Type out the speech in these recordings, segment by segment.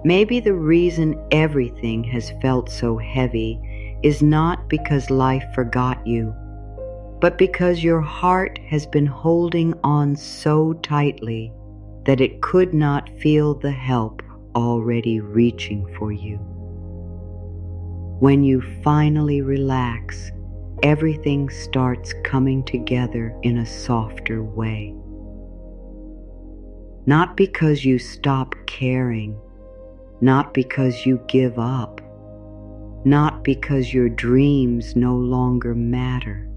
Maybe the reason everything has felt so heavy is not because life forgot you, but because your heart has been holding on so tightly that it could not feel the help already reaching for you. When you finally relax, everything starts coming together in a softer way. Not because you stop caring, not because you give up, not because your dreams no longer matter,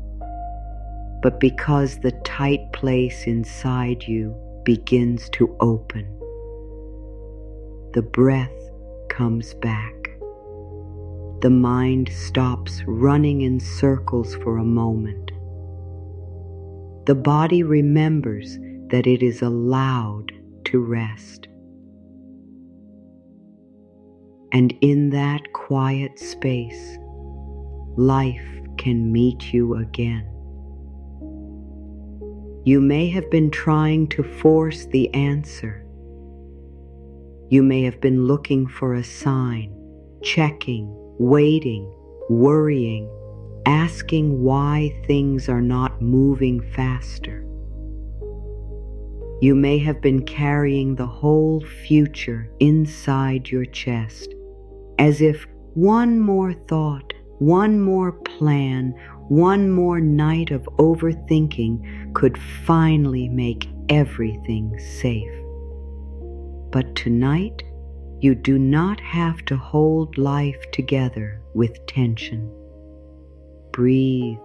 but because the tight place inside you begins to open. The breath comes back. The mind stops running in circles for a moment. The body remembers that it is allowed to rest. And in that quiet space, life can meet you again. You may have been trying to force the answer. You may have been looking for a sign, checking, waiting, worrying, asking why things are not moving faster. You may have been carrying the whole future inside your chest, as if one more thought, one more plan, one more night of overthinking could finally make everything safe. But tonight, you do not have to hold life together with tension. Breathe.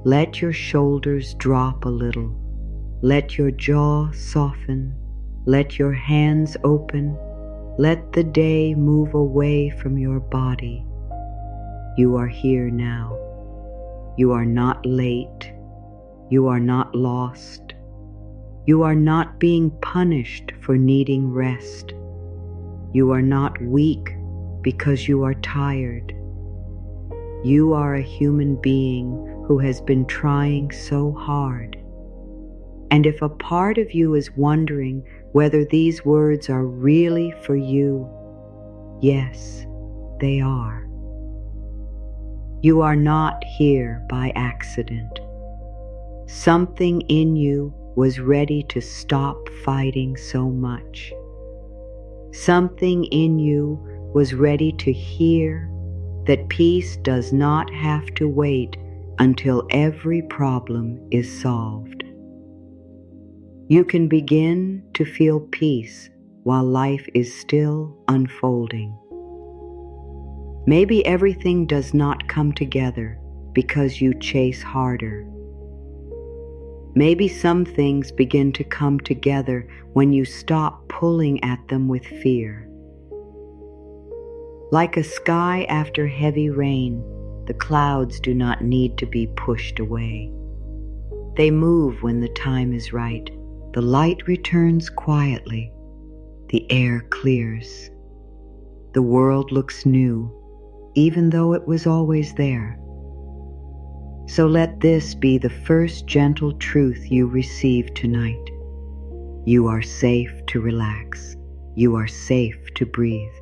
Let your shoulders drop a little. Let your jaw soften. Let your hands open. Let the day move away from your body. You are here now. You are not late. You are not lost. You are not being punished for needing rest. You are not weak because you are tired. You are a human being who has been trying so hard. And if a part of you is wondering whether these words are really for you, yes, they are. You are not here by accident. Something in you was ready to stop fighting so much. Something in you was ready to hear that peace does not have to wait until every problem is solved. You can begin to feel peace while life is still unfolding. Maybe everything does not come together because you chase harder. Maybe some things begin to come together when you stop pulling at them with fear. Like a sky after heavy rain, the clouds do not need to be pushed away. They move when the time is right. The light returns quietly. The air clears. The world looks new, even though it was always there. So let this be the first gentle truth you receive tonight. You are safe to relax. You are safe to breathe.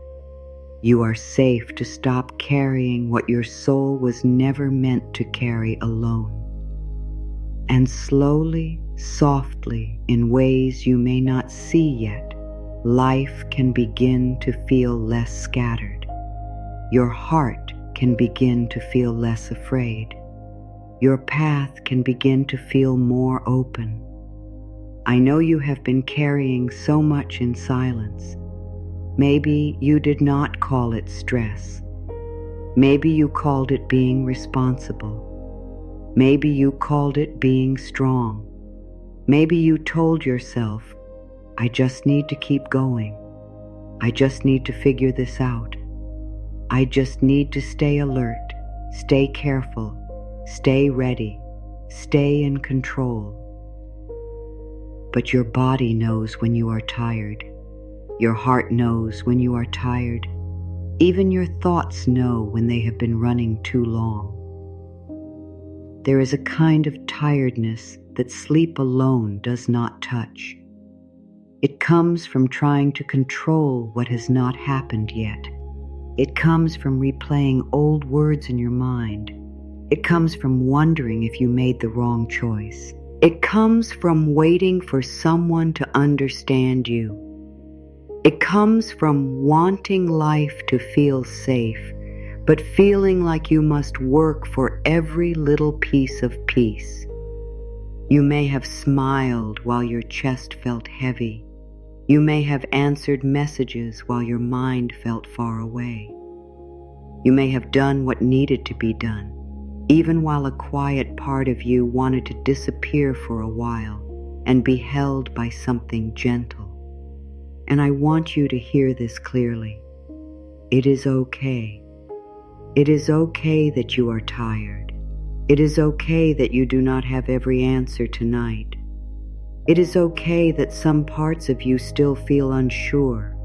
You are safe to stop carrying what your soul was never meant to carry alone. And slowly, softly, in ways you may not see yet, life can begin to feel less scattered. Your heart can begin to feel less afraid. Your path can begin to feel more open. I know you have been carrying so much in silence. Maybe you did not call it stress. Maybe you called it being responsible. Maybe you called it being strong. Maybe you told yourself, I just need to keep going. I just need to figure this out. I just need to stay alert, stay careful, stay ready, stay in control. But your body knows when you are tired. Your heart knows when you are tired. Even your thoughts know when they have been running too long. There is a kind of tiredness that sleep alone does not touch. It comes from trying to control what has not happened yet. It comes from replaying old words in your mind. It comes from wondering if you made the wrong choice. It comes from waiting for someone to understand you. It comes from wanting life to feel safe, but feeling like you must work for every little piece of peace. You may have smiled while your chest felt heavy. You may have answered messages while your mind felt far away. You may have done what needed to be done, even while a quiet part of you wanted to disappear for a while and be held by something gentle. And I want you to hear this clearly. It is okay. It is okay that you are tired. It is okay that you do not have every answer tonight. It is okay that some parts of you still feel unsure.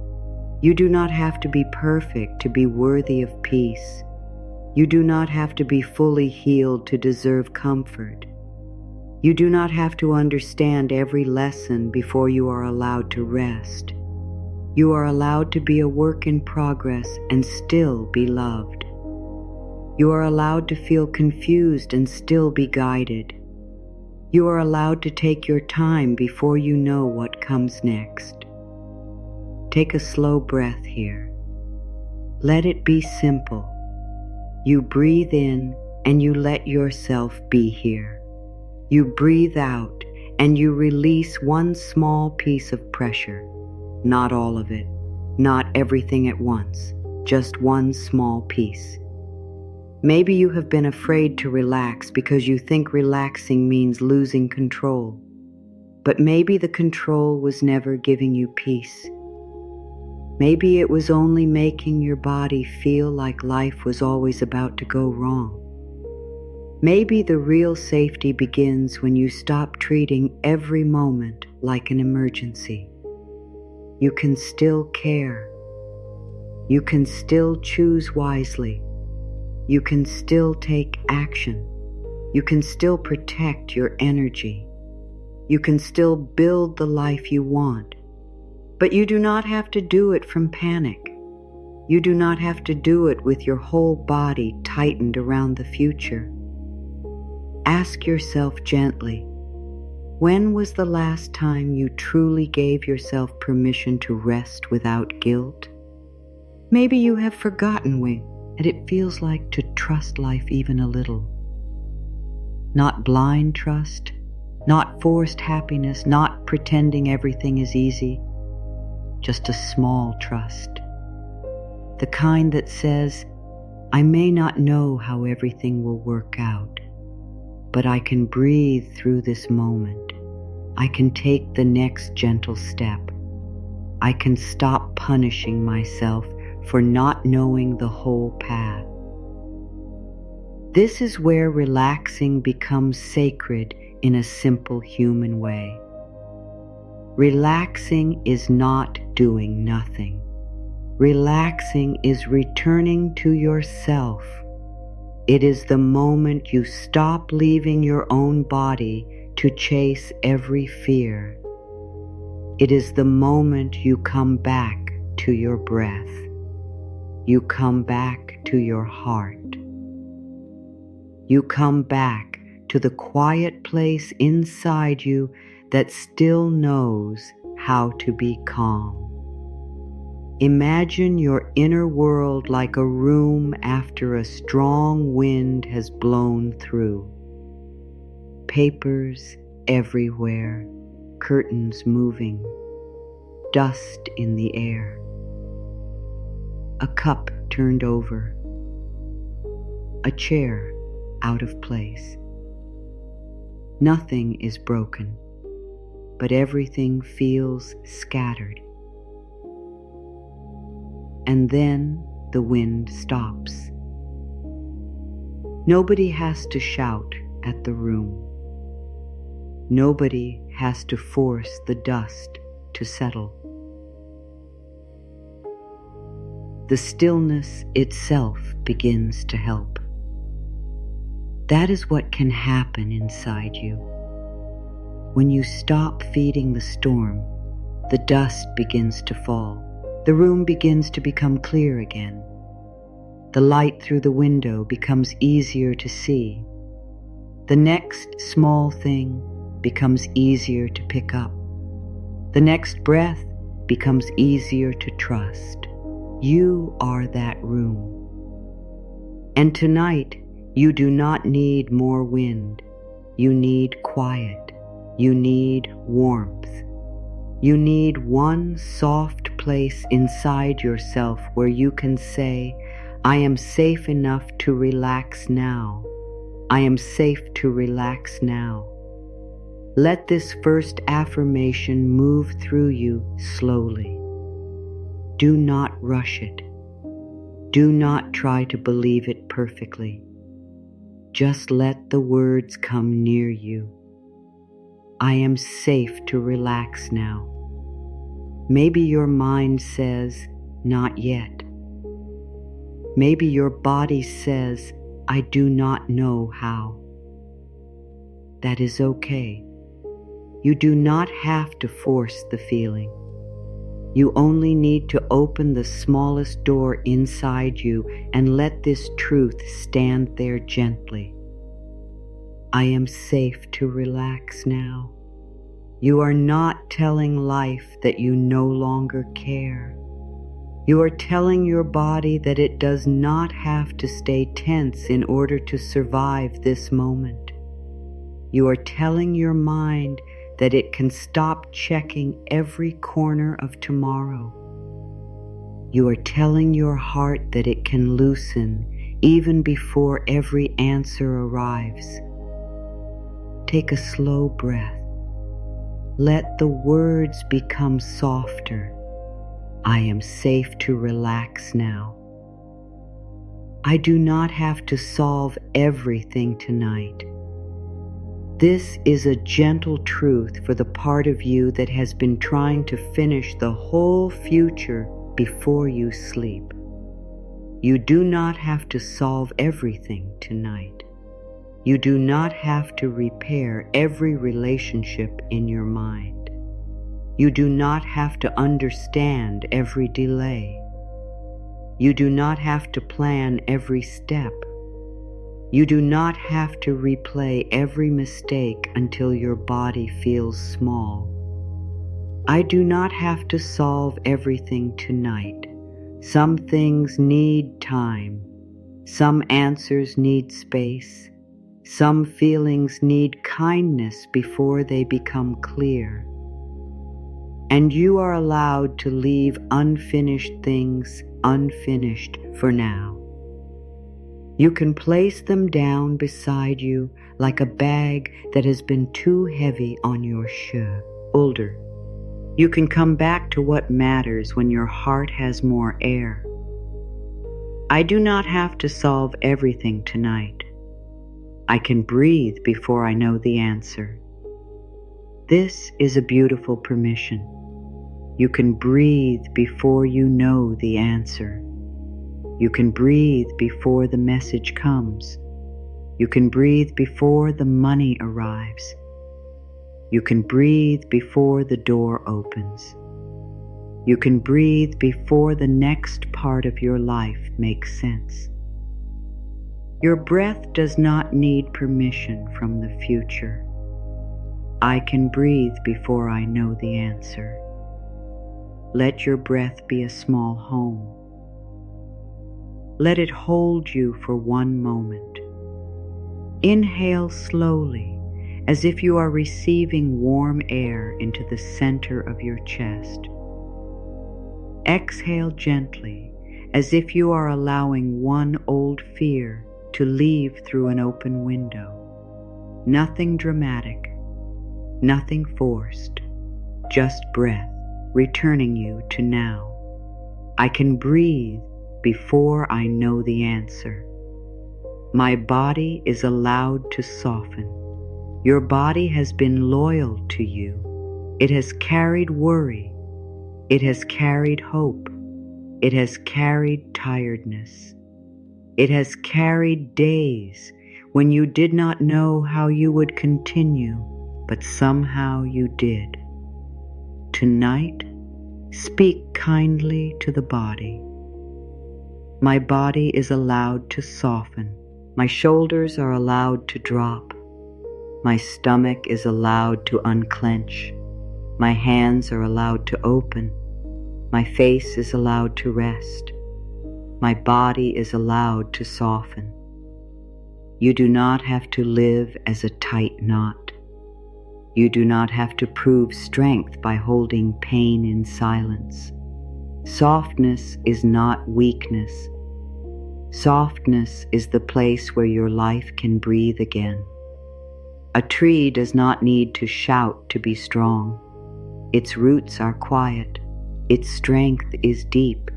You do not have to be perfect to be worthy of peace. You do not have to be fully healed to deserve comfort. You do not have to understand every lesson before you are allowed to rest. You are allowed to be a work in progress and still be loved. You are allowed to feel confused and still be guided. You are allowed to take your time before you know what comes next. Take a slow breath here. Let it be simple. You breathe in and you let yourself be here. You breathe out and you release one small piece of pressure. Not all of it, not everything at once, just one small piece. Maybe you have been afraid to relax because you think relaxing means losing control. But maybe the control was never giving you peace. Maybe it was only making your body feel like life was always about to go wrong. Maybe the real safety begins when you stop treating every moment like an emergency. You can still care. You can still choose wisely. You can still take action. You can still protect your energy. You can still build the life you want. But you do not have to do it from panic. You do not have to do it with your whole body tightened around the future. Ask yourself gently, when was the last time you truly gave yourself permission to rest without guilt? Maybe you have forgotten when and it feels like to trust life even a little. Not blind trust, not forced happiness, not pretending everything is easy, just a small trust. The kind that says, I may not know how everything will work out, but I can breathe through this moment. I can take the next gentle step. I can stop punishing myself for not knowing the whole path. This is where relaxing becomes sacred in a simple human way. Relaxing is not doing nothing. Relaxing is returning to yourself. It is the moment you stop leaving your own body to chase every fear. It is the moment you come back to your breath. You come back to your heart. You come back to the quiet place inside you that still knows how to be calm. Imagine your inner world like a room after a strong wind has blown through. Papers everywhere, curtains moving, dust in the air. A cup turned over, a chair out of place. Nothing is broken, but everything feels scattered. And then the wind stops. Nobody has to shout at the room. Nobody has to force the dust to settle. The stillness itself begins to help. That is what can happen inside you. When you stop feeding the The dust begins to fall. The room begins to become clear again. The light through the window becomes easier to see. The next small thing becomes easier to pick up. The next breath becomes easier to trust. You are that room. And tonight, you do not need more wind. You need quiet. You need warmth. You need one soft place inside yourself where you can say, I am safe enough to relax now. I am safe to relax now. Let this first affirmation move through you slowly. Do not rush it. Do not try to believe it perfectly. Just let the words come near you. I am safe to relax now. Maybe your mind says, not yet. Maybe your body says, I do not know how. That is okay. You do not have to force the feeling. You only need to open the smallest door inside you and let this truth stand there gently. I am safe to relax now. You are not telling life that you no longer care. You are telling your body that it does not have to stay tense in order to survive this moment. You are telling your mind that it can stop checking every corner of tomorrow. You are telling your heart that it can loosen even before every answer arrives. Take a slow breath. Let the words become softer. I am safe to relax now. I do not have to solve everything tonight. This is a gentle truth for the part of you that has been trying to finish the whole future before you sleep. You do not have to solve everything tonight. You do not have to repair every relationship in your mind. You do not have to understand every delay. You do not have to plan every step. You do not have to replay every mistake until your body feels small. I do not have to solve everything tonight. Some things need time. Some answers need space. Some feelings need kindness before they become clear. And you are allowed to leave unfinished things unfinished for now. You can place them down beside you like a bag that has been too heavy on your shoulder. You can come back to what matters when your heart has more air. I do not have to solve everything tonight. I can breathe before I know the answer. This is a beautiful permission. You can breathe before you know the answer. You can breathe before the message comes. You can breathe before the money arrives. You can breathe before the door opens. You can breathe before the next part of your life makes sense. Your breath does not need permission from the future. I can breathe before I know the answer. Let your breath be a small home. Let it hold you for one moment. Inhale slowly, as if you are receiving warm air into the center of your chest. Exhale gently, as if you are allowing one old fear to leave through an open window. Nothing dramatic, nothing forced, just breath returning you to now. I can breathe before I know the answer. My body is allowed to soften. Your body has been loyal to you. It has carried worry. It has carried hope. It has carried tiredness. It has carried days when you did not know how you would continue, but somehow you did. Tonight, speak kindly to the body. My body is allowed to soften. My shoulders are allowed to drop. My stomach is allowed to unclench. My hands are allowed to open. My face is allowed to rest. My body is allowed to soften. You do not have to live as a tight knot. You do not have to prove strength by holding pain in silence. Softness is not weakness. Softness is the place where your life can breathe again. A tree does not need to shout to be strong. Its roots are quiet. Its strength is deep.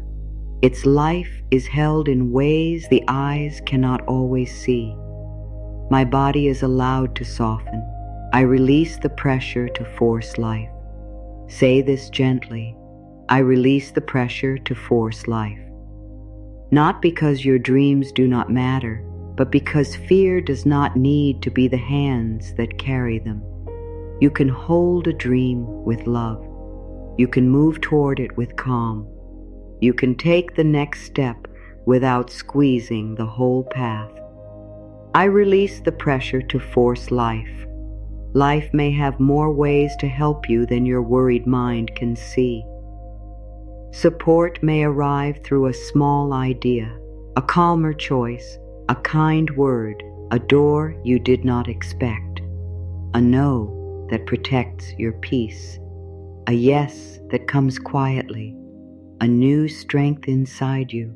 Its life is held in ways the eyes cannot always see. My body is allowed to soften. I release the pressure to force life. Say this gently. I release the pressure to force life. Not because your dreams do not matter, but because fear does not need to be the hands that carry them. You can hold a dream with love. You can move toward it with calm. You can take the next step without squeezing the whole path. I release the pressure to force life. Life may have more ways to help you than your worried mind can see. Support may arrive through a small idea, a calmer choice, a kind word, a door you did not expect, a no that protects your peace, a yes that comes quietly, a new strength inside you.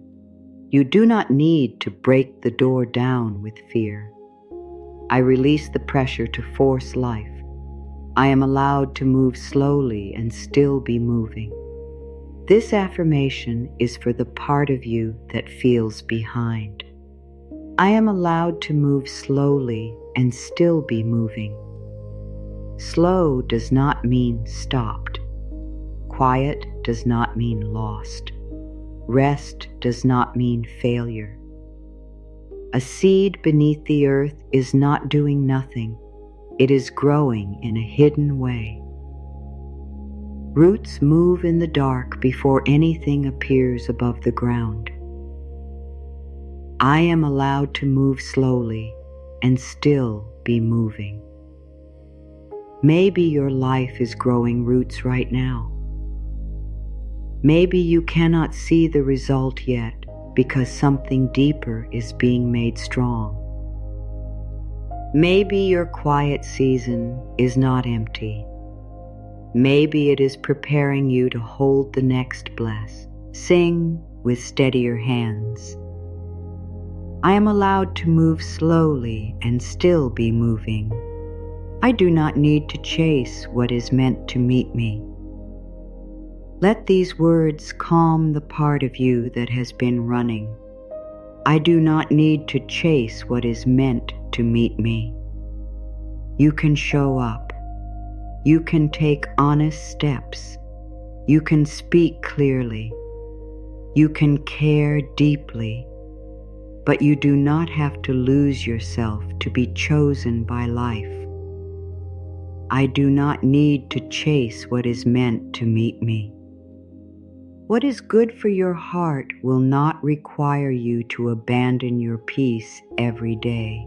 You do not need to break the door down with fear. I release the pressure to force life. I am allowed to move slowly and still be moving. This affirmation is for the part of you that feels behind. I am allowed to move slowly and still be moving. Slow does not mean stopped. Quiet does not mean lost. Rest does not mean failure. A seed beneath the earth is not doing nothing. It is growing in a hidden way. Roots move in the dark before anything appears above the ground. I am allowed to move slowly and still be moving. Maybe your life is growing roots right now. Maybe you cannot see the result yet because something deeper is being made strong. Maybe your quiet season is not empty. Maybe it is preparing you to hold the next bless. Sing with steadier hands. I am allowed to move slowly and still be moving. I do not need to chase what is meant to meet me. Let these words calm the part of you that has been running. I do not need to chase what is meant to meet me. You can show up. You can take honest steps. You can speak clearly. You can care deeply. But you do not have to lose yourself to be chosen by life. I do not need to chase what is meant to meet me. What is good for your heart will not require you to abandon your peace every day.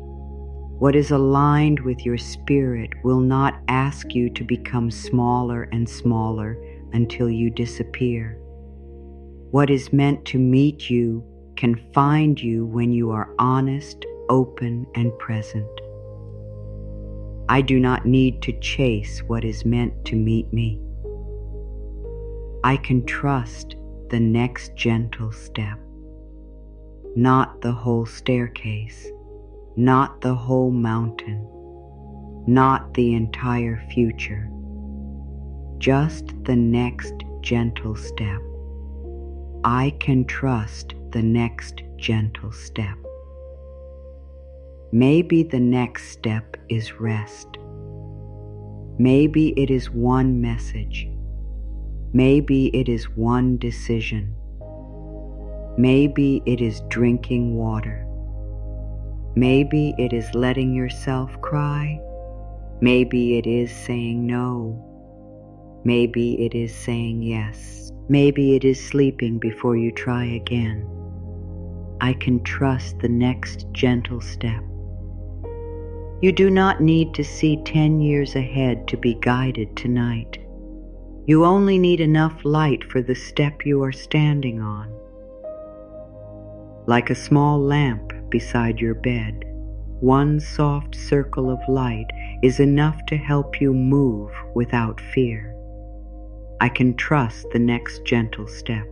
What is aligned with your spirit will not ask you to become smaller and smaller until you disappear. What is meant to meet you can find you when you are honest, open, and present. I do not need to chase what is meant to meet me. I can trust the next gentle step, not the whole staircase, not the whole mountain, not the entire future, just the next gentle step. I can trust the next gentle step. Maybe the next step is rest. Maybe it is one message. Maybe it is one decision. Maybe it is drinking water. Maybe it is letting yourself cry. Maybe it is saying no. Maybe it is saying yes. Maybe it is sleeping before you try again. I can trust the next gentle step. You do not need to see 10 years ahead to be guided tonight. You only need enough light for the step you are standing on. Like a small lamp beside your bed, one soft circle of light is enough to help you move without fear. I can trust the next gentle step.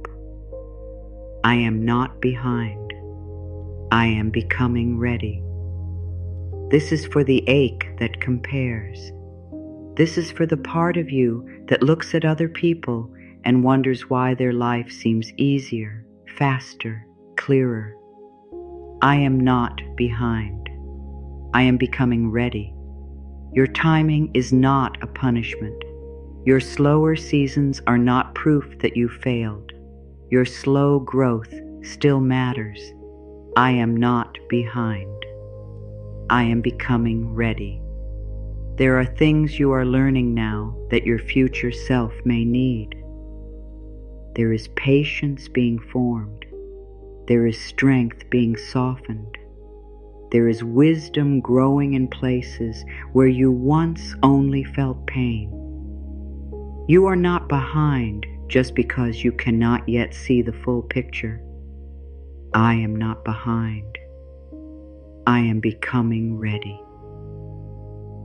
I am not behind. I am becoming ready. This is for the ache that compares. This is for the part of you that looks at other people and wonders why their life seems easier, faster, clearer. I am not behind. I am becoming ready. Your timing is not a punishment. Your slower seasons are not proof that you failed. Your slow growth still matters. I am not behind. I am becoming ready. There are things you are learning now that your future self may need. There is patience being formed. There is strength being softened. There is wisdom growing in places where you once only felt pain. You are not behind just because you cannot yet see the full picture. I am not behind. I am becoming ready.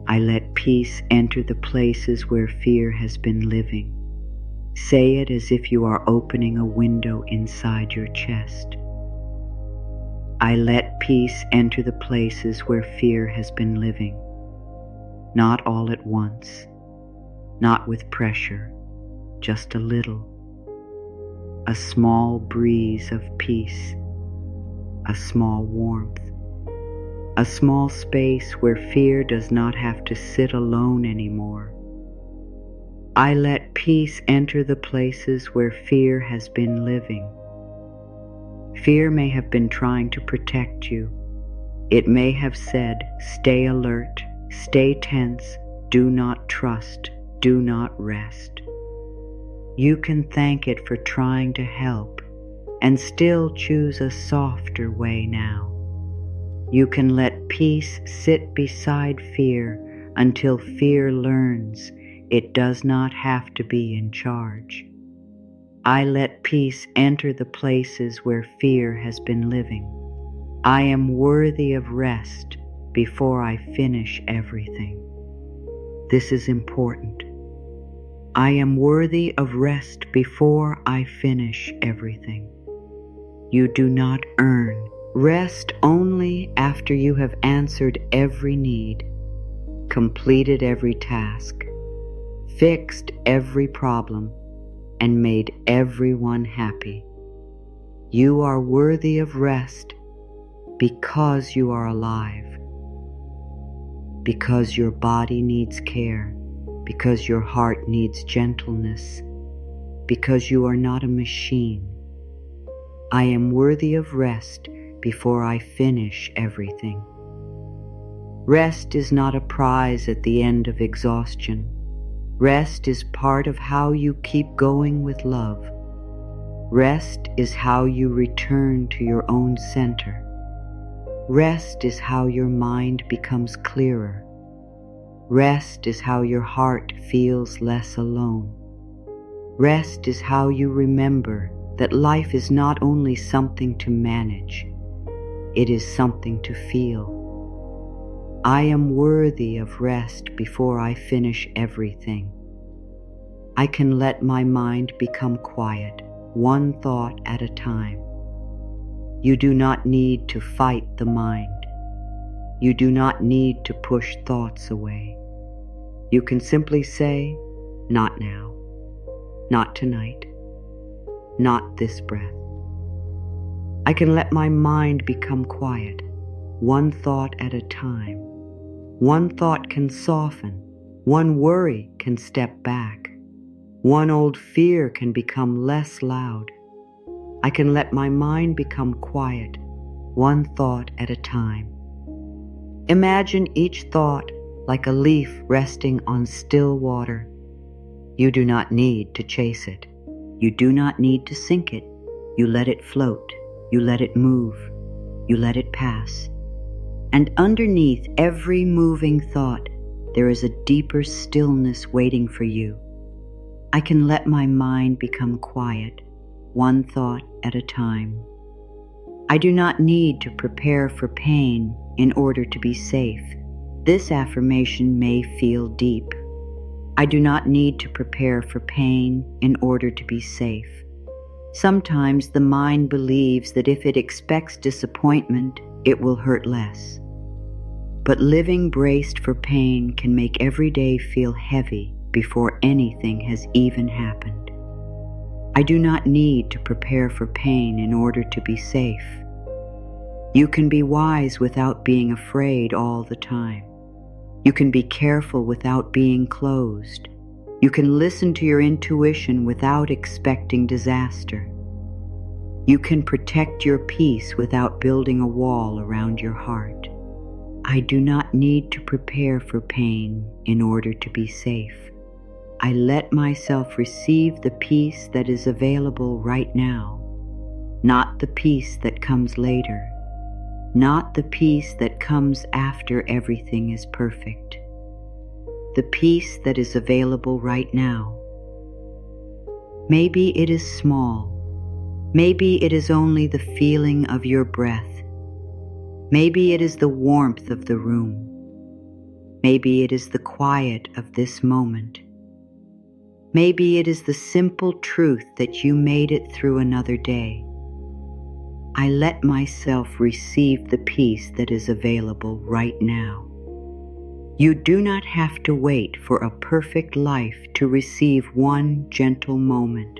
I let peace enter the places where fear has been living. Say it as if you are opening a window inside your chest. I let peace enter the places where fear has been living. Not all at once, not with pressure, just a little. A small breeze of peace, a small warmth, a small space where fear does not have to sit alone anymore. I let peace enter the places where fear has been living. Fear may have been trying to protect you. It may have said, stay alert, stay tense, do not trust, do not rest. You can thank it for trying to help and still choose a softer way now. You can let peace sit beside fear until fear learns it does not have to be in charge. I let peace enter the places where fear has been living. I am worthy of rest before I finish everything. This is important. I am worthy of rest before I finish everything. You do not earn rest only after you have answered every need, completed every task, fixed every problem, and made everyone happy. You are worthy of rest because you are alive, because your body needs care, because your heart needs gentleness, because you are not a machine. I am worthy of rest before I finish everything. Rest is not a prize at the end of exhaustion. Rest is part of how you keep going with love. Rest is how you return to your own center. Rest is how your mind becomes clearer. Rest is how your heart feels less alone. Rest is how you remember that life is not only something to manage, it is something to feel. I am worthy of rest before I finish everything. I can let my mind become quiet, one thought at a time. You do not need to fight the mind. You do not need to push thoughts away. You can simply say, not now, not tonight, not this breath. I can let my mind become quiet, one thought at a time. One thought can soften, one worry can step back, one old fear can become less loud. I can let my mind become quiet, one thought at a time. Imagine each thought like a leaf resting on still water. You do not need to chase it. You do not need to sink it. You let it float. You let it move. You let it pass. And underneath every moving thought, there is a deeper stillness waiting for you. I can let my mind become quiet, one thought at a time. I do not need to prepare for pain in order to be safe. This affirmation may feel deep. I do not need to prepare for pain in order to be safe. Sometimes the mind believes that if it expects disappointment, it will hurt less. But living braced for pain can make every day feel heavy before anything has even happened. I do not need to prepare for pain in order to be safe. You can be wise without being afraid all the time. You can be careful without being closed. You can listen to your intuition without expecting disaster. You can protect your peace without building a wall around your heart. I do not need to prepare for pain in order to be safe. I let myself receive the peace that is available right now, not the peace that comes later, not the peace that comes after everything is perfect. The peace that is available right now. Maybe it is small. Maybe it is only the feeling of your breath. Maybe it is the warmth of the room. Maybe it is the quiet of this moment. Maybe it is the simple truth that you made it through another day. I let myself receive the peace that is available right now. You do not have to wait for a perfect life to receive one gentle moment.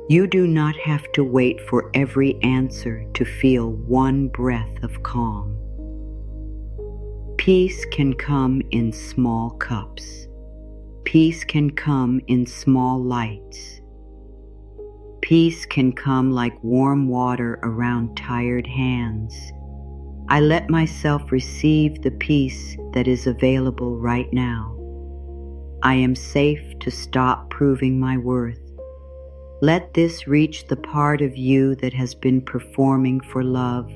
You do not have to wait for every answer to feel one breath of calm. Peace can come in small cups. Peace can come in small lights. Peace can come like warm water around tired hands. I let myself receive the peace that is available right now. I am safe to stop proving my worth. Let this reach the part of you that has been performing for love,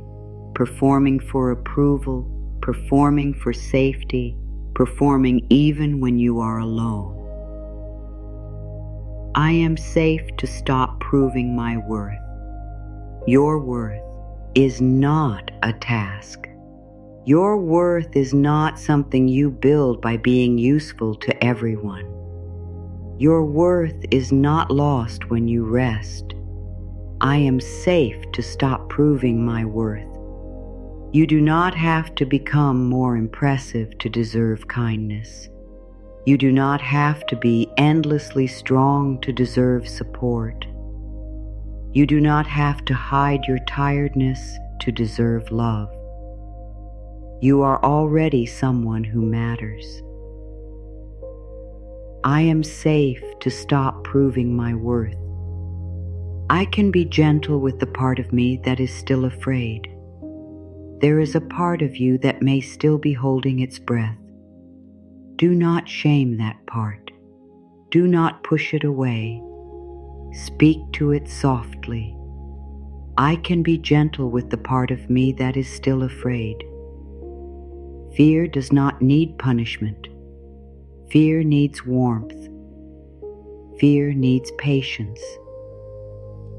performing for approval, performing for safety, performing even when you are alone. I am safe to stop proving my worth. Your worth is not a task. Your worth is not something you build by being useful to everyone. Your worth is not lost when you rest. I am safe to stop proving my worth. You do not have to become more impressive to deserve kindness. You do not have to be endlessly strong to deserve support. You do not have to hide your tiredness to deserve love. You are already someone who matters. I am safe to stop proving my worth. I can be gentle with the part of me that is still afraid. There is a part of you that may still be holding its breath. Do not shame that part. Do not push it away. Speak to it softly. I can be gentle with the part of me that is still afraid. Fear does not need punishment. Fear needs warmth. Fear needs patience.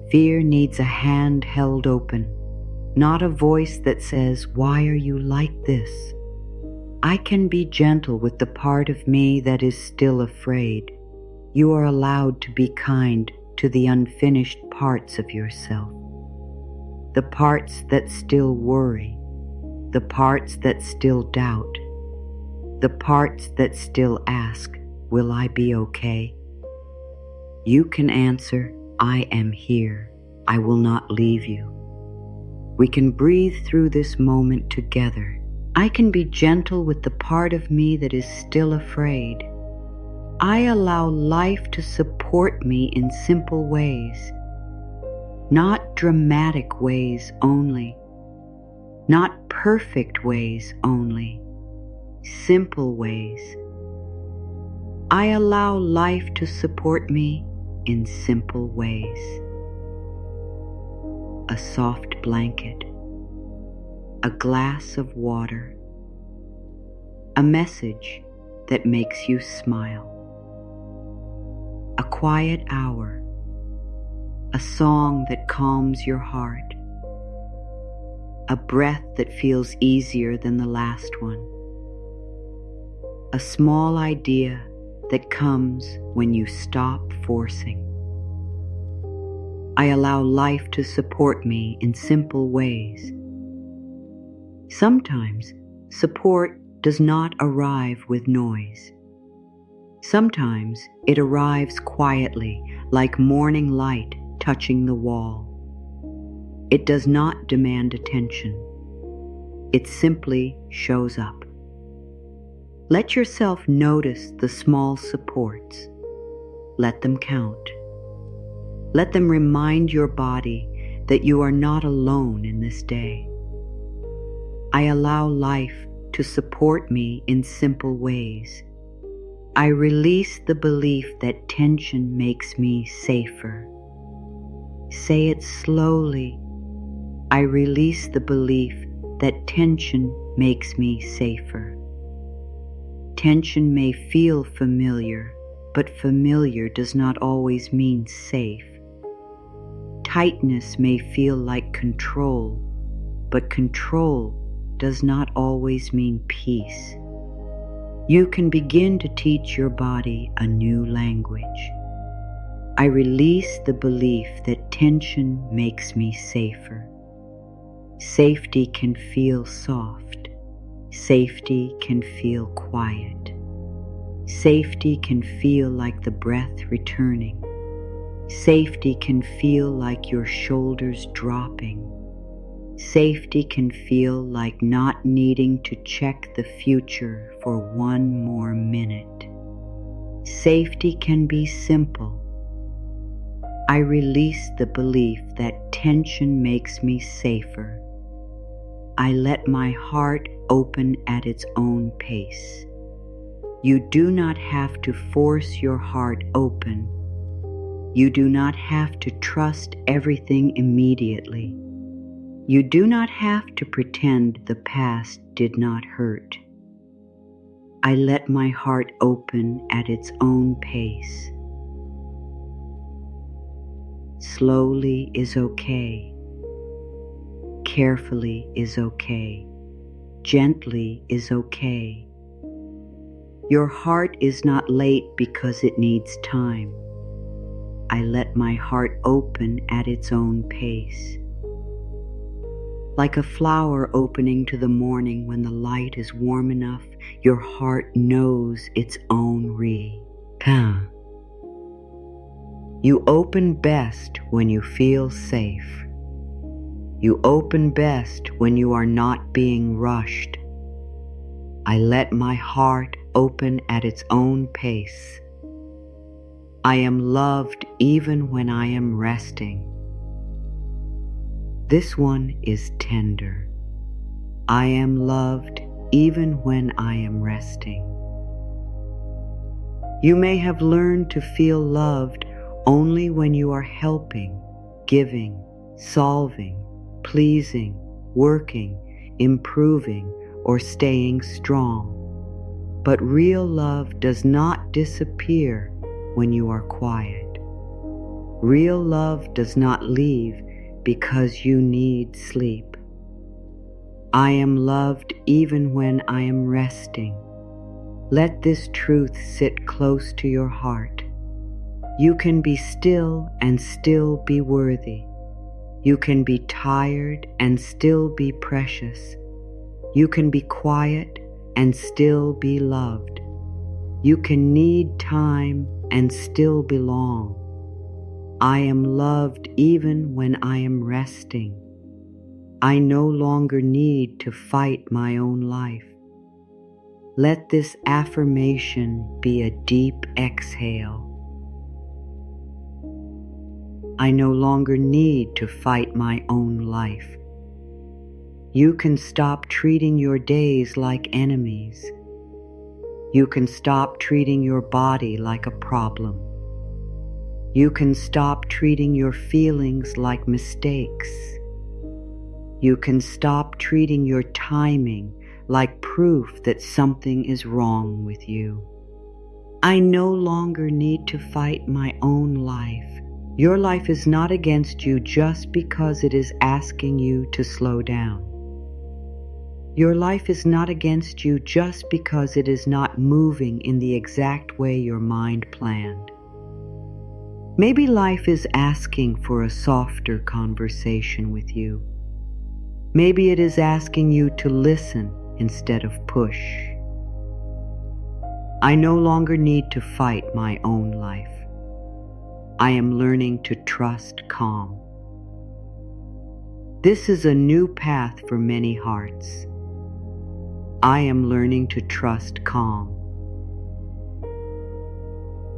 Fear needs a hand held open, not a voice that says, "Why are you like this?" I can be gentle with the part of me that is still afraid. You are allowed to be kind to the unfinished parts of yourself. The parts that still worry. The parts that still doubt. The parts that still ask, "Will I be okay?" You can answer, "I am here. I will not leave you." We can breathe through this moment together. I can be gentle with the part of me that is still afraid. I allow life to support me in simple ways, not dramatic ways only, not perfect ways only, simple ways. I allow life to support me in simple ways. A soft blanket, a glass of water, a message that makes you smile, a quiet hour, a song that calms your heart, a breath that feels easier than the last one, a small idea that comes when you stop forcing. I allow life to support me in simple ways. Sometimes support does not arrive with noise. Sometimes it arrives quietly, like morning light touching the wall. It does not demand attention. It simply shows up. Let yourself notice the small supports. Let them count. Let them remind your body that you are not alone in this day. I allow life to support me in simple ways. I release the belief that tension makes me safer. Say it slowly. I release the belief that tension makes me safer. Tension may feel familiar, but familiar does not always mean safe. Tightness may feel like control, but control does not always mean peace. You can begin to teach your body a new language. I release the belief that tension makes me safer. Safety can feel soft. Safety can feel quiet. Safety can feel like the breath returning. Safety can feel like your shoulders dropping. Safety can feel like not needing to check the future for one more minute. Safety can be simple. I release the belief that tension makes me safer. I let my heart open at its own pace. You do not have to force your heart open. You do not have to trust everything immediately. You do not have to pretend the past did not hurt. I let my heart open at its own pace. Slowly is okay. Carefully is okay. Gently is okay. Your heart is not late because it needs time. I let my heart open at its own pace. Like a flower opening to the morning when the light is warm enough, your heart knows its own calm. You open best when you feel safe. You open best when you are not being rushed. I let my heart open at its own pace. I am loved even when I am resting. This one is tender. I am loved even when I am resting. You may have learned to feel loved only when you are helping, giving, solving, pleasing, working, improving, or staying strong. But real love does not disappear when you are quiet. Real love does not leave because you need sleep. I am loved even when I am resting. Let this truth sit close to your heart. You can be still and still be worthy. You can be tired and still be precious. You can be quiet and still be loved. You can need time and still belong. I am loved even when I am resting. I no longer need to fight my own life. Let this affirmation be a deep exhale. I no longer need to fight my own life. You can stop treating your days like enemies. You can stop treating your body like a problem. You can stop treating your feelings like mistakes. You can stop treating your timing like proof that something is wrong with you. I no longer need to fight my own life. Your life is not against you just because it is asking you to slow down. Your life is not against you just because it is not moving in the exact way your mind planned. Maybe life is asking for a softer conversation with you. Maybe it is asking you to listen instead of push. I no longer need to fight my own life. I am learning to trust calm. This is a new path for many hearts. I am learning to trust calm.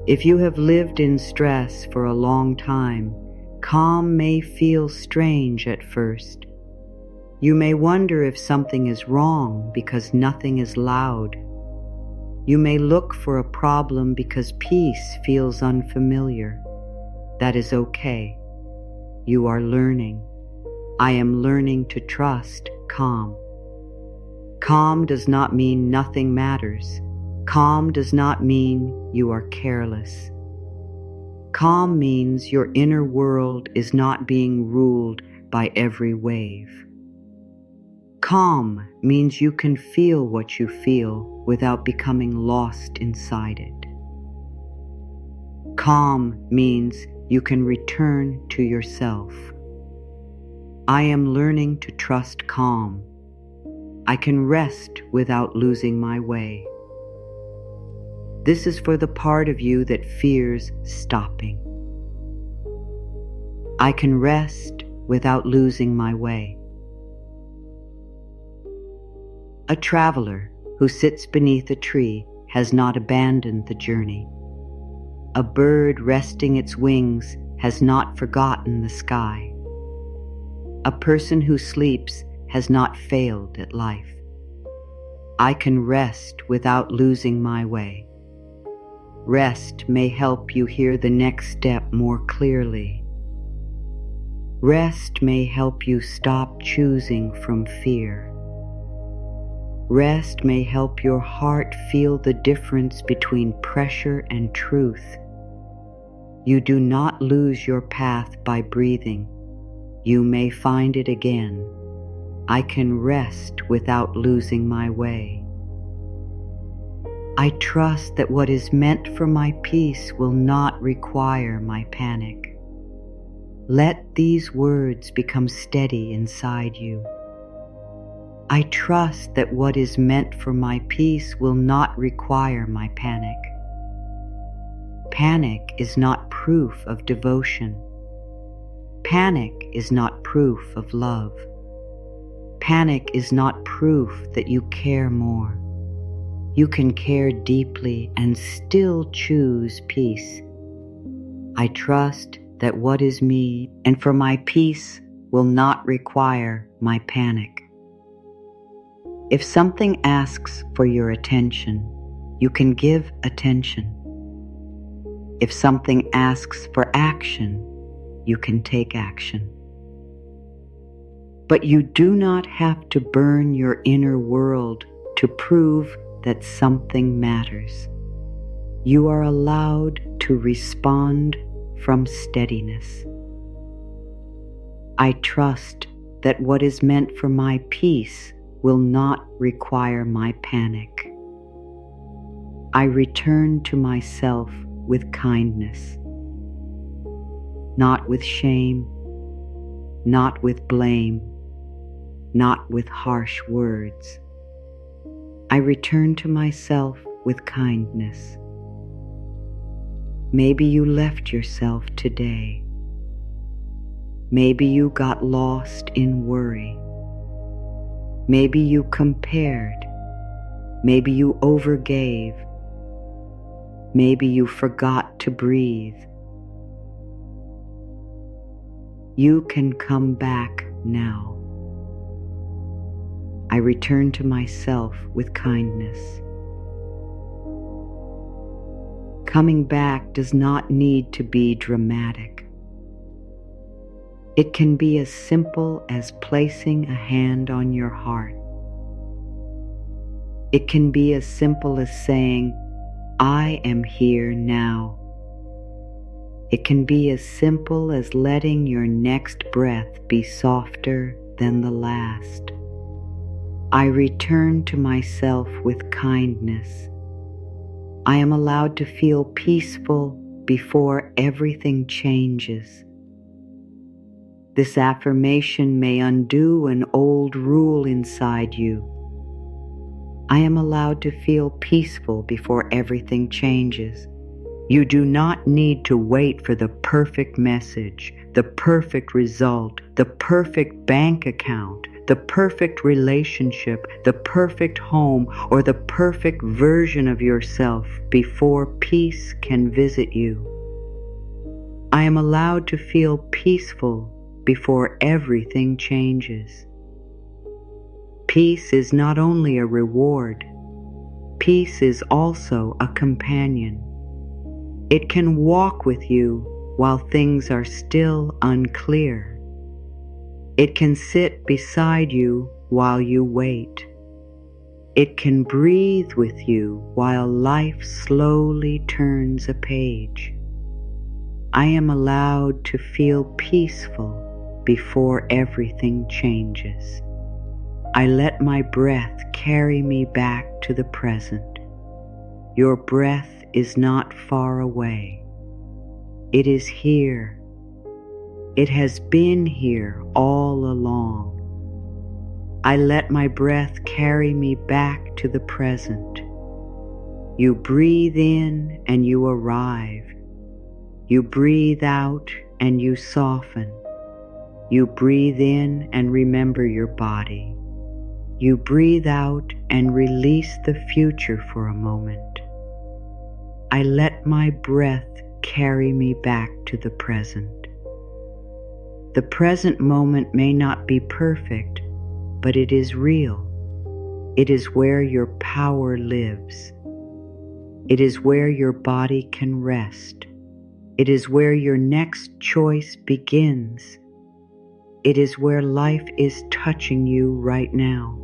If you have lived in stress for a long time, calm may feel strange at first. You may wonder if something is wrong because nothing is loud. You may look for a problem because peace feels unfamiliar. That is okay. You are learning. I am learning to trust calm. Calm does not mean nothing matters. Calm does not mean you are careless. Calm means your inner world is not being ruled by every wave. Calm means you can feel what you feel without becoming lost inside it. Calm means you can return to yourself. I am learning to trust calm. I can rest without losing my way. This is for the part of you that fears stopping. I can rest without losing my way. A traveler who sits beneath a tree has not abandoned the journey. A bird resting its wings has not forgotten the sky. A person who sleeps has not failed at life. I can rest without losing my way. Rest may help you hear the next step more clearly. Rest may help you stop choosing from fear. Rest may help your heart feel the difference between pressure and truth. You do not lose your path by breathing. You may find it again. I can rest without losing my way. I trust that what is meant for my peace will not require my panic. Let these words become steady inside you. I trust that what is meant for my peace will not require my panic. Panic is not proof of devotion. Panic is not proof of love. Panic is not proof that you care more. You can care deeply and still choose peace. I trust that what is me and for my peace will not require my panic. If something asks for your attention, you can give attention. If something asks for action, you can take action. But you do not have to burn your inner world to prove that something matters. You are allowed to respond from steadiness. I trust that what is meant for my peace will not require my panic. I return to myself with kindness, not with shame, not with blame, not with harsh words. I return to myself with kindness. Maybe you left yourself today. Maybe you got lost in worry. Maybe you compared. Maybe you overgave. Maybe you forgot to breathe. You can come back now. I return to myself with kindness. Coming back does not need to be dramatic. It can be as simple as placing a hand on your heart. It can be as simple as saying, "I am here now." It can be as simple as letting your next breath be softer than the last. I return to myself with kindness. I am allowed to feel peaceful before everything changes. This affirmation may undo an old rule inside you. I am allowed to feel peaceful before everything changes. You do not need to wait for the perfect message, the perfect result, the perfect bank account, the perfect relationship, the perfect home, or the perfect version of yourself before peace can visit you. I am allowed to feel peaceful before everything changes. Peace is not only a reward, peace is also a companion. It can walk with you while things are still unclear. It can sit beside you while you wait. It can breathe with you while life slowly turns a page. I am allowed to feel peaceful before everything changes. I let my breath carry me back to the present. Your breath is not far away. It is here. It has been here all along. I let my breath carry me back to the present. You breathe in and you arrive. You breathe out and you soften. You breathe in and remember your body. You breathe out and release the future for a moment. I let my breath carry me back to the present. The present moment may not be perfect, but it is real. It is where your power lives. It is where your body can rest. It is where your next choice begins. It is where life is touching you right now.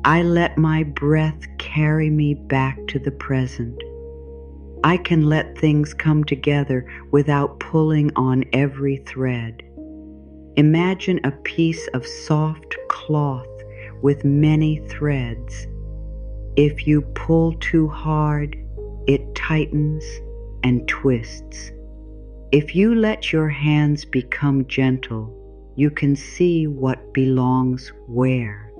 I let my breath carry me back to the present. I can let things come together without pulling on every thread. Imagine a piece of soft cloth with many threads. If you pull too hard, it tightens and twists. If you let your hands become gentle, you can see what belongs where.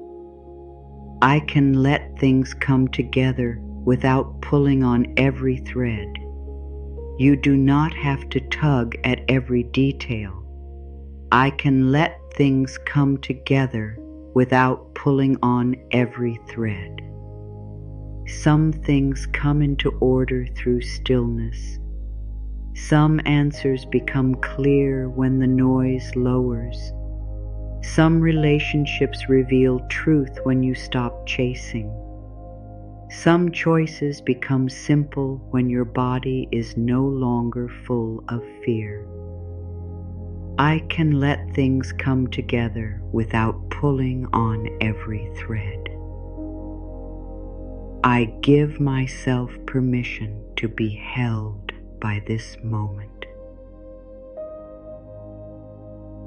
I can let things come together without pulling on every thread. You do not have to tug at every detail. I can let things come together without pulling on every thread. Some things come into order through stillness. Some answers become clear when the noise lowers. Some relationships reveal truth when you stop chasing. Some choices become simple when your body is no longer full of fear. I can let things come together without pulling on every thread. I give myself permission to be held by this moment.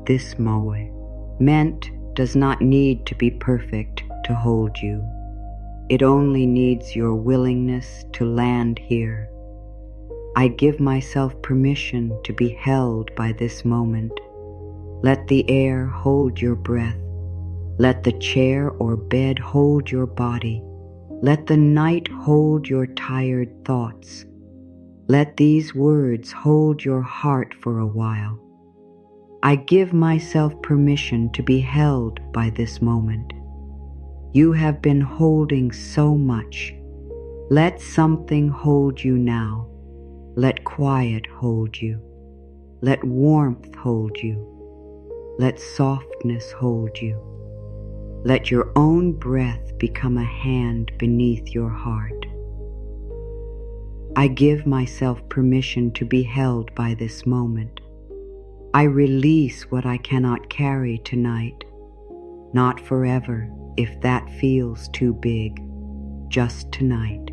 This moment does not need to be perfect to hold you. It only needs your willingness to land here. I give myself permission to be held by this moment. Let the air hold your breath. Let the chair or bed hold your body. Let the night hold your tired thoughts. Let these words hold your heart for a while. I give myself permission to be held by this moment. You have been holding so much. Let something hold you now. Let quiet hold you. Let warmth hold you. Let softness hold you. Let your own breath become a hand beneath your heart. I give myself permission to be held by this moment. I release what I cannot carry tonight. Not forever, if that feels too big. Just tonight.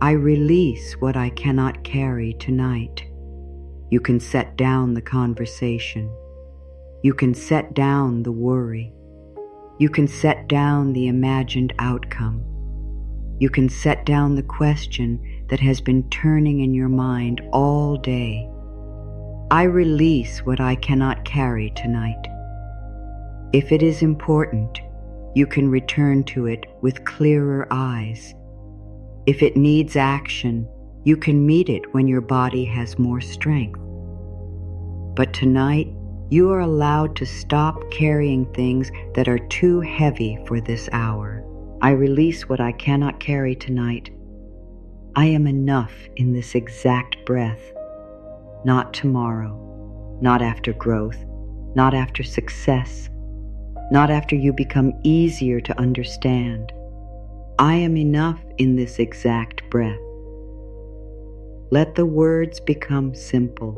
I release what I cannot carry tonight. You can set down the conversation. You can set down the worry. You can set down the imagined outcome. You can set down the question that has been turning in your mind all day. I release what I cannot carry tonight. If it is important, you can return to it with clearer eyes. If it needs action, you can meet it when your body has more strength. But tonight, you are allowed to stop carrying things that are too heavy for this hour. I release what I cannot carry tonight. I am enough in this exact breath. Not tomorrow, not after growth, not after success, not after you become easier to understand. I am enough in this exact breath. Let the words become simple.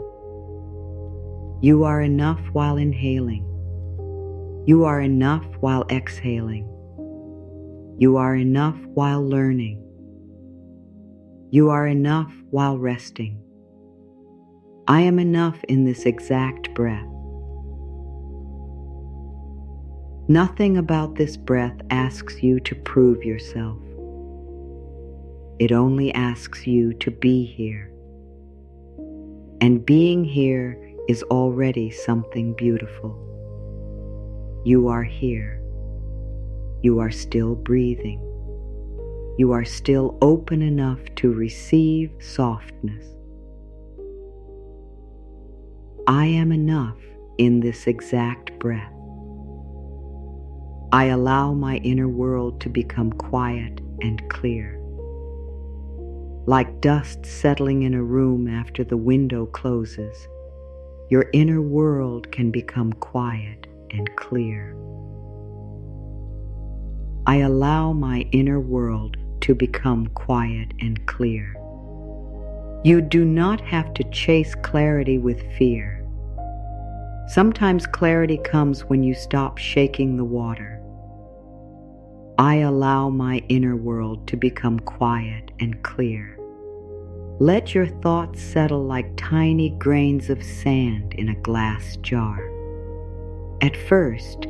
You are enough while inhaling. You are enough while exhaling. You are enough while learning. You are enough while resting. I am enough in this exact breath. Nothing about this breath asks you to prove yourself. It only asks you to be here. And being here is already something beautiful. You are here. You are still breathing. You are still open enough to receive softness. I am enough in this exact breath. I allow my inner world to become quiet and clear. Like dust settling in a room after the window closes, your inner world can become quiet and clear. I allow my inner world to become quiet and clear. You do not have to chase clarity with fear. Sometimes clarity comes when you stop shaking the water. I allow my inner world to become quiet and clear. Let your thoughts settle like tiny grains of sand in a glass jar. At first,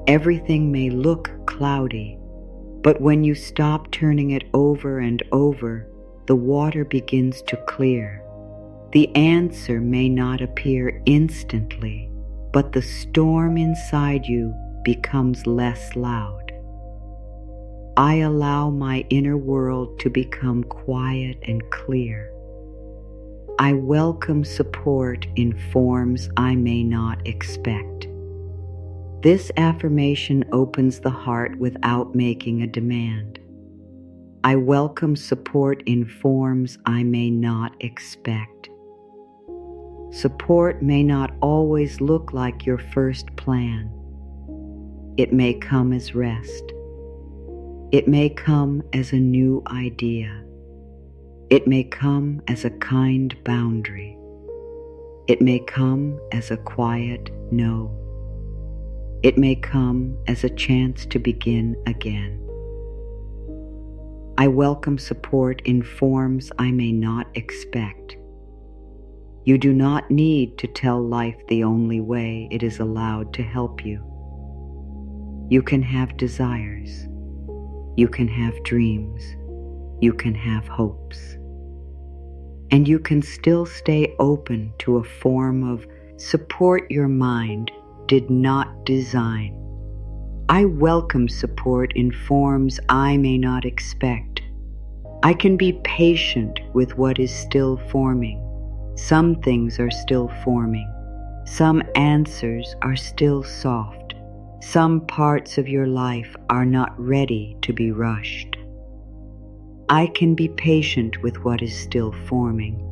everything may look cloudy, but when you stop turning it over and over, the water begins to clear. The answer may not appear instantly, but the storm inside you becomes less loud. I allow my inner world to become quiet and clear. I welcome support in forms I may not expect. This affirmation opens the heart without making a demand. I welcome support in forms I may not expect. Support may not always look like your first plan. It may come as rest. It may come as a new idea. It may come as a kind boundary. It may come as a quiet no. It may come as a chance to begin again. I welcome support in forms I may not expect. You do not need to tell life the only way it is allowed to help you. You can have desires. You can have dreams. You can have hopes. And you can still stay open to a form of support your mind did not design. I welcome support in forms I may not expect. I can be patient with what is still forming. Some things are still forming. Some answers are still soft. Some parts of your life are not ready to be rushed. I can be patient with what is still forming.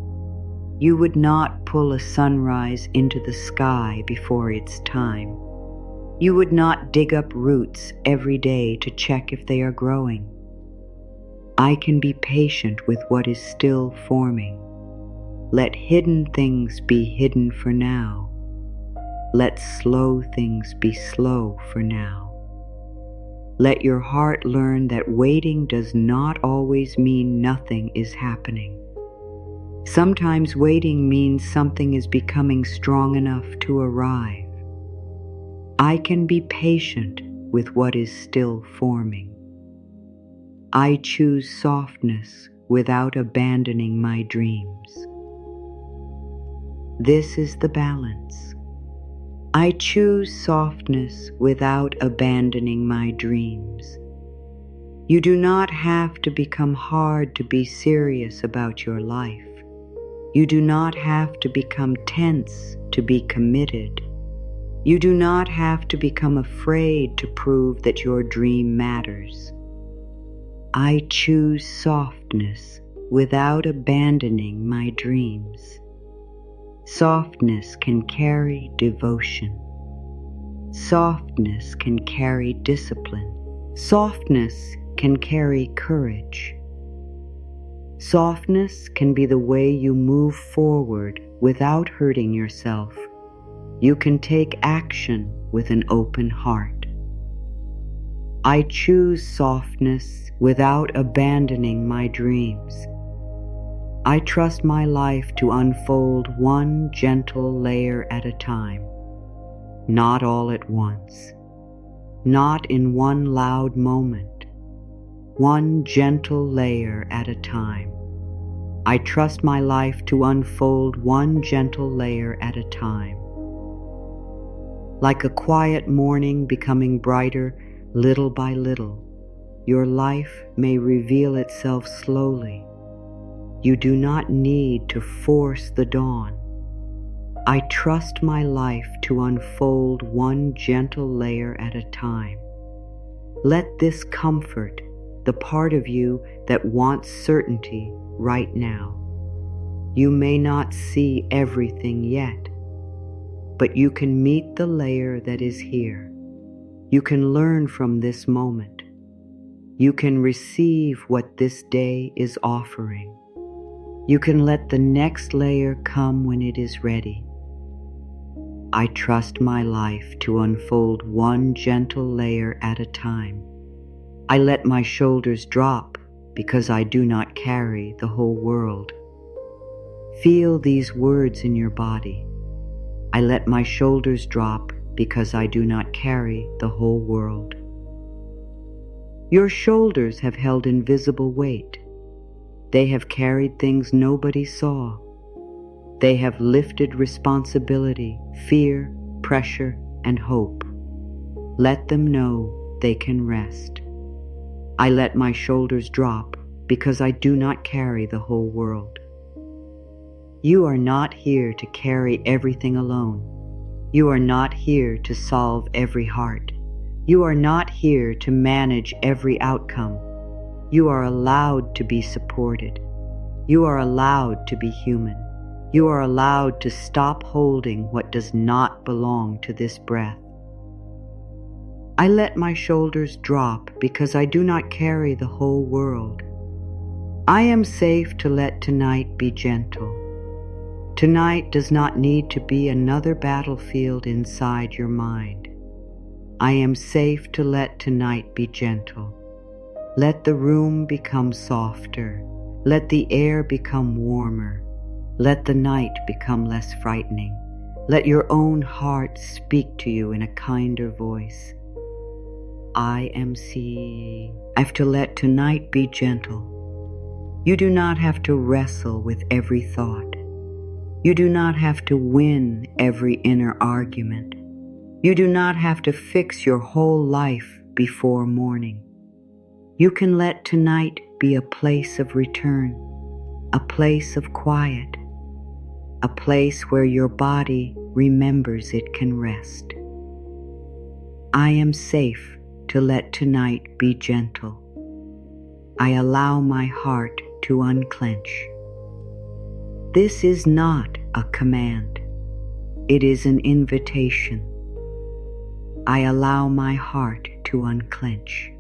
You would not pull a sunrise into the sky before its time. You would not dig up roots every day to check if they are growing. I can be patient with what is still forming. Let hidden things be hidden for now. Let slow things be slow for now. Let your heart learn that waiting does not always mean nothing is happening. Sometimes waiting means something is becoming strong enough to arrive. I can be patient with what is still forming. I choose softness without abandoning my dreams. This is the balance. I choose softness without abandoning my dreams. You do not have to become hard to be serious about your life. You do not have to become tense to be committed. You do not have to become afraid to prove that your dream matters. I choose softness without abandoning my dreams. Softness can carry devotion. Softness can carry discipline. Softness can carry courage. Softness can be the way you move forward without hurting yourself. You can take action with an open heart. I choose softness without abandoning my dreams. I trust my life to unfold one gentle layer at a time, not all at once, not in one loud moment, one gentle layer at a time. I trust my life to unfold one gentle layer at a time. Like a quiet morning becoming brighter little by little, your life may reveal itself slowly. You do not need to force the dawn. I trust my life to unfold one gentle layer at a time. Let this comfort the part of you that wants certainty right now. You may not see everything yet, but you can meet the layer that is here. You can learn from this moment. You can receive what this day is offering. You can let the next layer come when it is ready. I trust my life to unfold one gentle layer at a time. I let my shoulders drop because I do not carry the whole world. Feel these words in your body. I let my shoulders drop because I do not carry the whole world. Your shoulders have held invisible weight. They have carried things nobody saw. They have lifted responsibility, fear, pressure, and hope. Let them know they can rest. I let my shoulders drop because I do not carry the whole world. You are not here to carry everything alone. You are not here to solve every heart. You are not here to manage every outcome. You are allowed to be supported. You are allowed to be human. You are allowed to stop holding what does not belong to this breath. I let my shoulders drop because I do not carry the whole world. I am safe to let tonight be gentle. Tonight does not need to be another battlefield inside your mind. I am safe to let tonight be gentle. Let the room become softer. Let the air become warmer. Let the night become less frightening. Let your own heart speak to you in a kinder voice. I am seeing. I have to let tonight be gentle. You do not have to wrestle with every thought. You do not have to win every inner argument. You do not have to fix your whole life before morning. You can let tonight be a place of return, a place of quiet, a place where your body remembers it can rest. I am safe to let tonight be gentle. I allow my heart to unclench. This is not a command. It is an invitation. I allow my heart to unclench.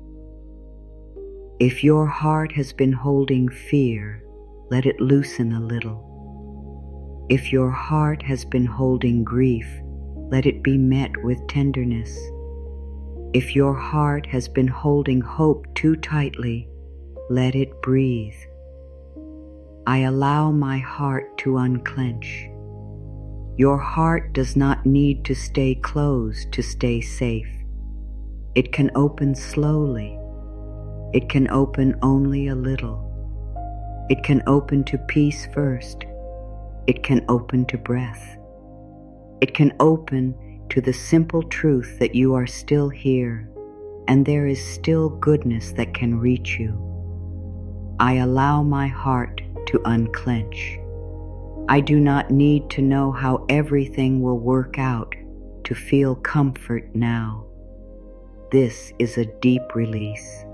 If your heart has been holding fear, let it loosen a little. If your heart has been holding grief, let it be met with tenderness. If your heart has been holding hope too tightly, let it breathe. I allow my heart to unclench. Your heart does not need to stay closed to stay safe. It can open slowly. It can open only a little. It can open to peace first. It can open to breath. It can open to the simple truth that you are still here and there is still goodness that can reach you. I allow my heart to unclench. I do not need to know how everything will work out to feel comfort now. This is a deep release.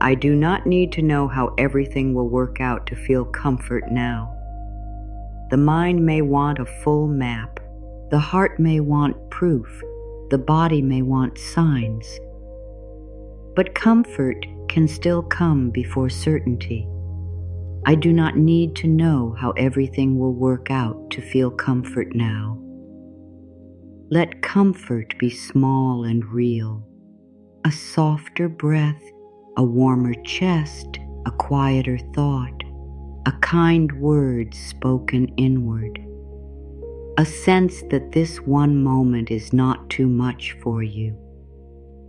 I do not need to know how everything will work out to feel comfort now. The mind may want a full map. The heart may want proof. The body may want signs. But comfort can still come before certainty. I do not need to know how everything will work out to feel comfort now. Let comfort be small and real. A softer breath, a warmer chest, a quieter thought, a kind word spoken inward. A sense that this one moment is not too much for you.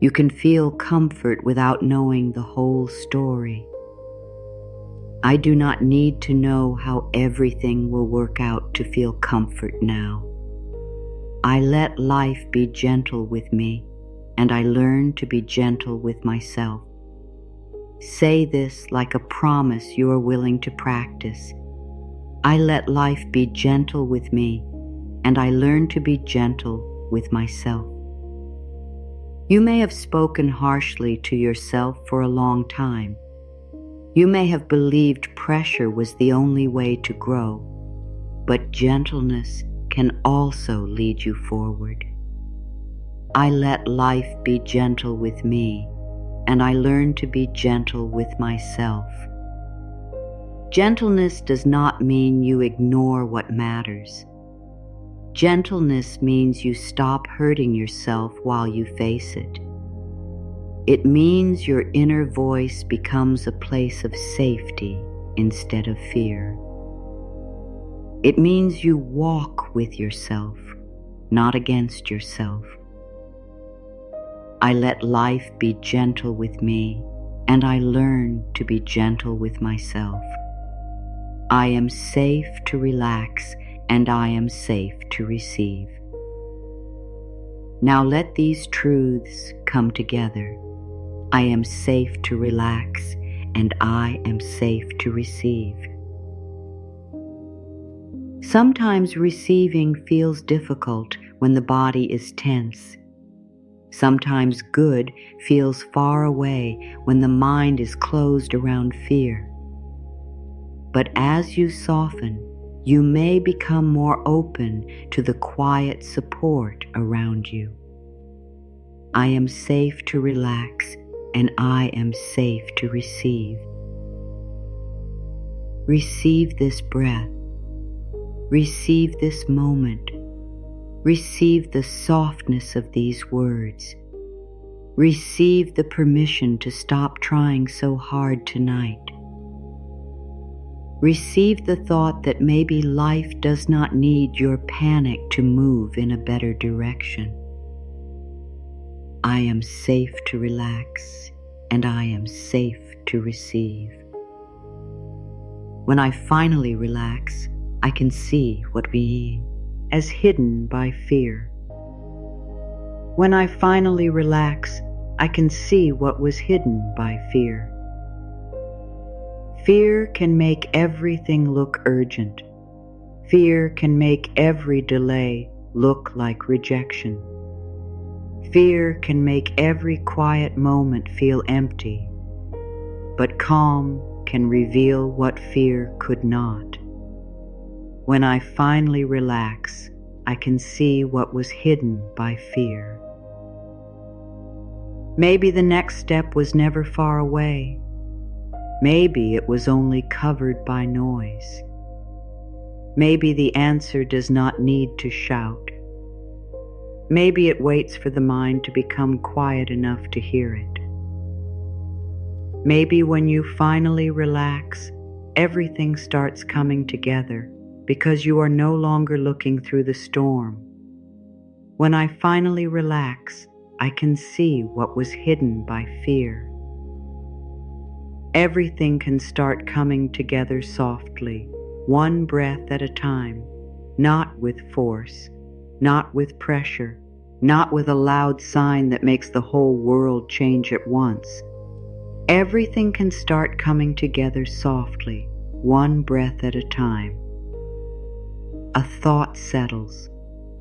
You can feel comfort without knowing the whole story. I do not need to know how everything will work out to feel comfort now. I let life be gentle with me, and I learn to be gentle with myself. Say this like a promise you are willing to practice. I let life be gentle with me, and I learn to be gentle with myself. You may have spoken harshly to yourself for a long time. You may have believed pressure was the only way to grow, but gentleness can also lead you forward. I let life be gentle with me, and I learn to be gentle with myself. Gentleness does not mean you ignore what matters. Gentleness means you stop hurting yourself while you face it. It means your inner voice becomes a place of safety instead of fear. It means you walk with yourself, not against yourself. I let life be gentle with me, and I learn to be gentle with myself. I am safe to relax, and I am safe to receive. Now let these truths come together. I am safe to relax, and I am safe to receive. Sometimes receiving feels difficult when the body is tense. Sometimes good feels far away when the mind is closed around fear. But as you soften, you may become more open to the quiet support around you. I am safe to relax, and I am safe to receive. Receive this breath. Receive this moment. Receive the softness of these words. Receive the permission to stop trying so hard tonight. Receive the thought that maybe life does not need your panic to move in a better direction. I am safe to relax, and I am safe to receive. When I finally relax, I can see what we as hidden by fear. When I finally relax, I can see what was hidden by fear. Fear can make everything look urgent. Fear can make every delay look like rejection. Fear can make every quiet moment feel empty, but calm can reveal what fear could not. When I finally relax, I can see what was hidden by fear. Maybe the next step was never far away. Maybe it was only covered by noise. Maybe the answer does not need to shout. Maybe it waits for the mind to become quiet enough to hear it. Maybe when you finally relax, everything starts coming together because you are no longer looking through the storm. When I finally relax, I can see what was hidden by fear. Everything can start coming together softly, one breath at a time, not with force, not with pressure, not with a loud sign that makes the whole world change at once. Everything can start coming together softly, one breath at a time. A thought settles,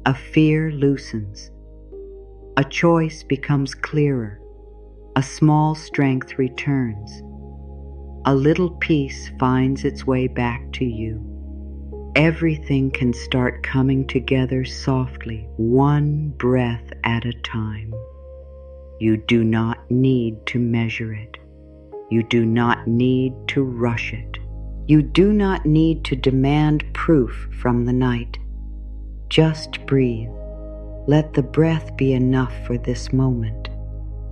a fear loosens, a choice becomes clearer, a small strength returns, a little peace finds its way back to you. Everything can start coming together softly, one breath at a time. You do not need to measure it. You do not need to rush it. You do not need to demand proof from the night. Just breathe. Let the breath be enough for this moment.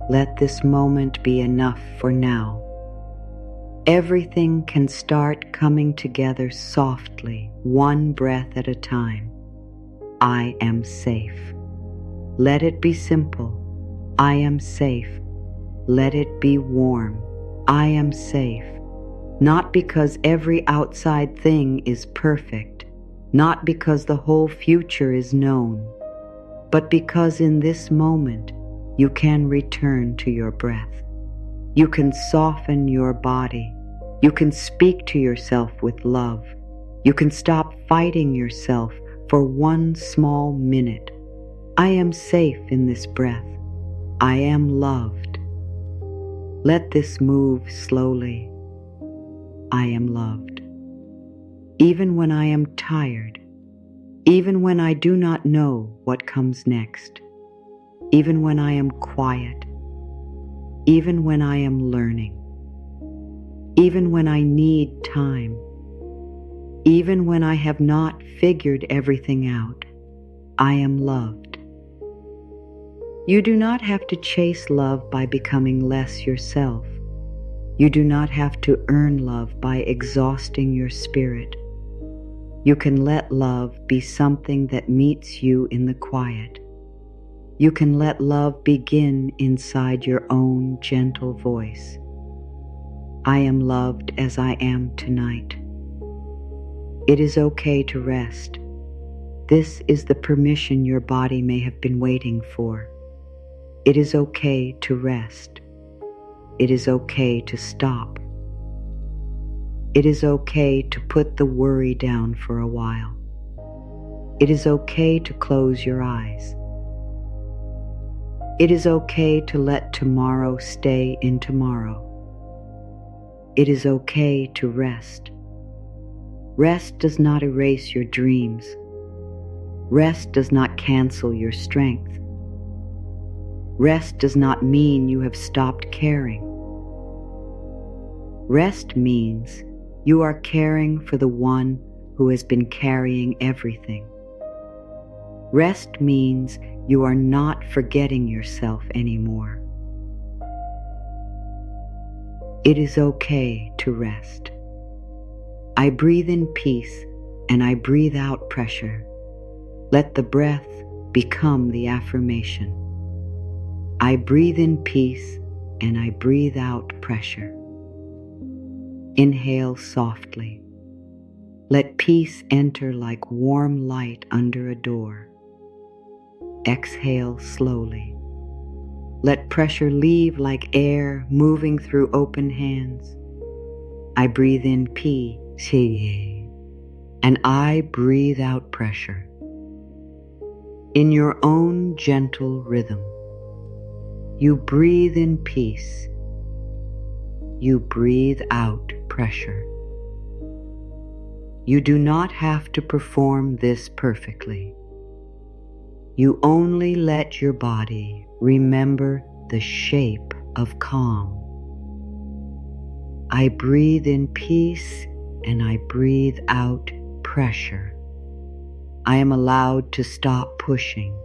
Let this moment be enough for now. Everything can start coming together softly, one breath at a time. I am safe. Let it be simple. I am safe. Let it be warm. I am safe. Not because every outside thing is perfect, not because the whole future is known, but because in this moment you can return to your breath. You can soften your body. You can speak to yourself with love. You can stop fighting yourself for one small minute. I am safe in this breath. I am loved. Let this move slowly. I am loved. Even when I am tired, even when I do not know what comes next, even when I am quiet, even when I am learning, even when I need time, even when I have not figured everything out, I am loved. You do not have to chase love by becoming less yourself. You do not have to earn love by exhausting your spirit. You can let love be something that meets you in the quiet. You can let love begin inside your own gentle voice. I am loved as I am tonight. It is okay to rest. This is the permission your body may have been waiting for. It is okay to rest. It is okay to stop. It is okay to put the worry down for a while. It is okay to close your eyes. It is okay to let tomorrow stay in tomorrow. It is okay to rest. Rest does not erase your dreams. Rest does not cancel your strength. Rest does not mean you have stopped caring. Rest means you are caring for the one who has been carrying everything. Rest means you are not forgetting yourself anymore. It is okay to rest. I breathe in peace and I breathe out pressure. Let the breath become the affirmation. I breathe in peace and I breathe out pressure. Inhale softly. Let peace enter like warm light under a door. Exhale slowly. Let pressure leave like air moving through open hands. I breathe in peace and I breathe out pressure. In your own gentle rhythm, you breathe in peace. You breathe out pressure. You do not have to perform this perfectly. You only let your body remember the shape of calm. I breathe in peace and I breathe out pressure. I am allowed to stop pushing.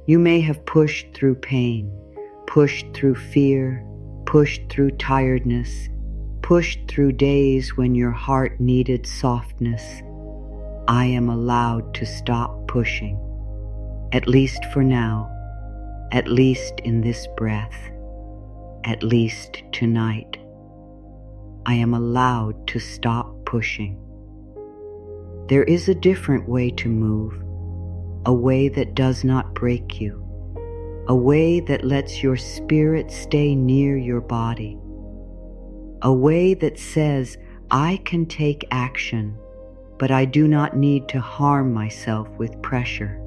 You may have pushed through pain, pushed through fear, pushed through tiredness, pushed through days when your heart needed softness. I am allowed to stop pushing, at least for now, at least in this breath, at least tonight. I am allowed to stop pushing. There is a different way to move, a way that does not break you, a way that lets your spirit stay near your body, a way that says, I can take action, but I do not need to harm myself with pressure.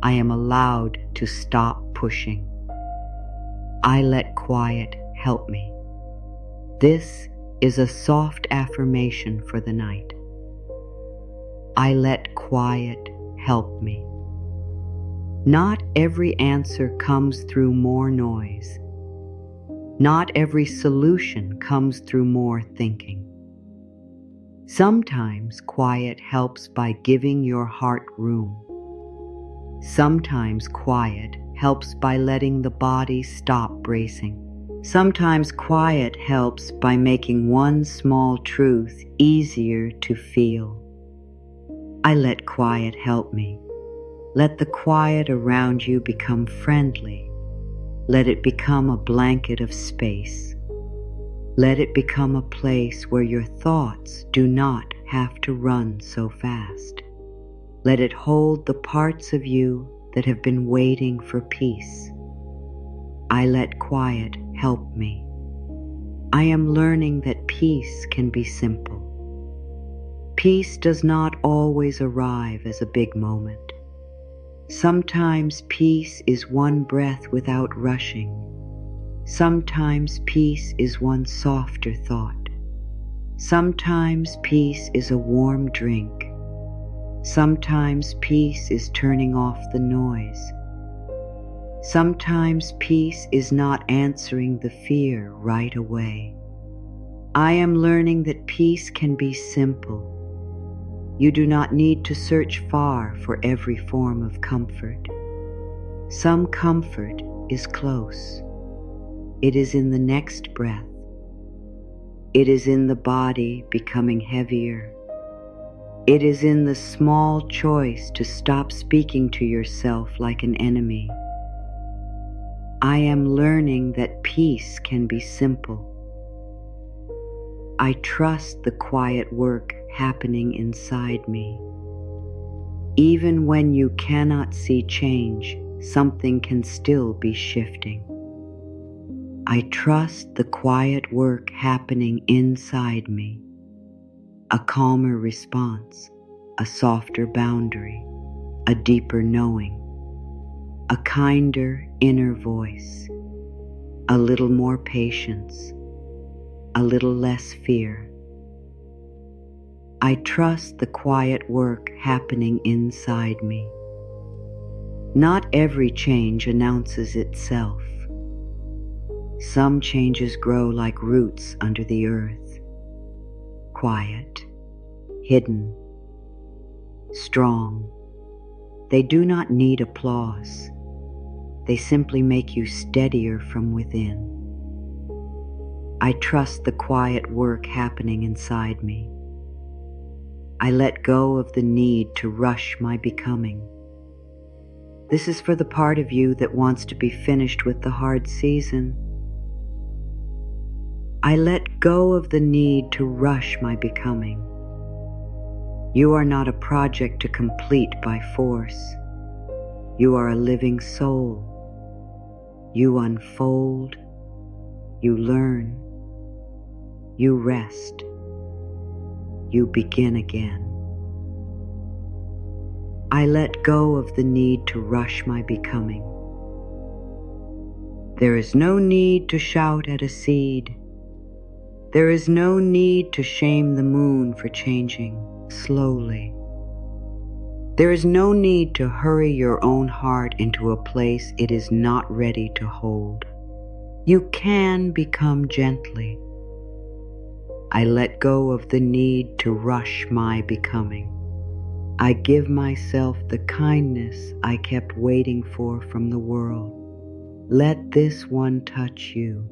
I am allowed to stop pushing. I let quiet help me. This is a soft affirmation for the night. I let quiet help me. Not every answer comes through more noise. Not every solution comes through more thinking. Sometimes quiet helps by giving your heart room. Sometimes quiet helps by letting the body stop bracing. Sometimes quiet helps by making one small truth easier to feel. I let quiet help me. Let the quiet around you become friendly. Let it become a blanket of space. Let it become a place where your thoughts do not have to run so fast. Let it hold the parts of you that have been waiting for peace. I let quiet help me. I am learning that peace can be simple. Peace does not always arrive as a big moment. Sometimes peace is one breath without rushing. Sometimes peace is one softer thought. Sometimes peace is a warm drink. Sometimes peace is turning off the noise. Sometimes peace is not answering the fear right away. I am learning that peace can be simple. You do not need to search far for every form of comfort. Some comfort is close. It is in the next breath. It is in the body becoming heavier. It is in the small choice to stop speaking to yourself like an enemy. I am learning that peace can be simple. I trust the quiet work happening inside me. Even when you cannot see change, something can still be shifting. I trust the quiet work happening inside me. A calmer response, a softer boundary, a deeper knowing, a kinder inner voice, a little more patience, a little less fear. I trust the quiet work happening inside me. Not every change announces itself. Some changes grow like roots under the earth, quiet, hidden, strong. They do not need applause. They simply make you steadier from within. I trust the quiet work happening inside me. I let go of the need to rush my becoming. This is for the part of you that wants to be finished with the hard season. I let go of the need to rush my becoming. You are not a project to complete by force. You are a living soul. You unfold. You learn. You rest. You begin again. I let go of the need to rush my becoming. There is no need to shout at a seed. There is no need to shame the moon for changing slowly. There is no need to hurry your own heart into a place it is not ready to hold. You can become gently. I let go of the need to rush my becoming. I give myself the kindness I kept waiting for from the world. Let this one touch you.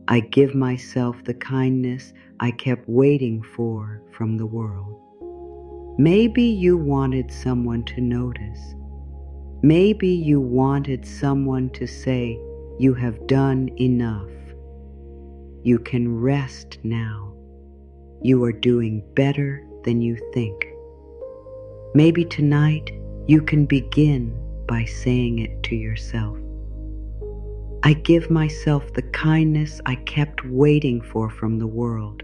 I give myself the kindness I kept waiting for from the world. Maybe you wanted someone to notice. Maybe you wanted someone to say, "You have done enough." You can rest now. You are doing better than you think. Maybe tonight you can begin by saying it to yourself. I give myself the kindness I kept waiting for from the world.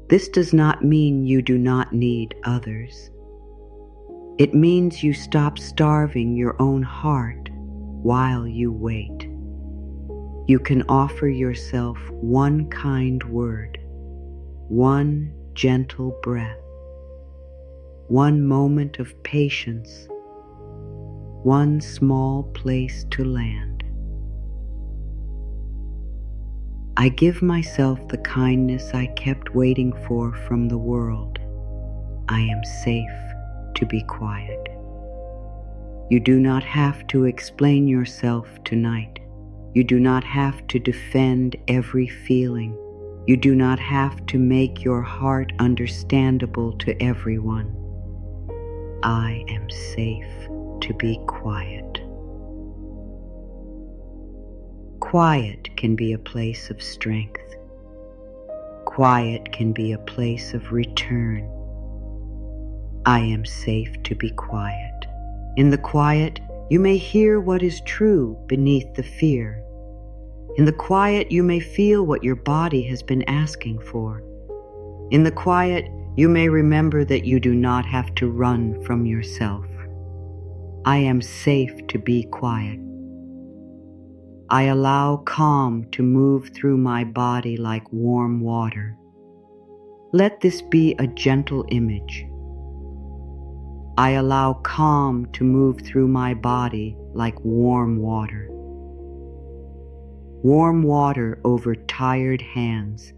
This does not mean you do not need others. It means you stop starving your own heart while you wait. You can offer yourself one kind word, one gentle breath, one moment of patience, one small place to land. I give myself the kindness I kept waiting for from the world. I am safe to be quiet. You do not have to explain yourself tonight. You do not have to defend every feeling. You do not have to make your heart understandable to everyone. I am safe to be quiet. Quiet can be a place of strength. Quiet can be a place of return. I am safe to be quiet. In the quiet, you may hear what is true beneath the fear. In the quiet, you may feel what your body has been asking for. In the quiet, you may remember that you do not have to run from yourself. I am safe to be quiet. I allow calm to move through my body like warm water. Let this be a gentle image. I allow calm to move through my body like warm water. Warm water over tired hands.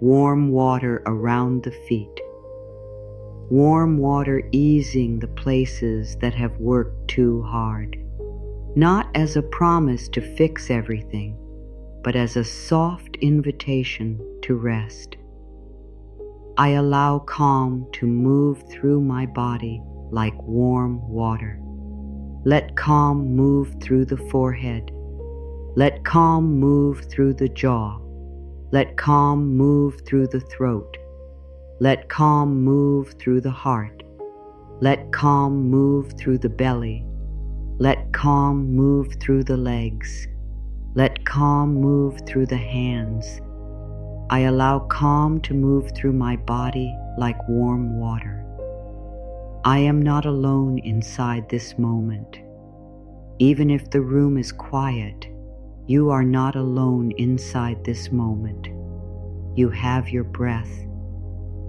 Warm water around the feet. Warm water easing the places that have worked too hard. Not as a promise to fix everything, but as a soft invitation to rest. I allow calm to move through my body like warm water. Let calm move through the forehead. Let calm move through the jaw. Let calm move through the throat. Let calm move through the heart. Let calm move through the belly. Let calm move through the legs. Let calm move through the hands. I allow calm to move through my body like warm water. I am not alone inside this moment. Even if the room is quiet, you are not alone inside this moment. You have your breath.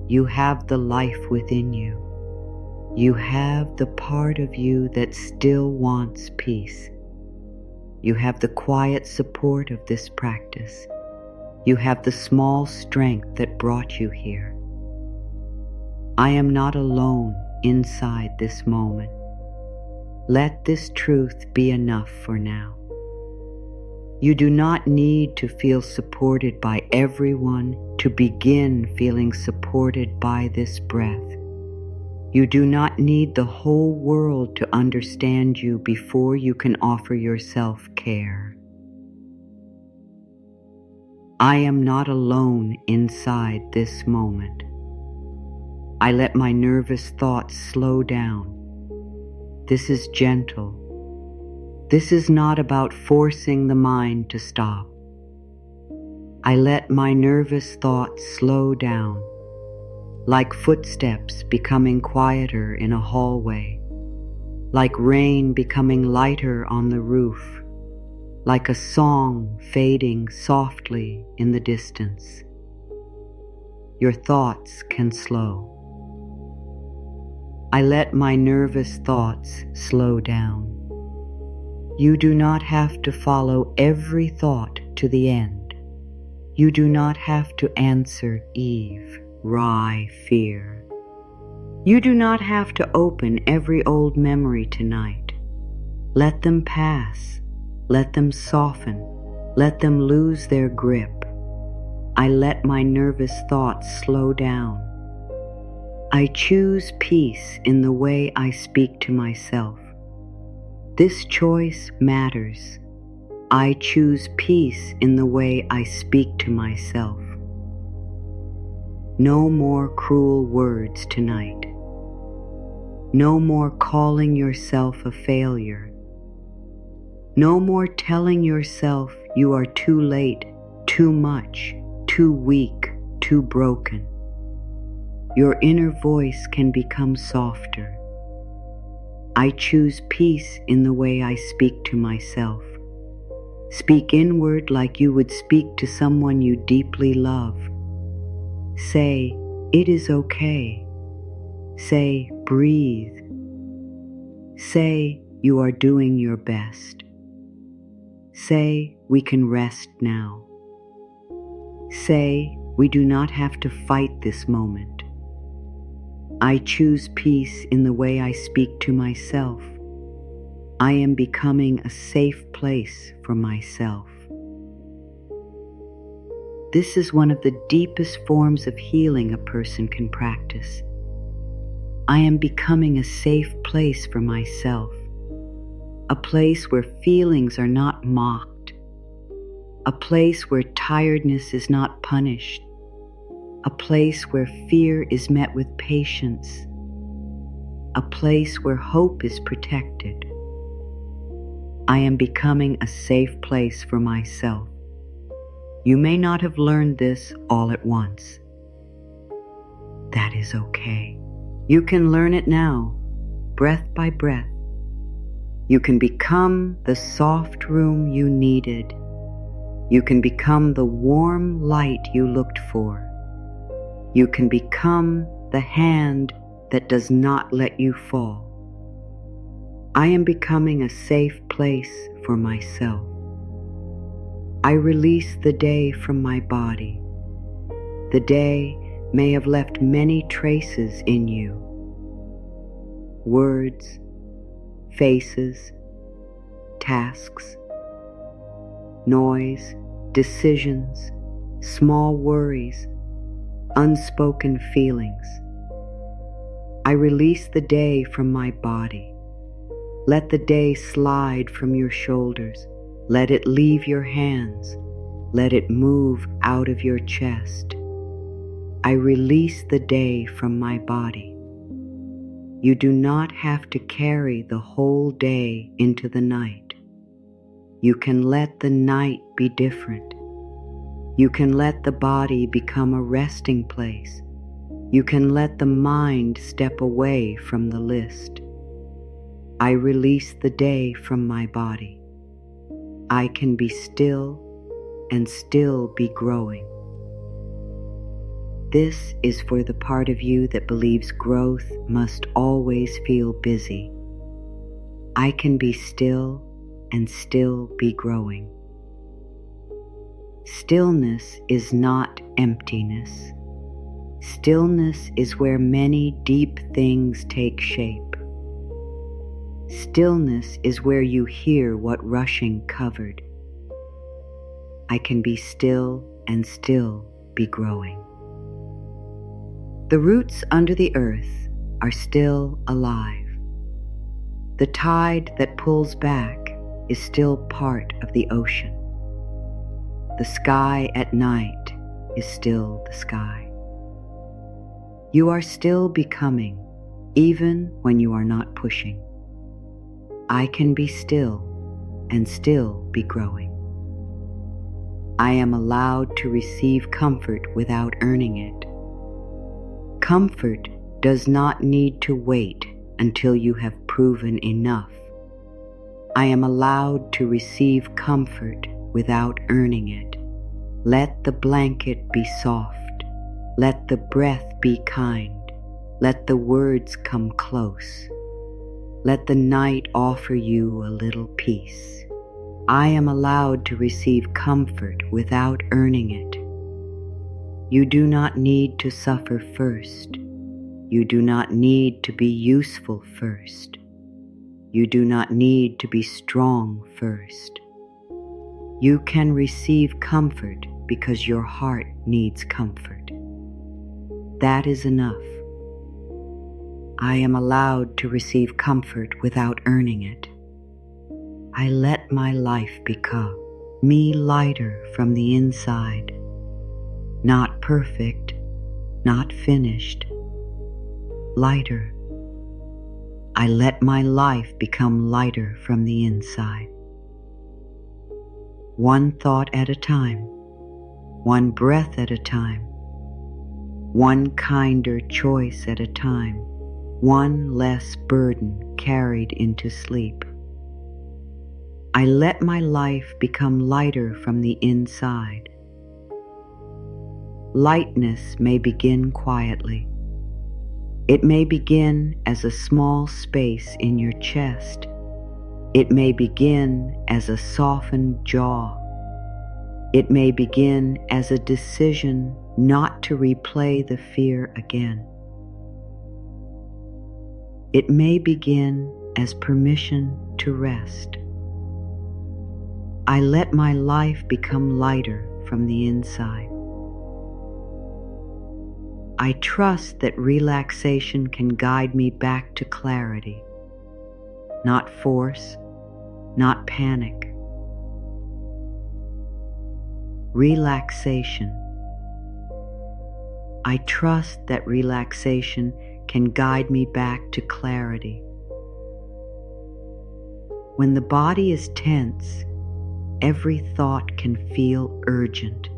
You have the life within you. You have the part of you that still wants peace. You have the quiet support of this practice. You have the small strength that brought you here. I am not alone inside this moment. Let this truth be enough for now. You do not need to feel supported by everyone to begin feeling supported by this breath. You do not need the whole world to understand you before you can offer yourself care. I am not alone inside this moment. I let my nervous thoughts slow down. This is gentle. This is not about forcing the mind to stop. I let my nervous thoughts slow down, like footsteps becoming quieter in a hallway, like rain becoming lighter on the roof, like a song fading softly in the distance. Your thoughts can slow. I let my nervous thoughts slow down. You do not have to follow every thought to the end. You do not have to answer Eve, wry fear. You do not have to open every old memory tonight. Let them pass. Let them soften. Let them lose their grip. I let my nervous thoughts slow down. I choose peace in the way I speak to myself. This choice matters. I choose peace in the way I speak to myself. No more cruel words tonight. No more calling yourself a failure. No more telling yourself you are too late, too much, too weak, too broken. Your inner voice can become softer. I choose peace in the way I speak to myself. Speak inward like you would speak to someone you deeply love. Say, "It is okay." Say, "Breathe." Say, "You are doing your best." Say, "We can rest now." Say, "We do not have to fight this moment." I choose peace in the way I speak to myself. I am becoming a safe place for myself. This is one of the deepest forms of healing a person can practice. I am becoming a safe place for myself, a place where feelings are not mocked, a place where tiredness is not punished, a place where fear is met with patience, a place where hope is protected. I am becoming a safe place for myself. You may not have learned this all at once. That is okay. You can learn it now, breath by breath. You can become the soft room you needed. You can become the warm light you looked for. You can become the hand that does not let you fall. I am becoming a safe place for myself. I release the day from my body. The day may have left many traces in you. Words, faces, tasks, noise, decisions, small worries, unspoken feelings. I release the day from my body. Let the day slide from your shoulders. Let it leave your hands. Let it move out of your chest. I release the day from my body. You do not have to carry the whole day into the night. You can let the night be different. You can let the body become a resting place. You can let the mind step away from the list. I release the day from my body. I can be still and still be growing. This is for the part of you that believes growth must always feel busy. I can be still and still be growing. Stillness is not emptiness. Stillness is where many deep things take shape. Stillness is where you hear what rushing covered. I can be still and still be growing. The roots under the earth are still alive. The tide that pulls back is still part of the ocean. The sky at night is still the sky. You are still becoming, even when you are not pushing. I can be still and still be growing. I am allowed to receive comfort without earning it. Comfort does not need to wait until you have proven enough. I am allowed to receive comfort without earning it. Let the blanket be soft. Let the breath be kind. Let the words come close. Let the night offer you a little peace. I am allowed to receive comfort without earning it. You do not need to suffer first. You do not need to be useful first. You do not need to be strong first. You can receive comfort because your heart needs comfort. That is enough. I am allowed to receive comfort without earning it. I let my life become me lighter from the inside. Not perfect, not finished, lighter. I let my life become lighter from the inside. One thought at a time, one breath at a time, one kinder choice at a time, one less burden carried into sleep. I let my life become lighter from the inside. Lightness may begin quietly. It may begin as a small space in your chest. It may begin as a softened jaw. It may begin as a decision not to replay the fear again. It may begin as permission to rest. I let my life become lighter from the inside. I trust that relaxation can guide me back to clarity, not force, not panic. Relaxation. I trust that relaxation can guide me back to clarity. When the body is tense, every thought can feel urgent.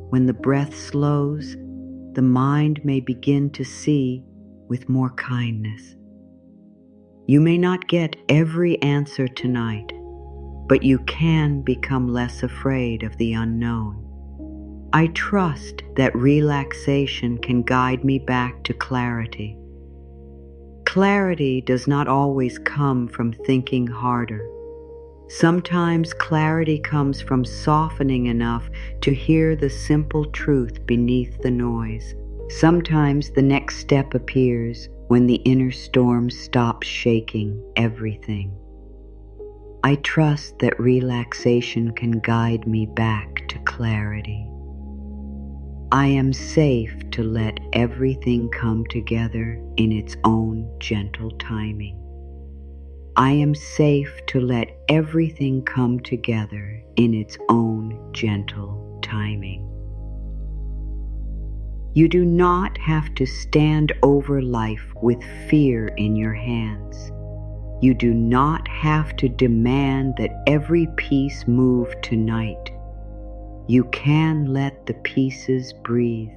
When the breath slows, the mind may begin to see with more kindness. You may not get every answer tonight, but you can become less afraid of the unknown. I trust that relaxation can guide me back to clarity. Clarity does not always come from thinking harder. Sometimes clarity comes from softening enough to hear the simple truth beneath the noise. Sometimes the next step appears when the inner storm stops shaking everything. I trust that relaxation can guide me back to clarity. I am safe to let everything come together in its own gentle timing. I am safe to let everything come together in its own gentle timing. You do not have to stand over life with fear in your hands. You do not have to demand that every piece move tonight. You can let the pieces breathe.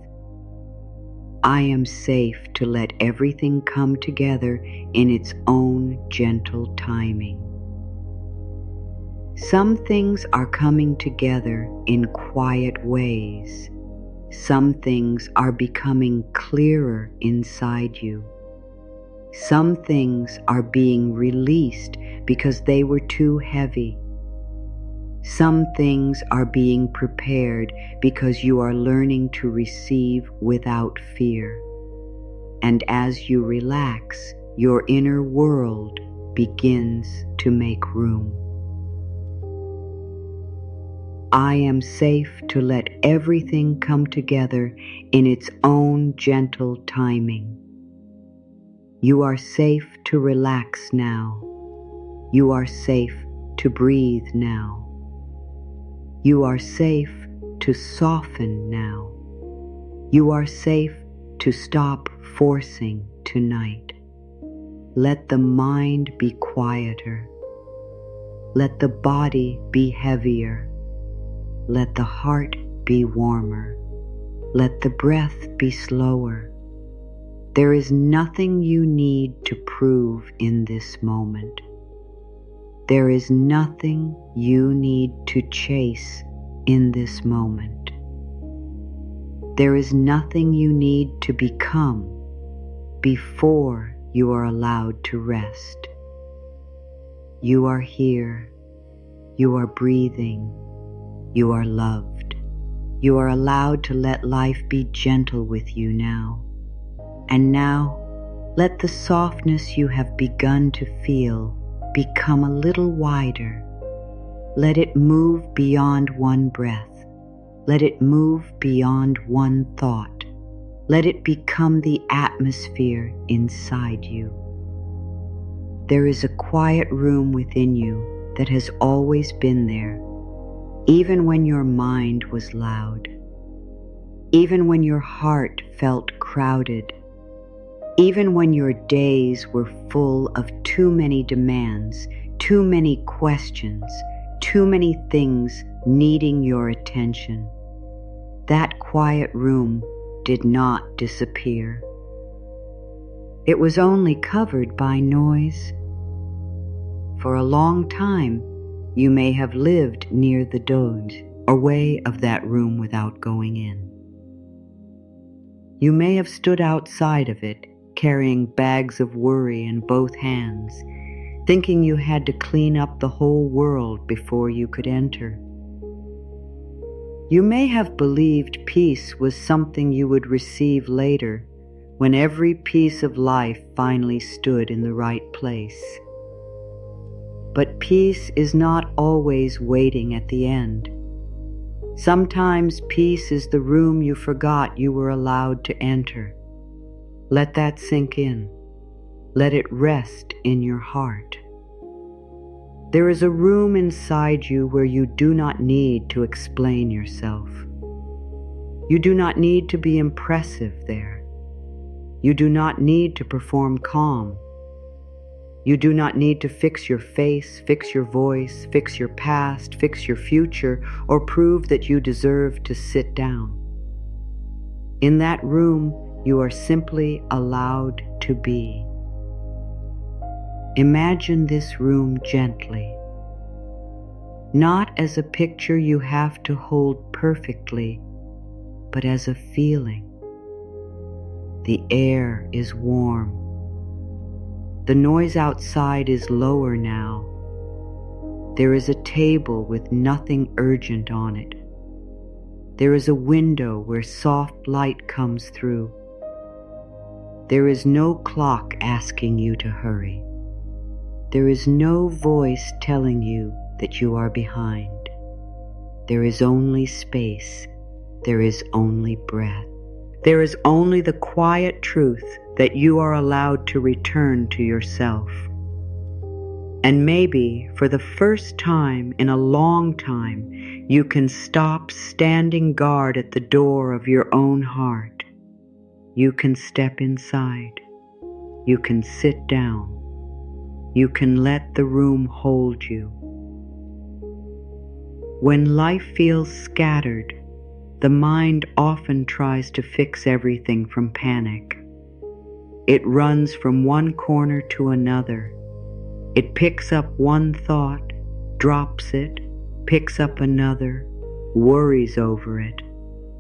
I am safe to let everything come together in its own gentle timing. Some things are coming together in quiet ways. Some things are becoming clearer inside you. Some things are being released because they were too heavy. Some things are being prepared because you are learning to receive without fear. And as you relax, your inner world begins to make room. I am safe to let everything come together in its own gentle timing. You are safe to relax now. You are safe to breathe now. You are safe to soften now. You are safe to stop forcing tonight. Let the mind be quieter. Let the body be heavier. Let the heart be warmer. Let the breath be slower. There is nothing you need to prove in this moment. There is nothing you need to chase in this moment. There is nothing you need to become before you are allowed to rest. You are here. You are breathing. You are loved. You are allowed to let life be gentle with you now. And now, let the softness you have begun to feel become a little wider. Let it move beyond one breath. Let it move beyond one thought. Let it become the atmosphere inside you. There is a quiet room within you that has always been there, even when your mind was loud, even when your heart felt crowded, even when your days were full of too many demands, too many questions, too many things needing your attention. That quiet room did not disappear. It was only covered by noise. For a long time, you may have lived near the doorway of that room without going in. You may have stood outside of it, carrying bags of worry in both hands, thinking you had to clean up the whole world before you could enter. You may have believed peace was something you would receive later, when every piece of life finally stood in the right place. But peace is not always waiting at the end. Sometimes peace is the room you forgot you were allowed to enter. Let that sink in. Let it rest in your heart. There is a room inside you where you do not need to explain yourself. You do not need to be impressive there. You do not need to perform calm. You do not need to fix your face, fix your voice, fix your past, fix your future, or prove that you deserve to sit down. In that room, you are simply allowed to be. Imagine this room gently, not as a picture you have to hold perfectly, but as a feeling. The air is warm. The noise outside is lower now. There is a table with nothing urgent on it. There is a window where soft light comes through. There is no clock asking you to hurry. There is no voice telling you that you are behind. There is only space. There is only breath. There is only the quiet truth that you are allowed to return to yourself. And maybe for the first time in a long time, you can stop standing guard at the door of your own heart. You can step inside. You can sit down. You can let the room hold you. When life feels scattered, the mind often tries to fix everything from panic. It runs from one corner to another. It picks up one thought, drops it, picks up another, worries over it,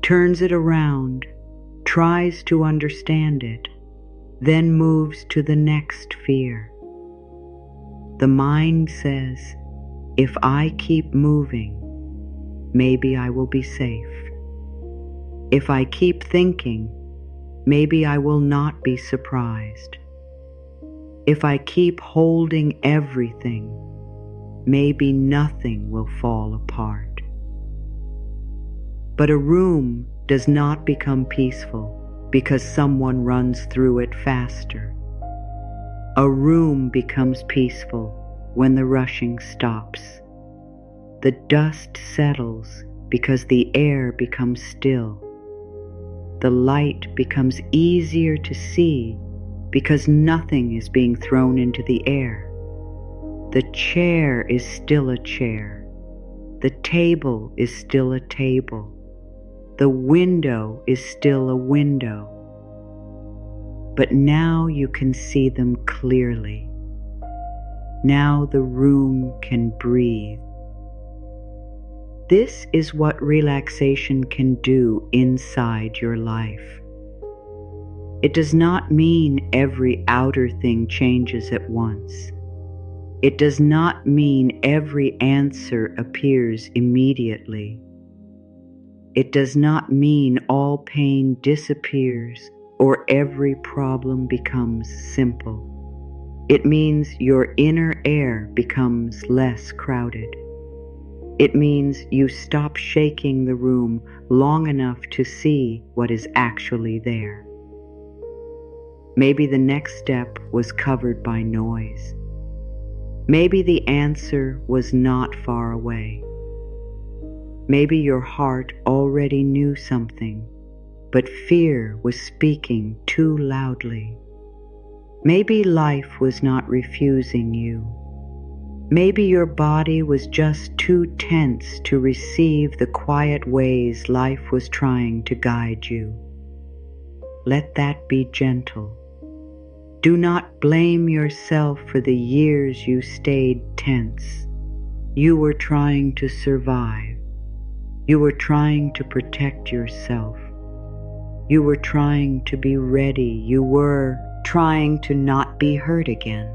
turns it around, tries to understand it, then moves to the next fear. The mind says, if I keep moving, maybe I will be safe. If I keep thinking, maybe I will not be surprised. If I keep holding everything, maybe nothing will fall apart. But a room does not become peaceful because someone runs through it faster. A room becomes peaceful when the rushing stops. The dust settles because the air becomes still. The light becomes easier to see because nothing is being thrown into the air. The chair is still a chair. The table is still a table. The window is still a window. But now you can see them clearly. Now the room can breathe. This is what relaxation can do inside your life. It does not mean every outer thing changes at once. It does not mean every answer appears immediately. It does not mean all pain disappears or every problem becomes simple. It means your inner air becomes less crowded. It means you stop shaking the room long enough to see what is actually there. Maybe the next step was covered by noise. Maybe the answer was not far away. Maybe your heart already knew something, but fear was speaking too loudly. Maybe life was not refusing you. Maybe your body was just too tense to receive the quiet ways life was trying to guide you. Let that be gentle. Do not blame yourself for the years you stayed tense. You were trying to survive. You were trying to protect yourself. You were trying to be ready. You were trying to not be hurt again.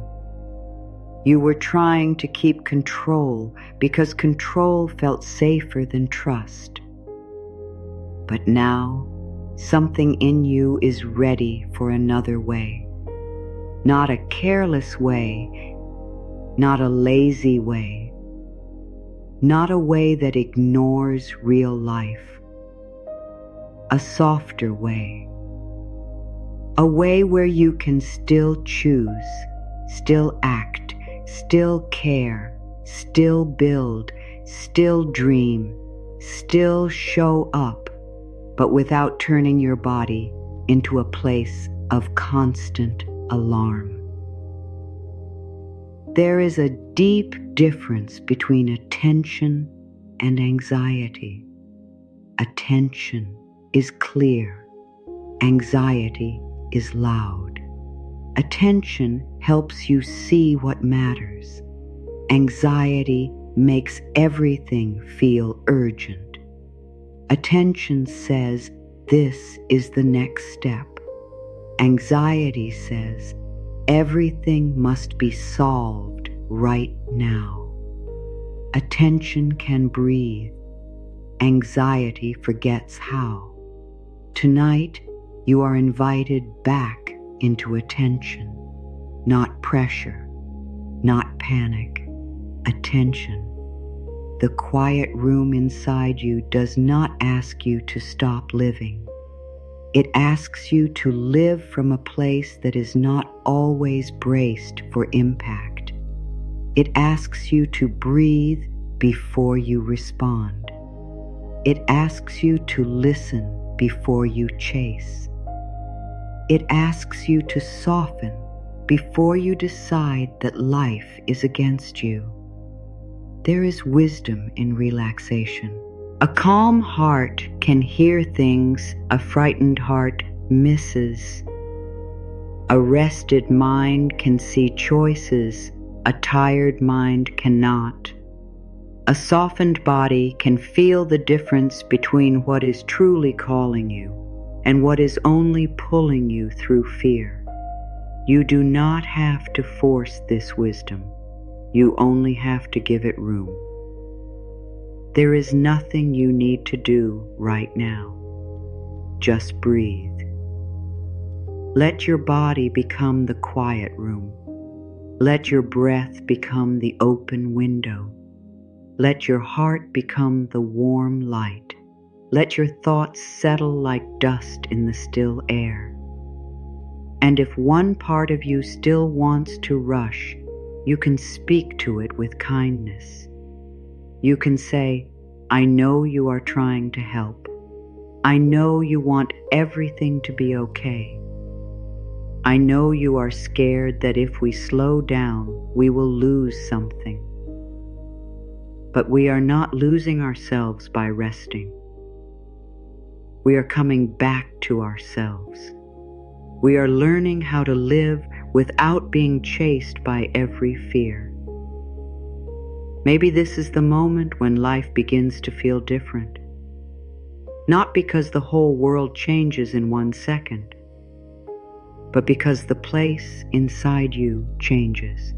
You were trying to keep control because control felt safer than trust. But now, something in you is ready for another way. Not a careless way, not a lazy way, not a way that ignores real life. A softer way. A way where you can still choose, still act, still care, still build, still dream, still show up, but without turning your body into a place of constant alarm. There is a deep difference between attention and anxiety. Attention is clear. Anxiety is loud. Attention helps you see what matters. Anxiety makes everything feel urgent. Attention says, this is the next step. Anxiety says, everything must be solved right now. Attention can breathe. Anxiety forgets how. Tonight, you are invited back into attention, not pressure, not panic. Attention. The quiet room inside you does not ask you to stop living. It asks you to live from a place that is not always braced for impact. It asks you to breathe before you respond. It asks you to listen before you chase. It asks you to soften before you decide that life is against you. There is wisdom in relaxation. A calm heart can hear things a frightened heart misses. A rested mind can see choices a tired mind cannot. A softened body can feel the difference between what is truly calling you and what is only pulling you through fear. You do not have to force this wisdom. You only have to give it room. There is nothing you need to do right now. Just breathe. Let your body become the quiet room. Let your breath become the open window. Let your heart become the warm light. Let your thoughts settle like dust in the still air. And if one part of you still wants to rush, you can speak to it with kindness. You can say, I know you are trying to help. I know you want everything to be okay. I know you are scared that if we slow down, we will lose something. But we are not losing ourselves by resting. We are coming back to ourselves. We are learning how to live without being chased by every fear. Maybe this is the moment when life begins to feel different. Not because the whole world changes in 1 second, but because the place inside you changes.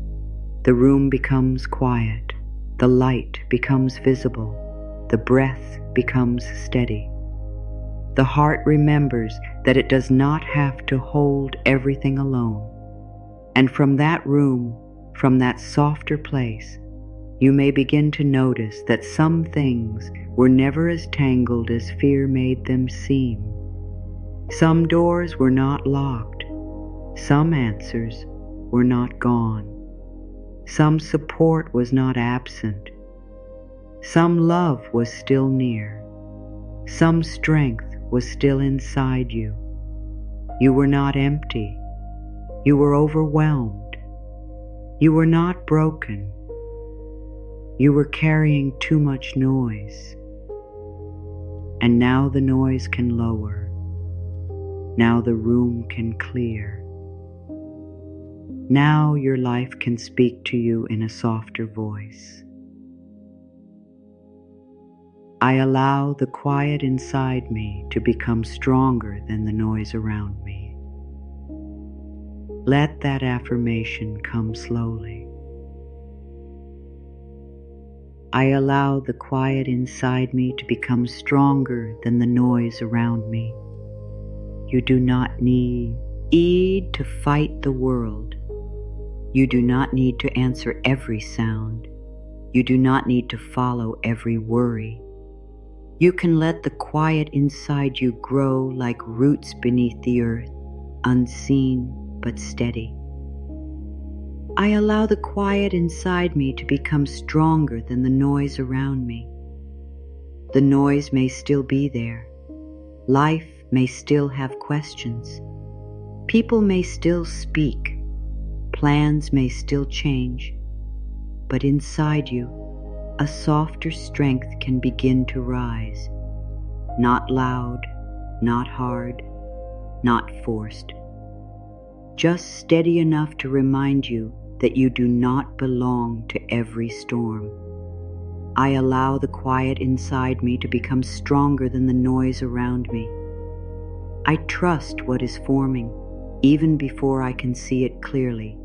The room becomes quiet, the light becomes visible, the breath becomes steady. The heart remembers that it does not have to hold everything alone. And from that room, from that softer place, you may begin to notice that some things were never as tangled as fear made them seem. Some doors were not locked. Some answers were not gone. Some support was not absent. Some love was still near. Some strength was still inside you. You were not empty. You were overwhelmed. You were not broken. You were carrying too much noise. And now the noise can lower. Now the room can clear. Now your life can speak to you in a softer voice. I allow the quiet inside me to become stronger than the noise around me. Let that affirmation come slowly. I allow the quiet inside me to become stronger than the noise around me. You do not need to fight the world. You do not need to answer every sound. You do not need to follow every worry. You can let the quiet inside you grow like roots beneath the earth, unseen but steady. I allow the quiet inside me to become stronger than the noise around me. The noise may still be there. Life may still have questions. People may still speak. Plans may still change. But inside you, a softer strength can begin to rise. Not loud, not hard, not forced. Just steady enough to remind you that you do not belong to every storm. I allow the quiet inside me to become stronger than the noise around me. I trust what is forming, even before I can see it clearly.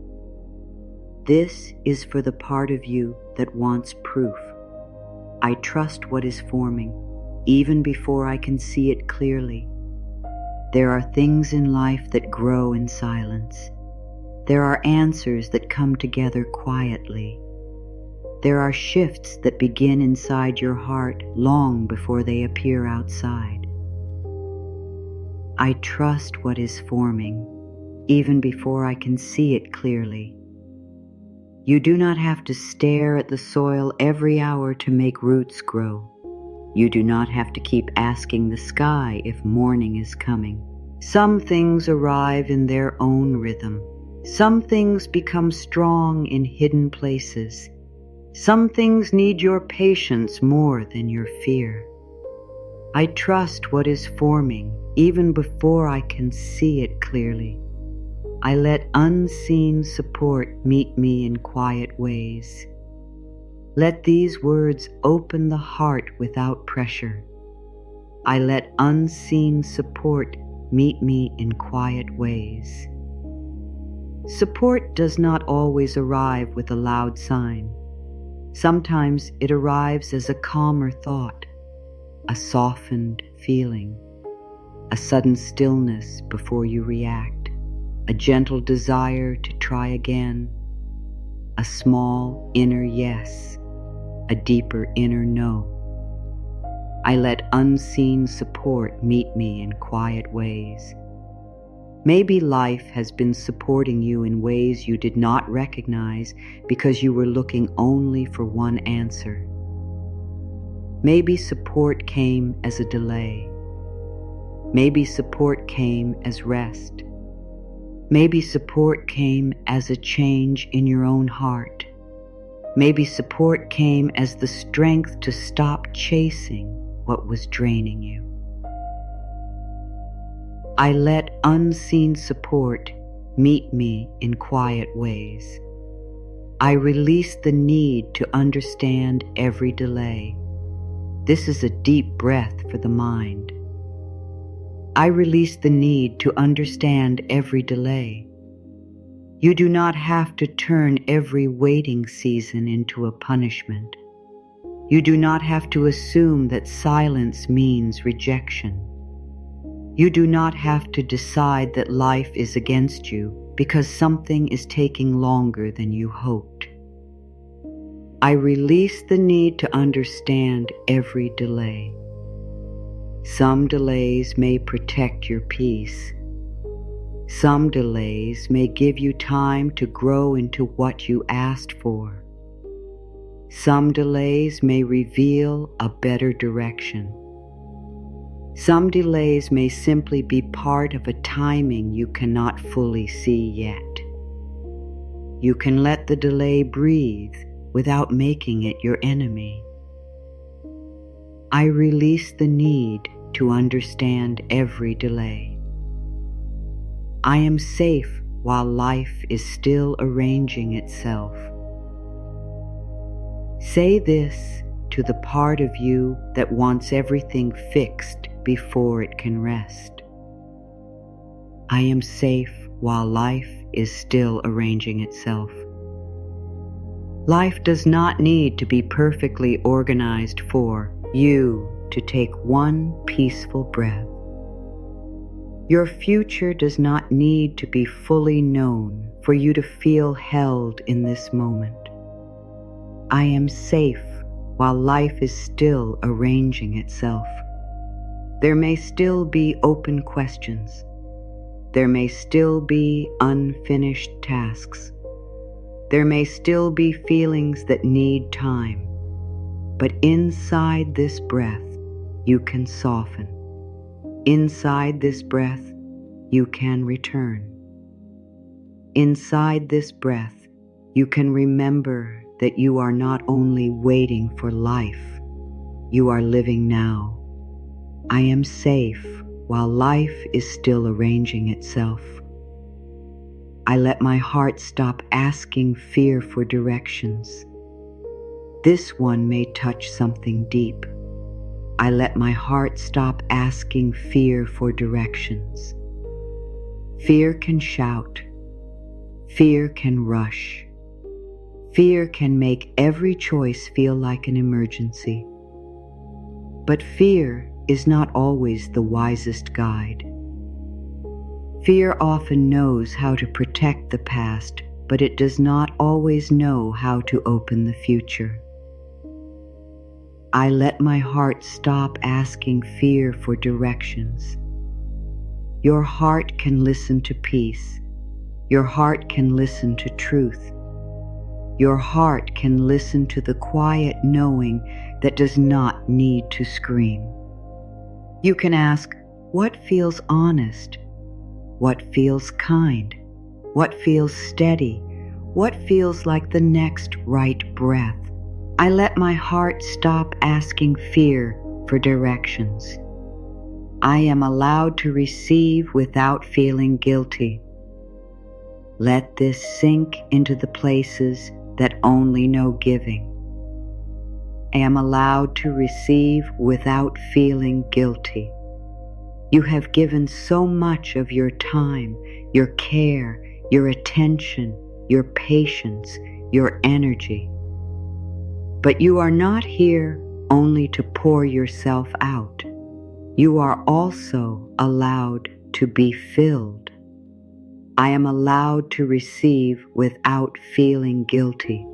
This is for the part of you that wants proof. I trust what is forming, even before I can see it clearly. There are things in life that grow in silence. There are answers that come together quietly. There are shifts that begin inside your heart long before they appear outside. I trust what is forming, even before I can see it clearly. You do not have to stare at the soil every hour to make roots grow. You do not have to keep asking the sky if morning is coming. Some things arrive in their own rhythm. Some things become strong in hidden places. Some things need your patience more than your fear. I trust what is forming even before I can see it clearly. I let unseen support meet me in quiet ways. Let these words open the heart without pressure. I let unseen support meet me in quiet ways. Support does not always arrive with a loud sign. Sometimes it arrives as a calmer thought, a softened feeling, a sudden stillness before you react, a gentle desire to try again, a small inner yes, a deeper inner no. I let unseen support meet me in quiet ways. Maybe life has been supporting you in ways you did not recognize because you were looking only for one answer. Maybe support came as a delay. Maybe support came as rest. Maybe support came as a change in your own heart. Maybe support came as the strength to stop chasing what was draining you. I let unseen support meet me in quiet ways. I release the need to understand every delay. This is a deep breath for the mind. I release the need to understand every delay. You do not have to turn every waiting season into a punishment. You do not have to assume that silence means rejection. You do not have to decide that life is against you because something is taking longer than you hoped. I release the need to understand every delay. Some delays may protect your peace. Some delays may give you time to grow into what you asked for. Some delays may reveal a better direction. Some delays may simply be part of a timing you cannot fully see yet. You can let the delay breathe without making it your enemy. I release the need to understand every delay. I am safe while life is still arranging itself. Say this to the part of you that wants everything fixed before it can rest. I am safe while life is still arranging itself. Life does not need to be perfectly organized for you to take one peaceful breath. Your future does not need to be fully known for you to feel held in this moment. I am safe while life is still arranging itself. There may still be open questions. There may still be unfinished tasks. There may still be feelings that need time. But inside this breath, you can soften. Inside this breath, you can return. Inside this breath, you can remember that you are not only waiting for life, you are living now. I am safe while life is still arranging itself. I let my heart stop asking fear for directions. This one may touch something deep. I let my heart stop asking fear for directions. Fear can shout. Fear can rush. Fear can make every choice feel like an emergency. But fear is not always the wisest guide. Fear often knows how to protect the past, but it does not always know how to open the future. I let my heart stop asking fear for directions. Your heart can listen to peace. Your heart can listen to truth. Your heart can listen to the quiet knowing that does not need to scream. You can ask, what feels honest? What feels kind? What feels steady? What feels like the next right breath? I let my heart stop asking fear for directions. I am allowed to receive without feeling guilty. Let this sink into the places that only know giving. I am allowed to receive without feeling guilty. You have given so much of your time, your care, your attention, your patience, your energy. But you are not here only to pour yourself out. You are also allowed to be filled. I am allowed to receive without feeling guilty.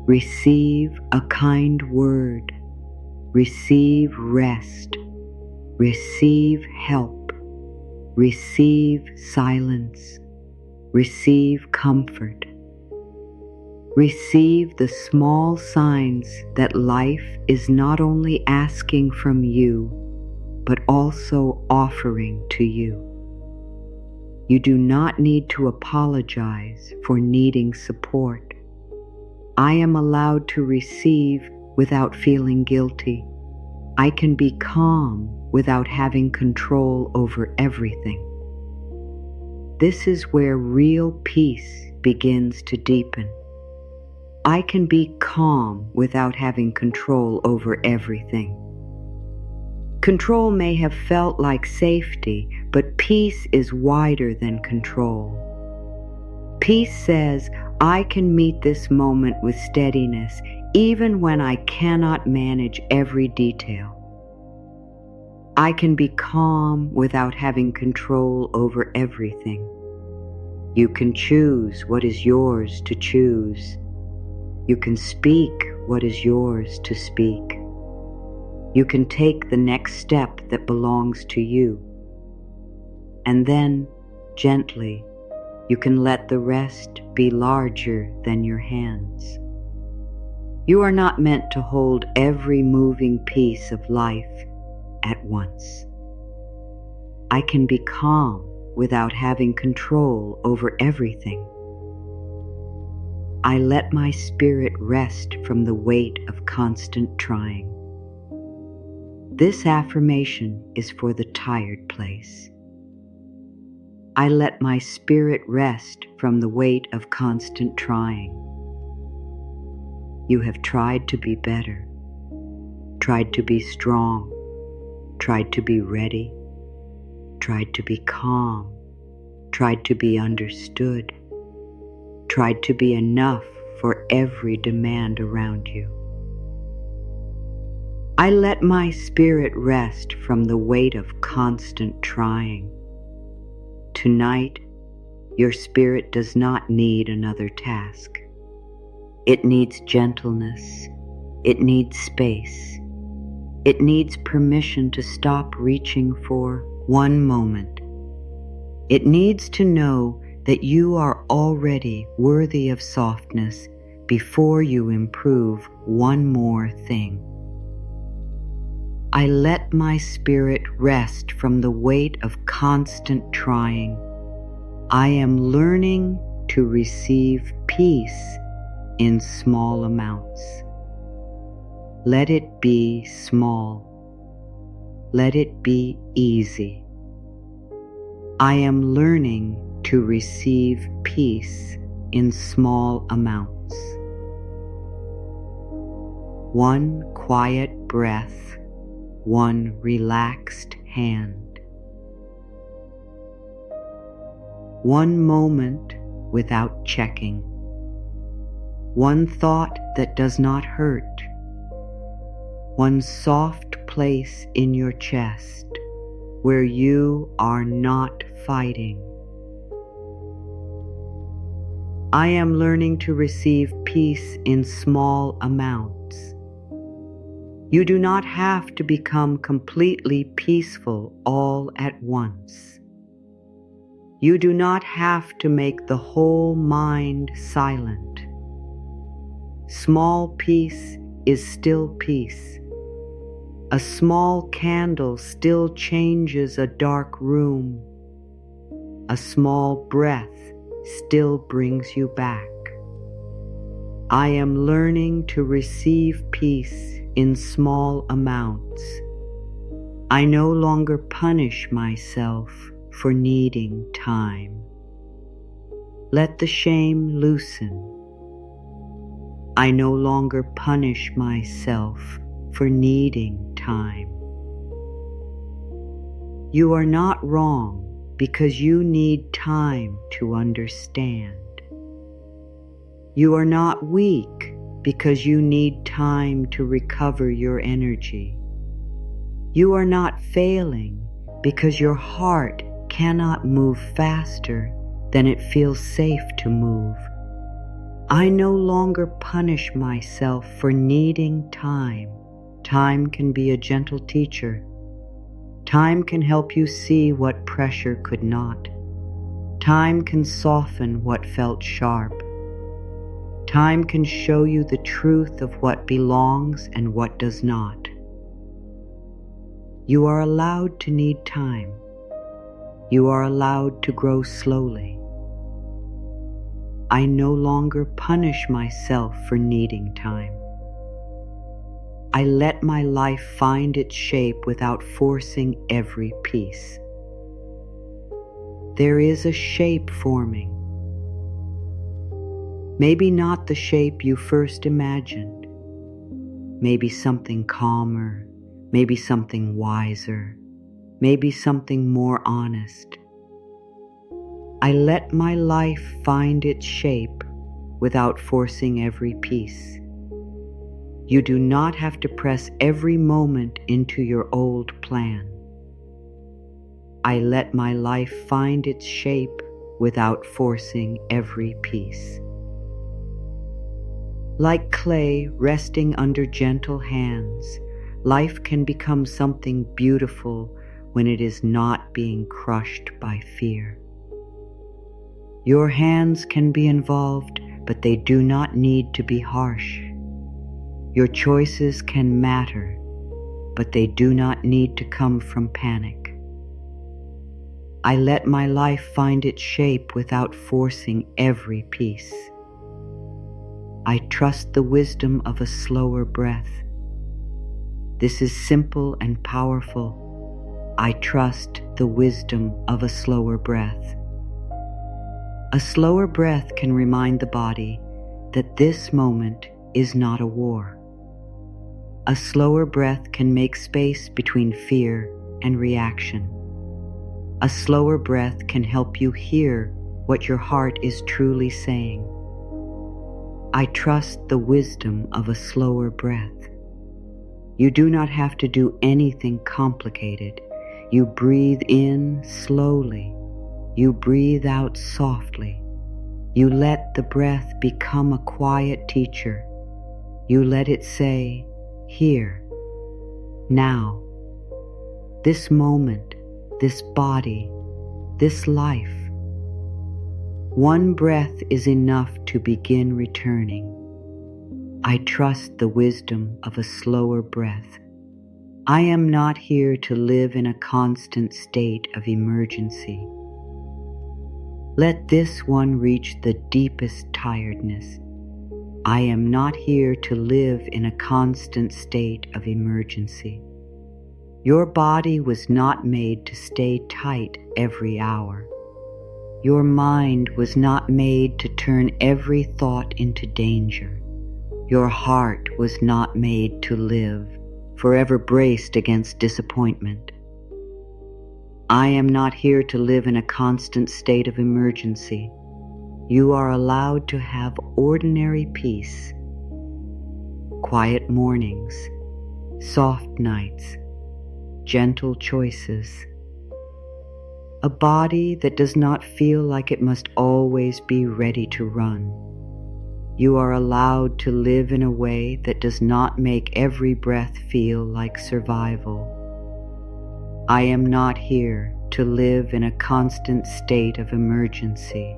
Receive a kind word. Receive rest. Receive help. Receive silence. Receive comfort. Receive the small signs that life is not only asking from you, but also offering to you. You do not need to apologize for needing support. I am allowed to receive without feeling guilty. I can be calm without having control over everything. This is where real peace begins to deepen. I can be calm without having control over everything. Control may have felt like safety, but peace is wider than control. Peace says, I can meet this moment with steadiness, even when I cannot manage every detail. I can be calm without having control over everything. You can choose what is yours to choose. You can speak what is yours to speak. You can take the next step that belongs to you. And then, gently, you can let the rest be larger than your hands. You are not meant to hold every moving piece of life at once. I can be calm without having control over everything. I let my spirit rest from the weight of constant trying. This affirmation is for the tired place. I let my spirit rest from the weight of constant trying. You have tried to be better, tried to be strong, tried to be ready, tried to be calm, tried to be understood, tried to be enough for every demand around you. I let my spirit rest from the weight of constant trying. Tonight, your spirit does not need another task. It needs gentleness. It needs space. It needs permission to stop reaching for one moment. It needs to know that you are already worthy of softness before you improve one more thing. I let my spirit rest from the weight of constant trying. I am learning to receive peace in small amounts. Let it be small. Let it be easy. I am learning to receive peace in small amounts. One quiet breath, one relaxed hand. One moment without checking. One thought that does not hurt. One soft place in your chest where you are not fighting. I am learning to receive peace in small amounts. You do not have to become completely peaceful all at once. You do not have to make the whole mind silent. Small peace is still peace. A small candle still changes a dark room. A small breath still brings you back. I am learning to receive peace in small amounts. I no longer punish myself for needing time. Let the shame loosen. I no longer punish myself for needing time. You are not wrong because you need time to understand. You are not weak because you need time to recover your energy. You are not failing because your heart cannot move faster than it feels safe to move. I no longer punish myself for needing time. Time can be a gentle teacher. Time can help you see what pressure could not. Time can soften what felt sharp. Time can show you the truth of what belongs and what does not. You are allowed to need time. You are allowed to grow slowly. I no longer punish myself for needing time. I let my life find its shape without forcing every piece. There is a shape forming. Maybe not the shape you first imagined. Maybe something calmer, maybe something wiser, maybe something more honest. I let my life find its shape without forcing every piece. You do not have to press every moment into your old plan. I let my life find its shape without forcing every piece. Like clay resting under gentle hands, life can become something beautiful when it is not being crushed by fear. Your hands can be involved, but they do not need to be harsh. Your choices can matter, but they do not need to come from panic. I let my life find its shape without forcing every piece. I trust the wisdom of a slower breath. This is simple and powerful. I trust the wisdom of a slower breath. A slower breath can remind the body that this moment is not a war. A slower breath can make space between fear and reaction. A slower breath can help you hear what your heart is truly saying. I trust the wisdom of a slower breath. You do not have to do anything complicated. You breathe in slowly. You breathe out softly. You let the breath become a quiet teacher. You let it say, here, now, this moment, this body, this life. One breath is enough to begin returning. I trust the wisdom of a slower breath. I am not here to live in a constant state of emergency. Let this one reach the deepest tiredness. I am not here to live in a constant state of emergency. Your body was not made to stay tight every hour. Your mind was not made to turn every thought into danger. Your heart was not made to live, forever braced against disappointment. I am not here to live in a constant state of emergency. You are allowed to have ordinary peace, quiet mornings, soft nights, gentle choices. A body that does not feel like it must always be ready to run. You are allowed to live in a way that does not make every breath feel like survival. I am not here to live in a constant state of emergency.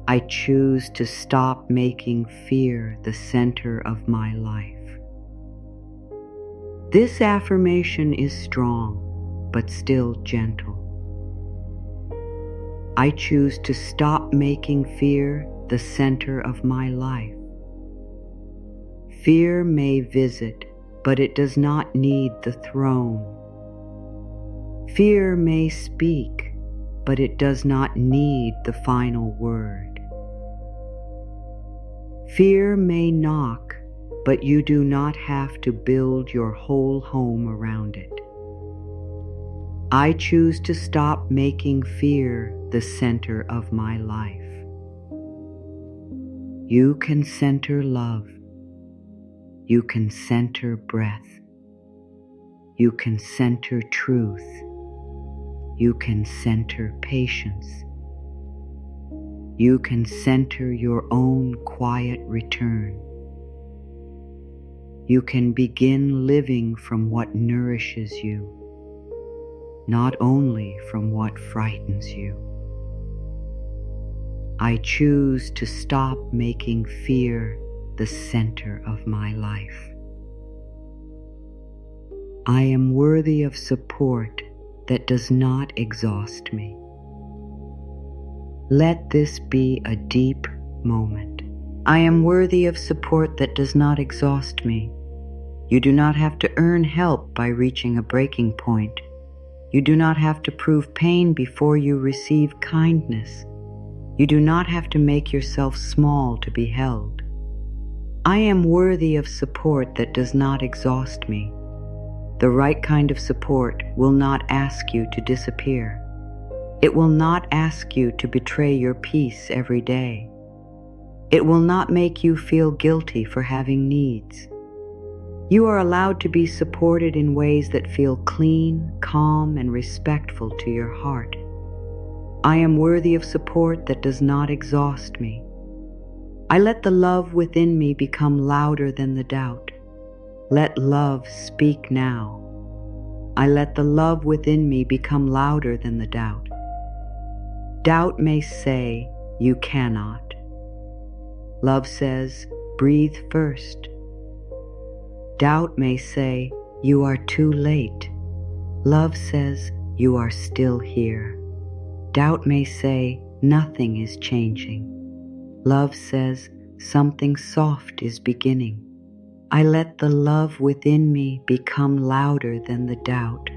I choose to stop making fear the center of my life. This affirmation is strong, but still gentle. I choose to stop making fear the center of my life. Fear may visit, but it does not need the throne. Fear may speak, but it does not need the final word. Fear may knock, but you do not have to build your whole home around it. I choose to stop making fear the center of my life. You can center love. You can center breath. You can center truth. You can center patience. You can center your own quiet return. You can begin living from what nourishes you, not only from what frightens you. I choose to stop making fear the center of my life. I am worthy of support that does not exhaust me. Let this be a deep moment. I am worthy of support that does not exhaust me. You do not have to earn help by reaching a breaking point. You do not have to prove pain before you receive kindness. You do not have to make yourself small to be held. I am worthy of support that does not exhaust me. The right kind of support will not ask you to disappear. It will not ask you to betray your peace every day. It will not make you feel guilty for having needs. You are allowed to be supported in ways that feel clean, calm, and respectful to your heart. I am worthy of support that does not exhaust me. I let the love within me become louder than the doubt. Let love speak now. I let the love within me become louder than the doubt. Doubt may say, you cannot. Love says, breathe first. Doubt may say, you are too late. Love says, you are still here. Doubt may say, nothing is changing. Love says, something soft is beginning. I let the love within me become louder than the doubt.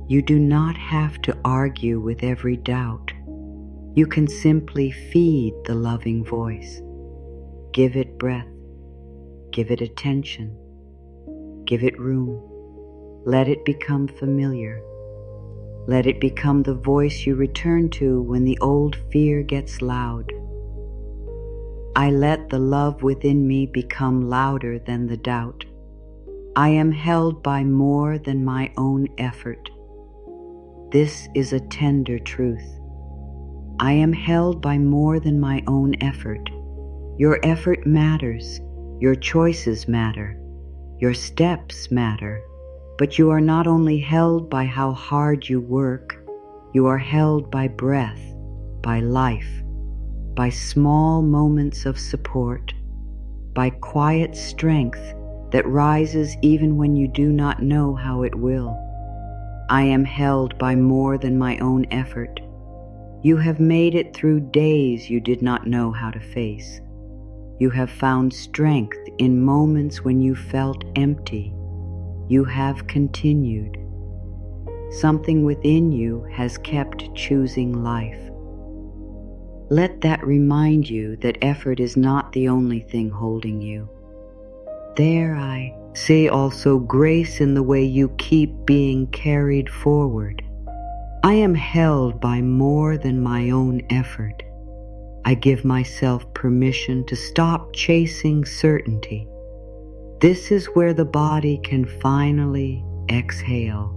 You do not have to argue with every doubt. You can simply feed the loving voice. Give it breath. Give it attention. Give it room. Let it become familiar. Let it become the voice you return to when the old fear gets loud. I let the love within me become louder than the doubt. I am held by more than my own effort. This is a tender truth. I am held by more than my own effort. Your effort matters. Your choices matter. Your steps matter. But you are not only held by how hard you work, you are held by breath, by life, by small moments of support, by quiet strength that rises even when you do not know how it will. I am held by more than my own effort. You have made it through days you did not know how to face. You have found strength in moments when you felt empty. You have continued. Something within you has kept choosing life. Let that remind you that effort is not the only thing holding you. There I see also grace in the way you keep being carried forward. I am held by more than my own effort. I give myself permission to stop chasing certainty. This is where the body can finally exhale.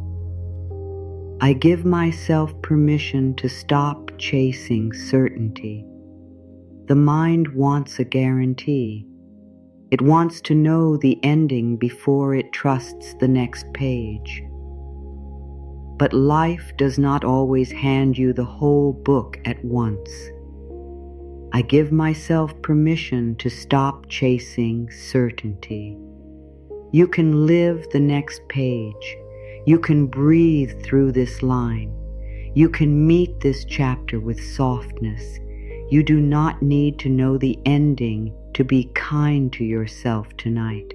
I give myself permission to stop chasing certainty. The mind wants a guarantee. It wants to know the ending before it trusts the next page. But life does not always hand you the whole book at once. I give myself permission to stop chasing certainty. You can live the next page. You can breathe through this line. You can meet this chapter with softness. You do not need to know the ending to be kind to yourself tonight.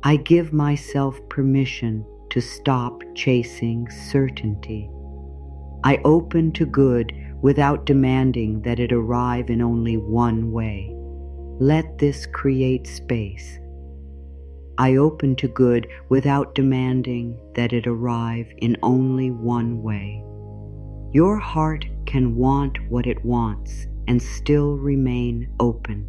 I give myself permission to stop chasing certainty. I open to good without demanding that it arrive in only one way. Let this create space. I open to good without demanding that it arrive in only one way. Your heart can want what it wants and still remain open.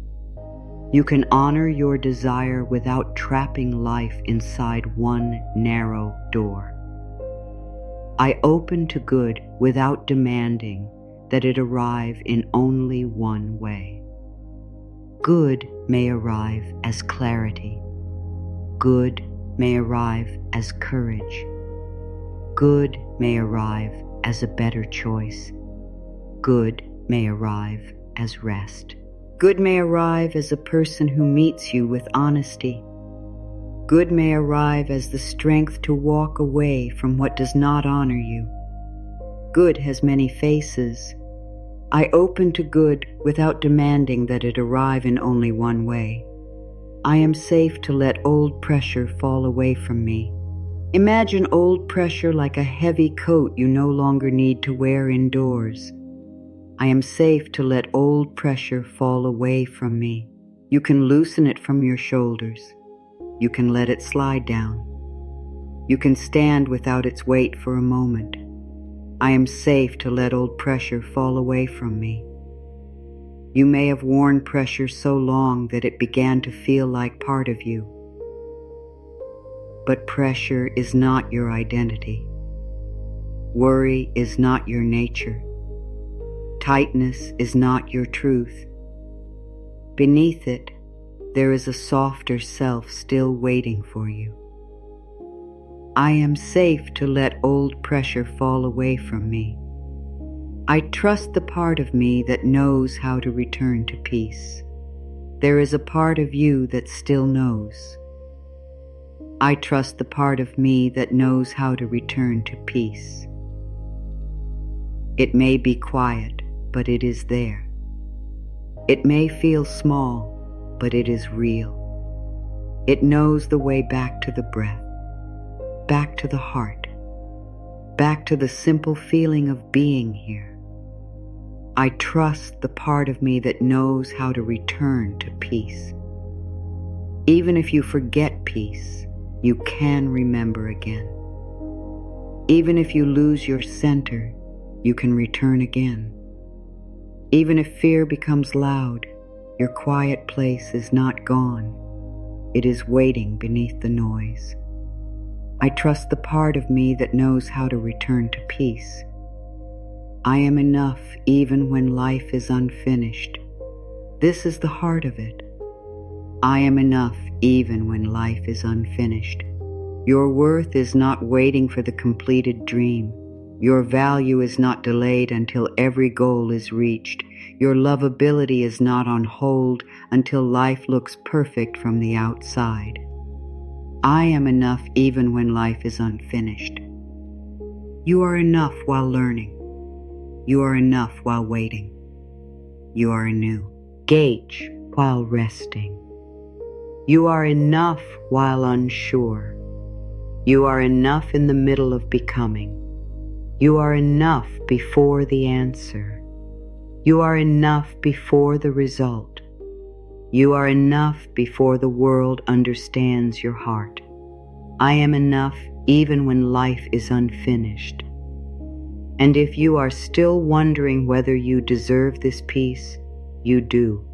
You can honor your desire without trapping life inside one narrow door. I open to good without demanding that it arrive in only one way. Good may arrive as clarity. Good may arrive as courage. Good may arrive as a better choice. Good may arrive as rest. Good may arrive as a person who meets you with honesty. Good may arrive as the strength to walk away from what does not honor you. Good has many faces. I open to good without demanding that it arrive in only one way. I am safe to let old pressure fall away from me. Imagine old pressure like a heavy coat you no longer need to wear indoors. I am safe to let old pressure fall away from me. You can loosen it from your shoulders. You can let it slide down. You can stand without its weight for a moment. I am safe to let old pressure fall away from me. You may have worn pressure so long that it began to feel like part of you. But pressure is not your identity. Worry is not your nature. Tightness is not your truth. Beneath it, there is a softer self still waiting for you. I am safe to let old pressure fall away from me. I trust the part of me that knows how to return to peace. There is a part of you that still knows. I trust the part of me that knows how to return to peace. It may be quiet, but it is there. It may feel small, but it is real. It knows the way back to the breath, back to the heart, back to the simple feeling of being here. I trust the part of me that knows how to return to peace. Even if you forget peace, you can remember again. Even if you lose your center, you can return again. Even if fear becomes loud, your quiet place is not gone. It is waiting beneath the noise. I trust the part of me that knows how to return to peace. I am enough even when life is unfinished. This is the heart of it. I am enough even when life is unfinished. Your worth is not waiting for the completed dream. Your value is not delayed until every goal is reached. Your lovability is not on hold until life looks perfect from the outside. I am enough even when life is unfinished. You are enough while learning. You are enough while waiting. You are anew. Gauge while resting. You are enough while unsure. You are enough in the middle of becoming. You are enough before the answer. You are enough before the result. You are enough before the world understands your heart. I am enough even when life is unfinished. And if you are still wondering whether you deserve this peace, you do.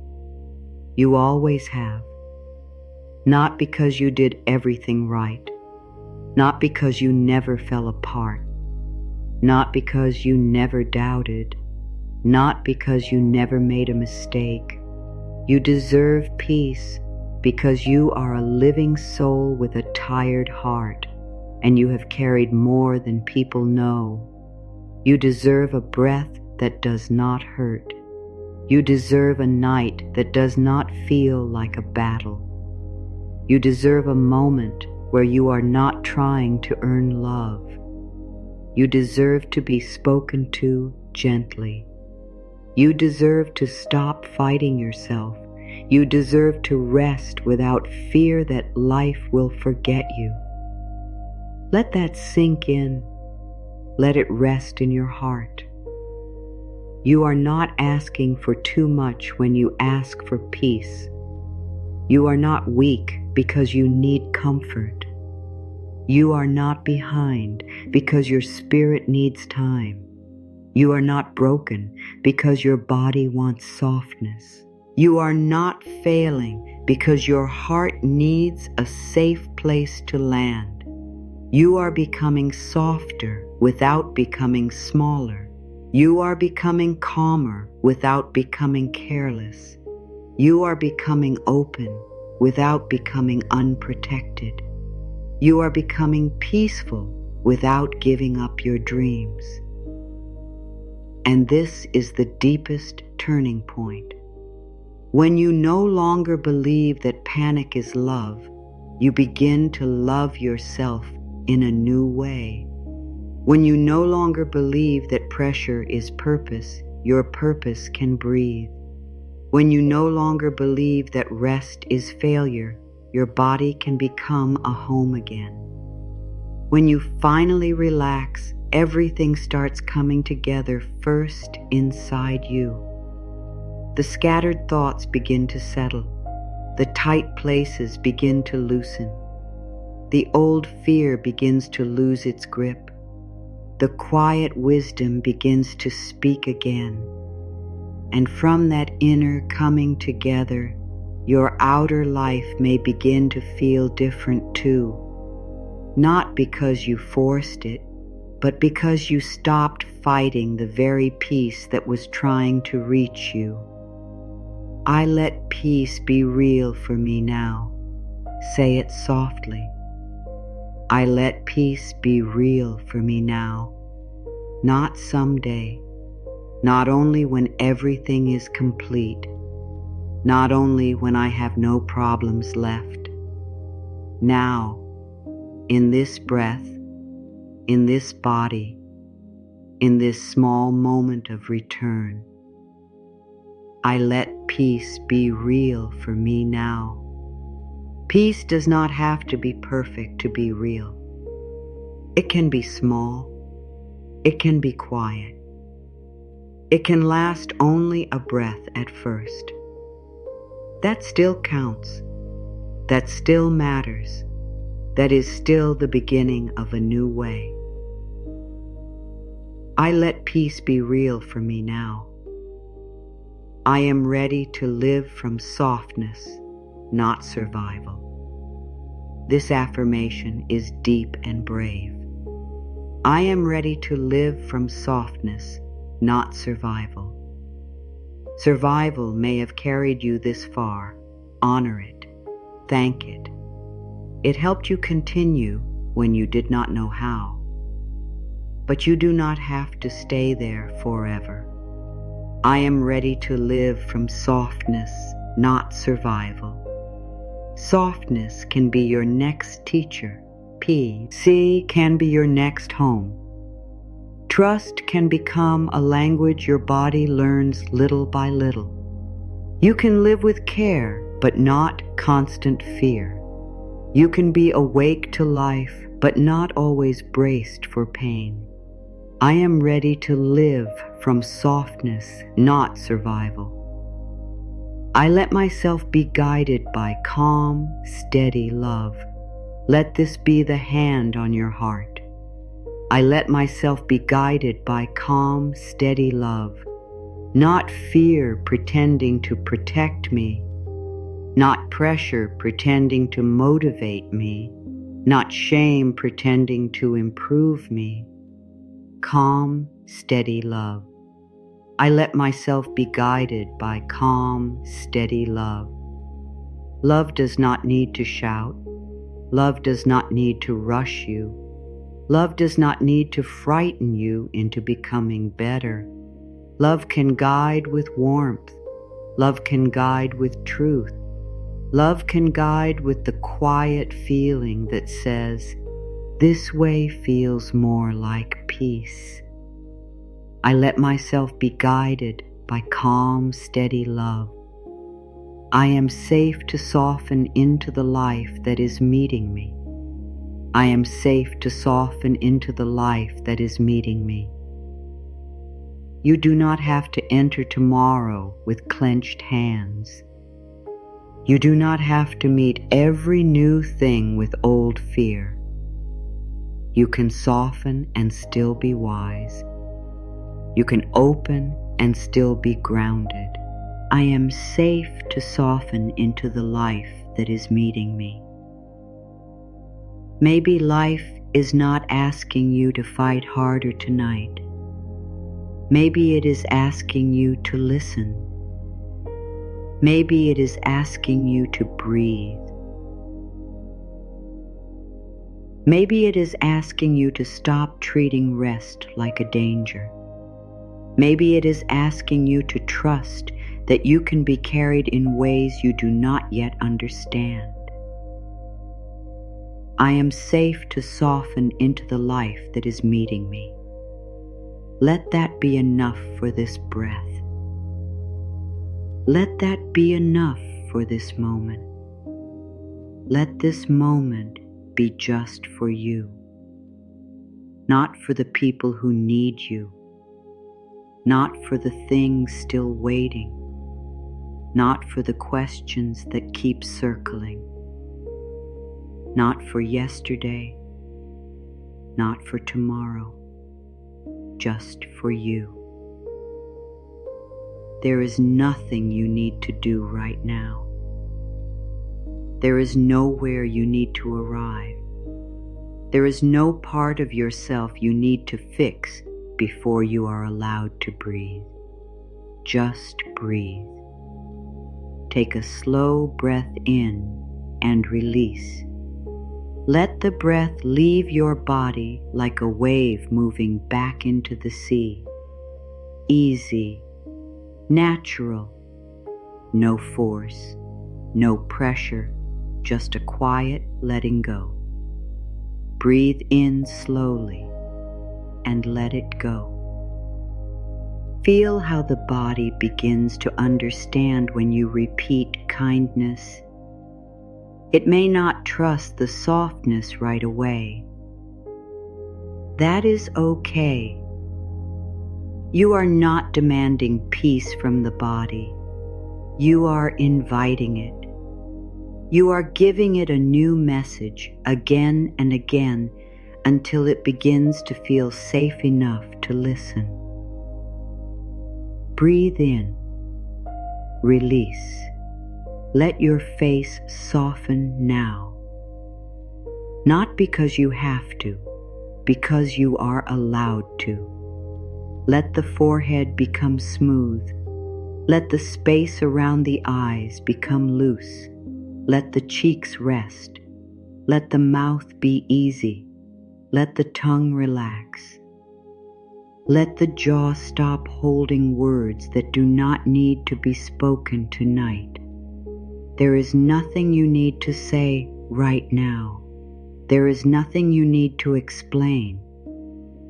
You always have. Not because you did everything right. Not because you never fell apart. Not because you never doubted. Not because you never made a mistake. You deserve peace because you are a living soul with a tired heart, and you have carried more than people know. You deserve a breath that does not hurt. You deserve a night that does not feel like a battle. You deserve a moment where you are not trying to earn love. You deserve to be spoken to gently. You deserve to stop fighting yourself. You deserve to rest without fear that life will forget you. Let that sink in. Let it rest in your heart. You are not asking for too much when you ask for peace. You are not weak because you need comfort. You are not behind because your spirit needs time. You are not broken because your body wants softness. You are not failing because your heart needs a safe place to land. You are becoming softer without becoming smaller. You are becoming calmer without becoming careless. You are becoming open without becoming unprotected. You are becoming peaceful without giving up your dreams. And this is the deepest turning point. When you no longer believe that panic is love, you begin to love yourself in a new way. When you no longer believe that pressure is purpose, your purpose can breathe. When you no longer believe that rest is failure, your body can become a home again. When you finally relax, everything starts coming together first inside you. The scattered thoughts begin to settle. The tight places begin to loosen. the old fear begins to lose its grip. The quiet wisdom begins to speak again. And from that inner coming together, your outer life may begin to feel different too. Not because you forced it, but because you stopped fighting the very peace that was trying to reach you. I let peace be real for me now. Say it softly. I let peace be real for me now. Not someday. Not only when everything is complete. Not only when I have no problems left. Now, in this breath, in this body, in this small moment of return, I let peace be real for me now. Peace does not have to be perfect to be real. It can be small. It can be quiet. It can last only a breath at first. That still counts. That still matters. That is still the beginning of a new way. I let peace be real for me now. I am ready to live from softness, not survival. This affirmation is deep and brave. I am ready to live from softness, not survival. Survival may have carried you this far. Honor it. Thank it. It helped you continue when you did not know how. But you do not have to stay there forever. I am ready to live from softness, not survival. Softness can be your next teacher. Peace can be your next home. Trust can become a language your body learns little by little. You can live with care, but not constant fear. You can be awake to life, but not always braced for pain. I am ready to live from softness, not survival. I let myself be guided by calm, steady love. Let this be the hand on your heart. I let myself be guided by calm, steady love, not fear pretending to protect me, not pressure pretending to motivate me, not shame pretending to improve me. Calm, steady love. I let myself be guided by calm, steady love. Love does not need to shout. Love does not need to rush you. Love does not need to frighten you into becoming better. Love can guide with warmth. Love can guide with truth. Love can guide with the quiet feeling that says, "This way feels more like peace." I let myself be guided by calm, steady love. I am safe to soften into the life that is meeting me. I am safe to soften into the life that is meeting me. You do not have to enter tomorrow with clenched hands. You do not have to meet every new thing with old fear. You can soften and still be wise. You can open and still be grounded. I am safe to soften into the life that is meeting me. Maybe life is not asking you to fight harder tonight. Maybe it is asking you to listen. Maybe it is asking you to breathe. Maybe it is asking you to stop treating rest like a danger. Maybe it is asking you to trust that you can be carried in ways you do not yet understand. I am safe to soften into the life that is meeting me. Let that be enough for this breath. Let that be enough for this moment. Let this moment be just for you, not for the people who need you, not for the things still waiting, not for the questions that keep circling. not for yesterday, not for tomorrow, just for you. There is nothing you need to do right now. There is nowhere you need to arrive. There is no part of yourself you need to fix before you are allowed to breathe. Just breathe. Take a slow breath in and release. Let the breath leave your body like a wave moving back into the sea. Easy, natural, no force, no pressure, just a quiet letting go. Breathe in slowly and let it go. Feel how the body begins to understand when you repeat kindness. It may not trust the softness right away. That is okay. You are not demanding peace from the body. You are inviting it. You are giving it a new message again and again until it begins to feel safe enough to listen. Breathe in. Release. Let your face soften now. Not because you have to, because you are allowed to. Let the forehead become smooth. Let the space around the eyes become loose. Let the cheeks rest. Let the mouth be easy. Let the tongue relax. Let the jaw stop holding words that do not need to be spoken tonight. There is nothing you need to say right now. There is nothing you need to explain.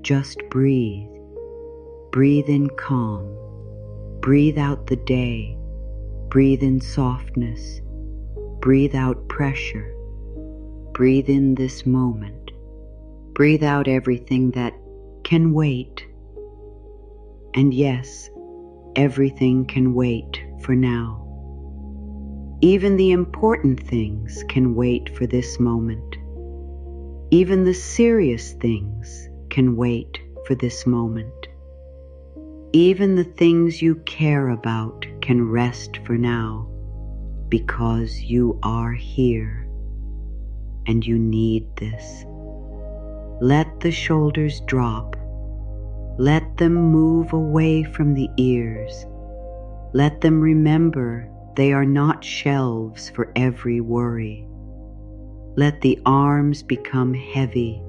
Just breathe. Breathe in calm. Breathe out the day. Breathe in softness. Breathe out pressure. Breathe in this moment. Breathe out everything that can wait. And yes, everything can wait for now. Even the important things can wait for this moment. Even the serious things can wait for this moment. Even the things you care about can rest for now, because you are here and you need this. Let the shoulders drop. Let them move away from the ears. Let them remember they are not shelves for every worry. Let the arms become heavy.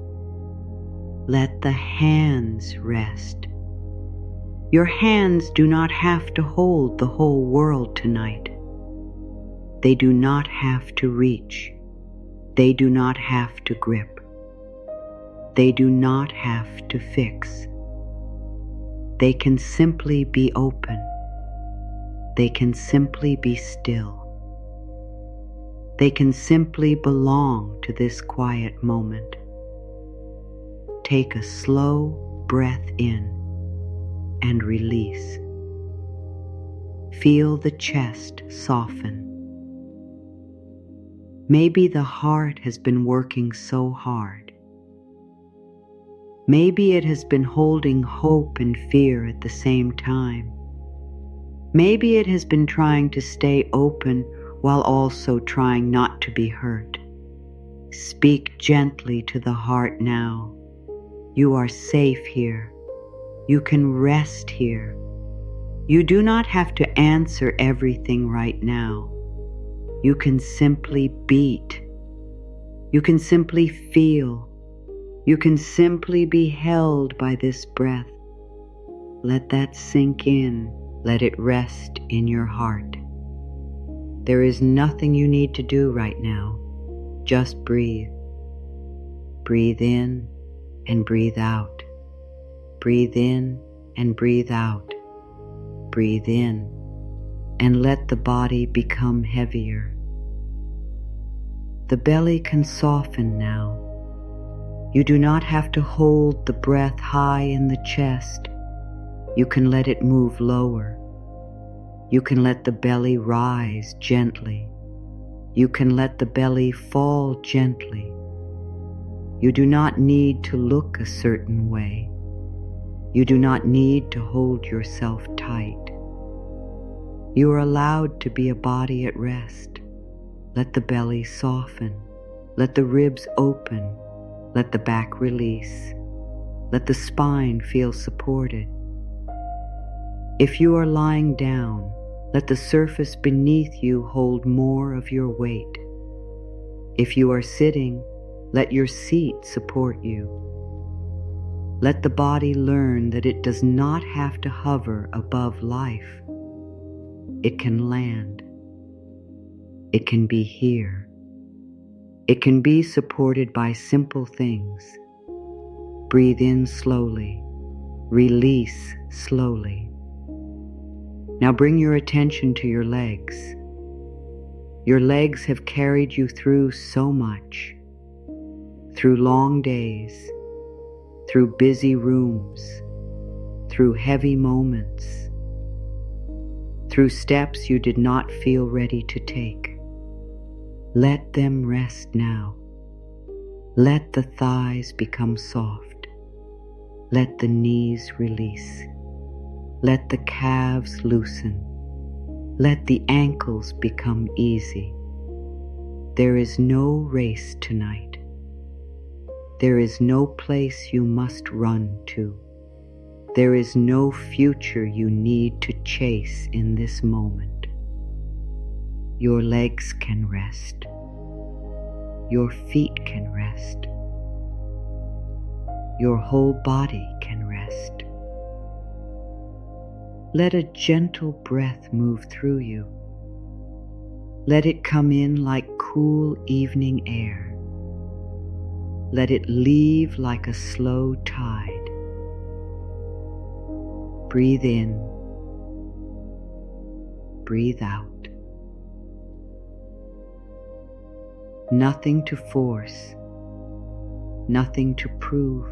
Let the hands rest. Your hands do not have to hold the whole world tonight. They do not have to reach. They do not have to grip. They do not have to fix. They can simply be open. They can simply be still. They can simply belong to this quiet moment. Take a slow breath in and release. Feel the chest soften. Maybe the heart has been working so hard. Maybe it has been holding hope and fear at the same time. Maybe it has been trying to stay open while also trying not to be hurt. Speak gently to the heart now. You are safe here. You can rest here. You do not have to answer everything right now. You can simply beat. You can simply feel. You can simply be held by this breath. Let that sink in. Let it rest in your heart. There is nothing you need to do right now. Just breathe. Breathe in and breathe out. Breathe in and breathe out. Breathe in and let the body become heavier. The belly can soften now. You do not have to hold the breath high in the chest. You can let it move lower. You can let the belly rise gently. You can let the belly fall gently. You do not need to look a certain way. You do not need to hold yourself tight. You are allowed to be a body at rest. Let the belly soften. Let the ribs open. Let the back release. Let the spine feel supported. If you are lying down, let the surface beneath you hold more of your weight. If you are sitting, let your seat support you. Let the body learn that it does not have to hover above life. It can land. It can be here. It can be supported by simple things. Breathe in slowly. Release slowly. Now bring your attention to your legs. Your legs have carried you through so much. Through long days, through busy rooms, through heavy moments, through steps you did not feel ready to take. Let them rest now. Let the thighs become soft. Let the knees release. Let the calves loosen. Let the ankles become easy. There is no race tonight. There is no place you must run to. There is no future you need to chase in this moment. Your legs can rest. Your feet can rest. Your whole body can rest. Let a gentle breath move through you. Let it come in like cool evening air. Let it leave like a slow tide. Breathe in. Breathe out. Nothing to force. Nothing to prove.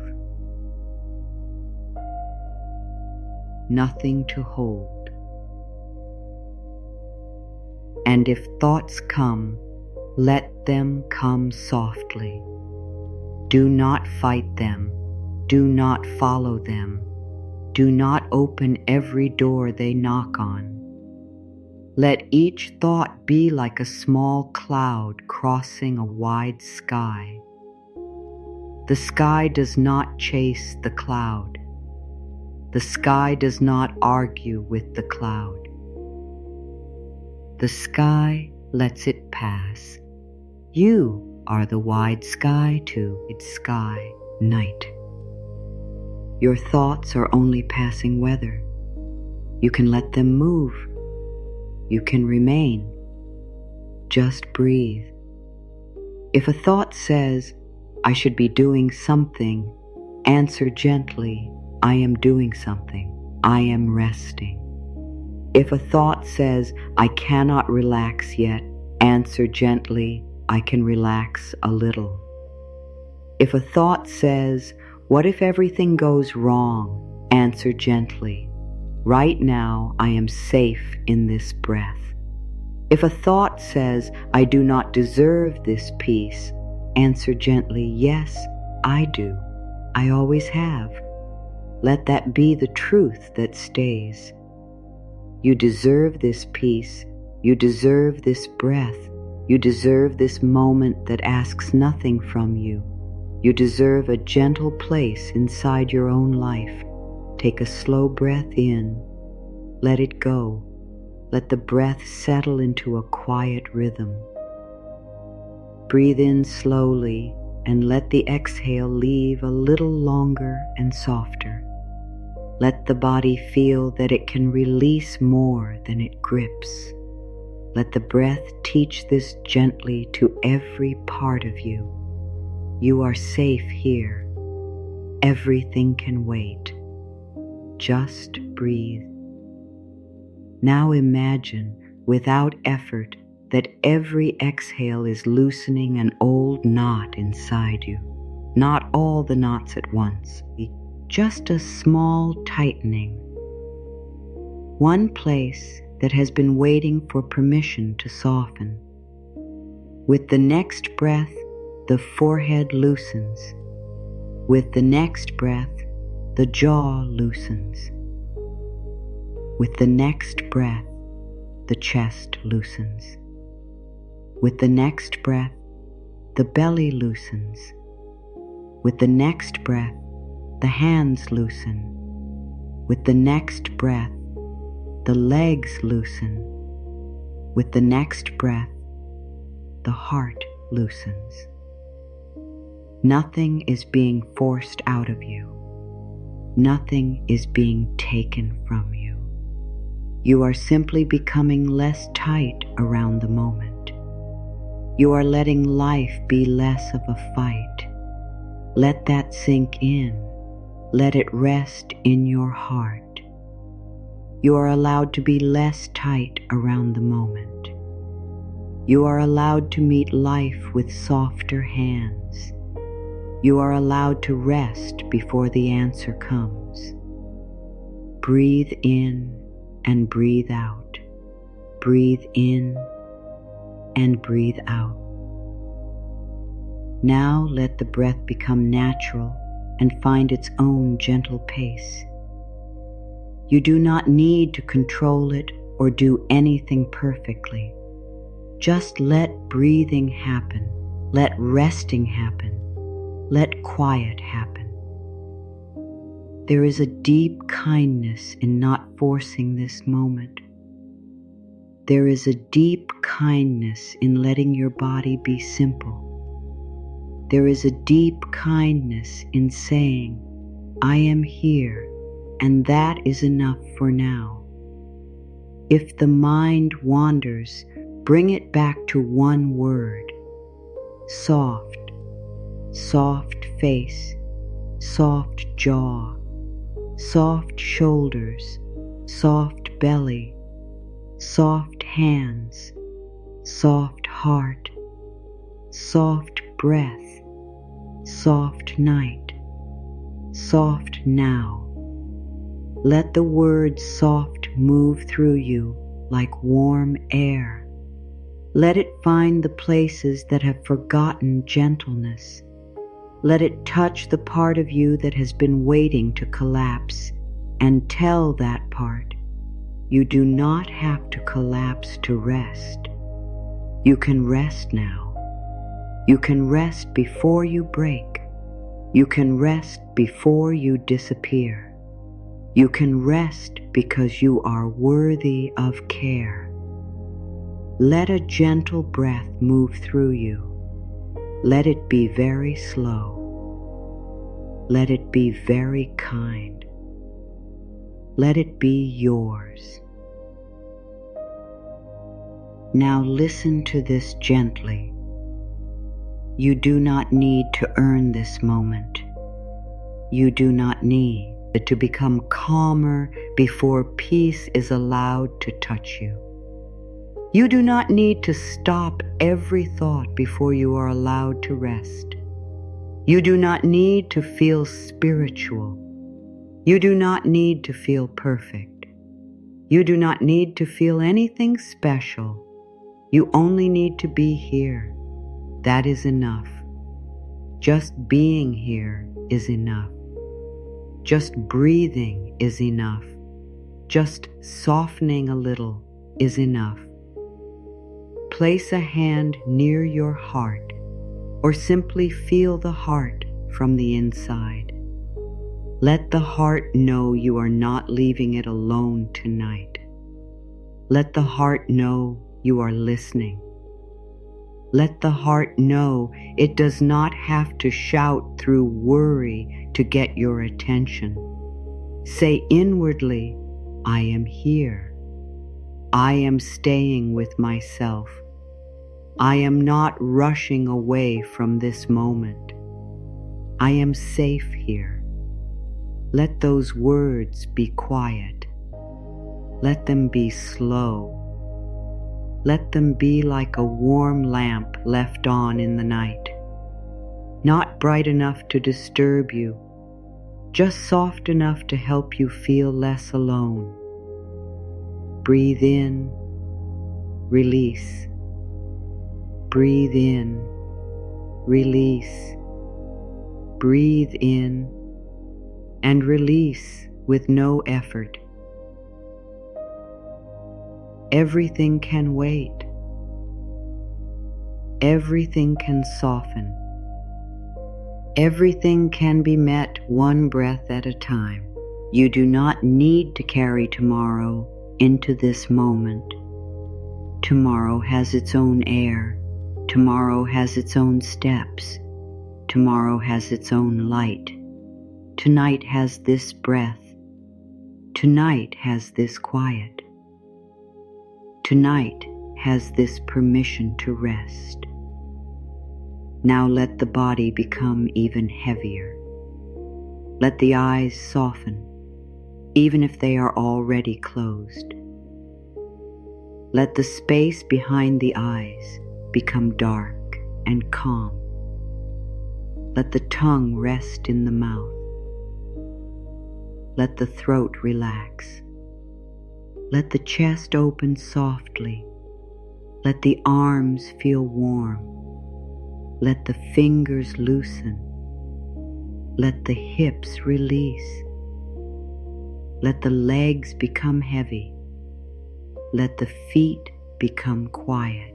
Nothing to hold. And if thoughts come, let them come softly. Do not fight them. Do not follow them. Do not open every door they knock on. Let each thought be like a small cloud crossing a wide sky. The sky does not chase the cloud. The sky does not argue with the cloud. The sky lets it pass. You are the wide sky to its sky, night. Your thoughts are only passing weather. You can let them move. You can remain. Just breathe. If a thought says, I should be doing something, answer gently, I am doing something. I am resting. If a thought says, I cannot relax yet, answer gently, I can relax a little. If a thought says, what if everything goes wrong? Answer gently, right now I am safe in this breath. If a thought says, I do not deserve this peace, answer gently, yes, I do. I always have. Let that be the truth that stays. You deserve this peace. You deserve this breath. You deserve this moment that asks nothing from you. You deserve a gentle place inside your own life. Take a slow breath in. Let it go. Let the breath settle into a quiet rhythm. Breathe in slowly and let the exhale leave a little longer and softer. Let the body feel that it can release more than it grips. Let the breath teach this gently to every part of you. You are safe here. Everything can wait. Just breathe. Now imagine, without effort, that every exhale is loosening an old knot inside you. Not all the knots at once, just a small tightening. One place that has been waiting for permission to soften. With the next breath, the forehead loosens. With the next breath, the jaw loosens. With the next breath, the chest loosens. With the next breath, the belly loosens. With the next breath, the hands loosen. With the next breath, the legs loosen. With the next breath, the heart loosens. Nothing is being forced out of you. Nothing is being taken from you. You are simply becoming less tight around the moment. You are letting life be less of a fight. Let that sink in. Let it rest in your heart. You are allowed to be less tight around the moment. You are allowed to meet life with softer hands. You are allowed to rest before the answer comes. Breathe in and breathe out. Breathe in and breathe out. Now let the breath become natural and find its own gentle pace. You do not need to control it or do anything perfectly. Just let breathing happen. Let resting happen. Let quiet happen. There is a deep kindness in not forcing this moment. There is a deep kindness in letting your body be simple. There is a deep kindness in saying, I am here, and that is enough for now. If the mind wanders, bring it back to one word. Soft, soft face, soft jaw, soft shoulders, soft belly, soft hands, soft heart, soft breath, soft night, soft now. Let the word soft move through you like warm air. Let it find the places that have forgotten gentleness. Let it touch the part of you that has been waiting to collapse, and tell that part, you do not have to collapse to rest. You can rest now. You can rest before you break. You can rest before you disappear. You can rest because you are worthy of care. Let a gentle breath move through you. Let it be very slow. Let it be very kind. Let it be yours. Now listen to this gently. You do not need to earn this moment. You do not need to become calmer before peace is allowed to touch you. You do not need to stop every thought before you are allowed to rest. You do not need to feel spiritual. You do not need to feel perfect. You do not need to feel anything special. You only need to be here. That is enough. Just being here is enough. Just breathing is enough. Just softening a little is enough. Place a hand near your heart, or simply feel the heart from the inside. Let the heart know you are not leaving it alone tonight. Let the heart know you are listening. Let the heart know it does not have to shout through worry to get your attention. Say inwardly, I am here. I am staying with myself. I am not rushing away from this moment. I am safe here. Let those words be quiet. Let them be slow. Let them be like a warm lamp left on in the night. Not bright enough to disturb you, just soft enough to help you feel less alone. Breathe in, release. breathe in, release. Breathe in and release with no effort. Everything can wait. Everything can soften. Everything can be met one breath at a time. You do not need to carry tomorrow into this moment. Tomorrow has its own air. Tomorrow has its own steps. Tomorrow has its own light. Tonight has this breath. Tonight has this quiet. Tonight has this permission to rest. Now let the body become even heavier. Let the eyes soften, even if they are already closed. Let the space behind the eyes become dark and calm. Let the tongue rest in the mouth. Let the throat relax. Let the chest open softly. Let the arms feel warm. Let the fingers loosen. Let the hips release. Let the legs become heavy. Let the feet become quiet.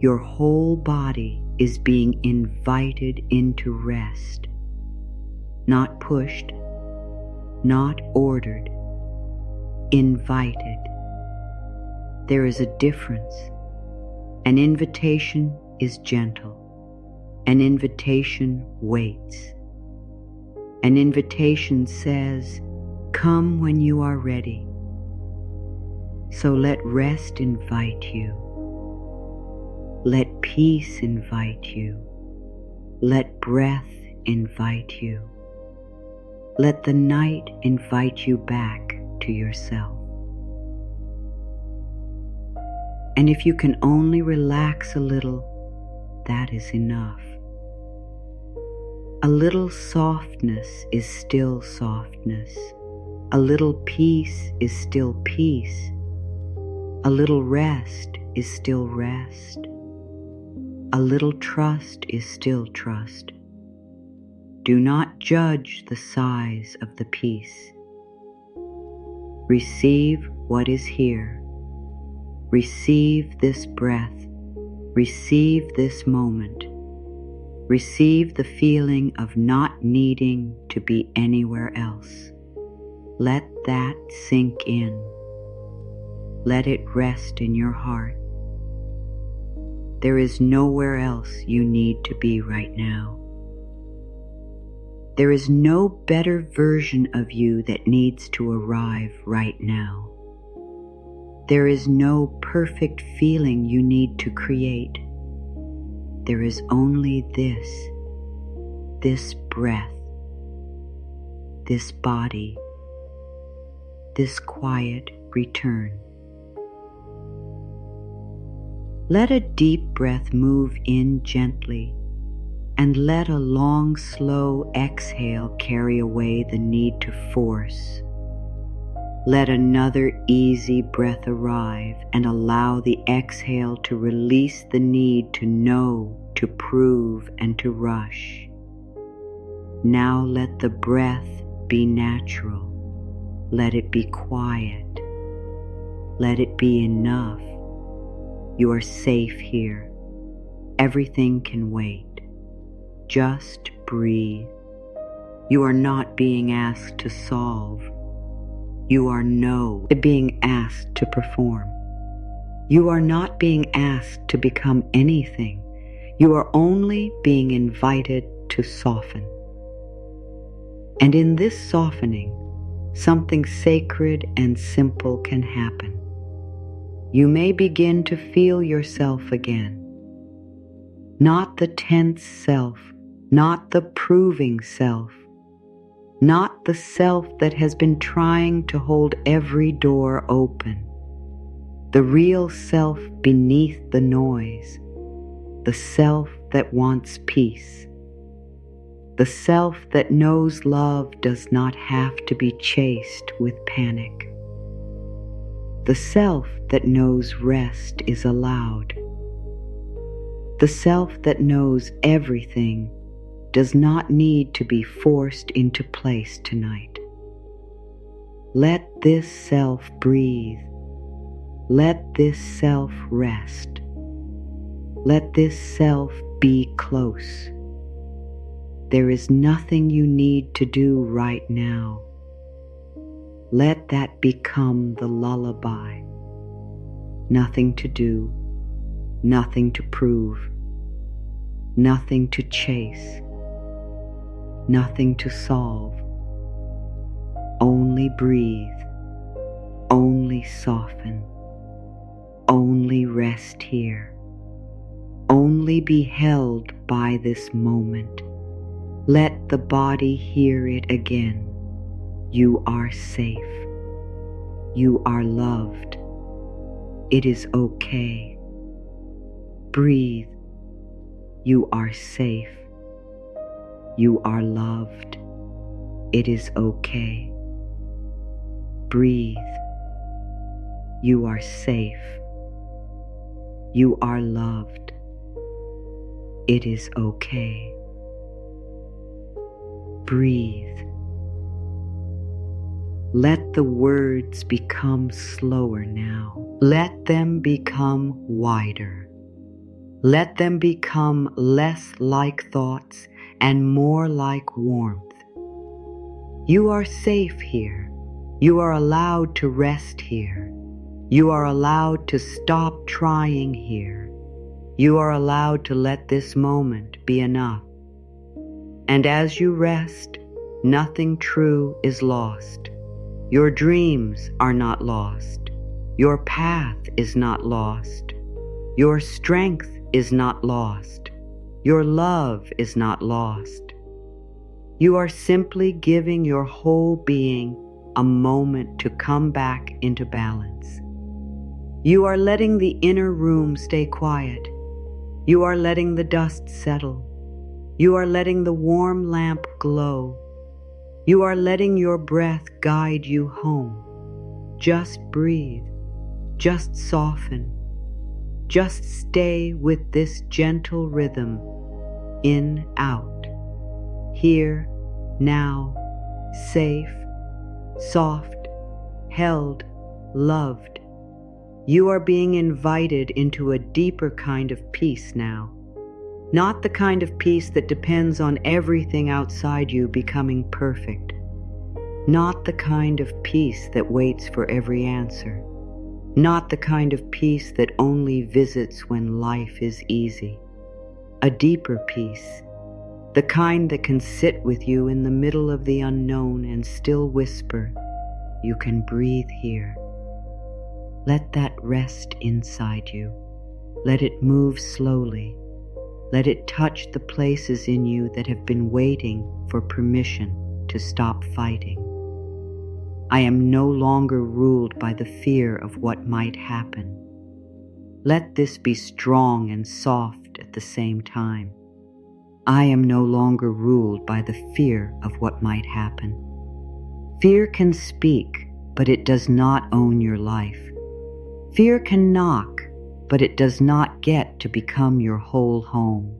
Your whole body is being invited into rest, not pushed, not ordered, invited. There is a difference. An invitation is gentle. An invitation waits. An invitation says, "Come when you are ready." So let rest invite you. Let peace invite you. Let breath invite you. Let the night invite you back to yourself. And if you can only relax a little, that is enough. A little softness is still softness. A little peace is still peace. A little rest is still rest. A little trust is still trust. Do not judge the size of the piece. Receive what is here. Receive this breath. Receive this moment. Receive the feeling of not needing to be anywhere else. Let that sink in. Let it rest in your heart. There is nowhere else you need to be right now. There is no better version of you that needs to arrive right now. There is no perfect feeling you need to create. There is only this breath, this body, this quiet return. Let a deep breath move in gently, and let a long, slow exhale carry away the need to force. Let another easy breath arrive and allow the exhale to release the need to know, to prove, and to rush. Now let the breath be natural. Let it be quiet. Let it be enough. You are safe here. Everything can wait. Just breathe. You are not being asked to solve. You are being asked to perform. You are not being asked to become anything. You are only being invited to soften. And in this softening, something sacred and simple can happen. You may begin to feel yourself again. Not the tense self, not the proving self, not the self that has been trying to hold every door open. The real self beneath the noise, the self that wants peace, the self that knows love does not have to be chased with panic. The self that knows rest is allowed. The self that knows everything does not need to be forced into place tonight. Let this self breathe. Let this self rest. Let this self be close. There is nothing you need to do right now. Let that become the lullaby. Nothing to do, nothing to prove, nothing to chase, nothing to solve. Only breathe, only soften, only rest here, only be held by this moment. Let the body hear it again. You are safe. You are loved. It is okay. Breathe. You are safe. You are loved. It is okay. Breathe. You are safe. You are loved. It is okay. Breathe. Let the words become slower now. Let them become wider. Let them become less like thoughts and more like warmth. You are safe here. You are allowed to rest here. You are allowed to stop trying here. You are allowed to let this moment be enough. And as you rest, nothing true is lost. Your dreams are not lost. Your path is not lost. Your strength is not lost. Your love is not lost. You are simply giving your whole being a moment to come back into balance. You are letting the inner room stay quiet. You are letting the dust settle. You are letting the warm lamp glow. You are letting your breath guide you home. Just breathe. Just soften. Just stay with this gentle rhythm. In, out. Here, now. Safe. Soft. Held. Loved. You are being invited into a deeper kind of peace now. Not the kind of peace that depends on everything outside you becoming perfect. Not the kind of peace that waits for every answer. Not the kind of peace that only visits when life is easy. A deeper peace. The kind that can sit with you in the middle of the unknown and still whisper, "You can breathe here." Let that rest inside you. Let it move slowly. Let it touch the places in you that have been waiting for permission to stop fighting. I am no longer ruled by the fear of what might happen. Let this be strong and soft at the same time. I am no longer ruled by the fear of what might happen. Fear can speak, but it does not own your life. Fear can knock, but it does not get to become your whole home.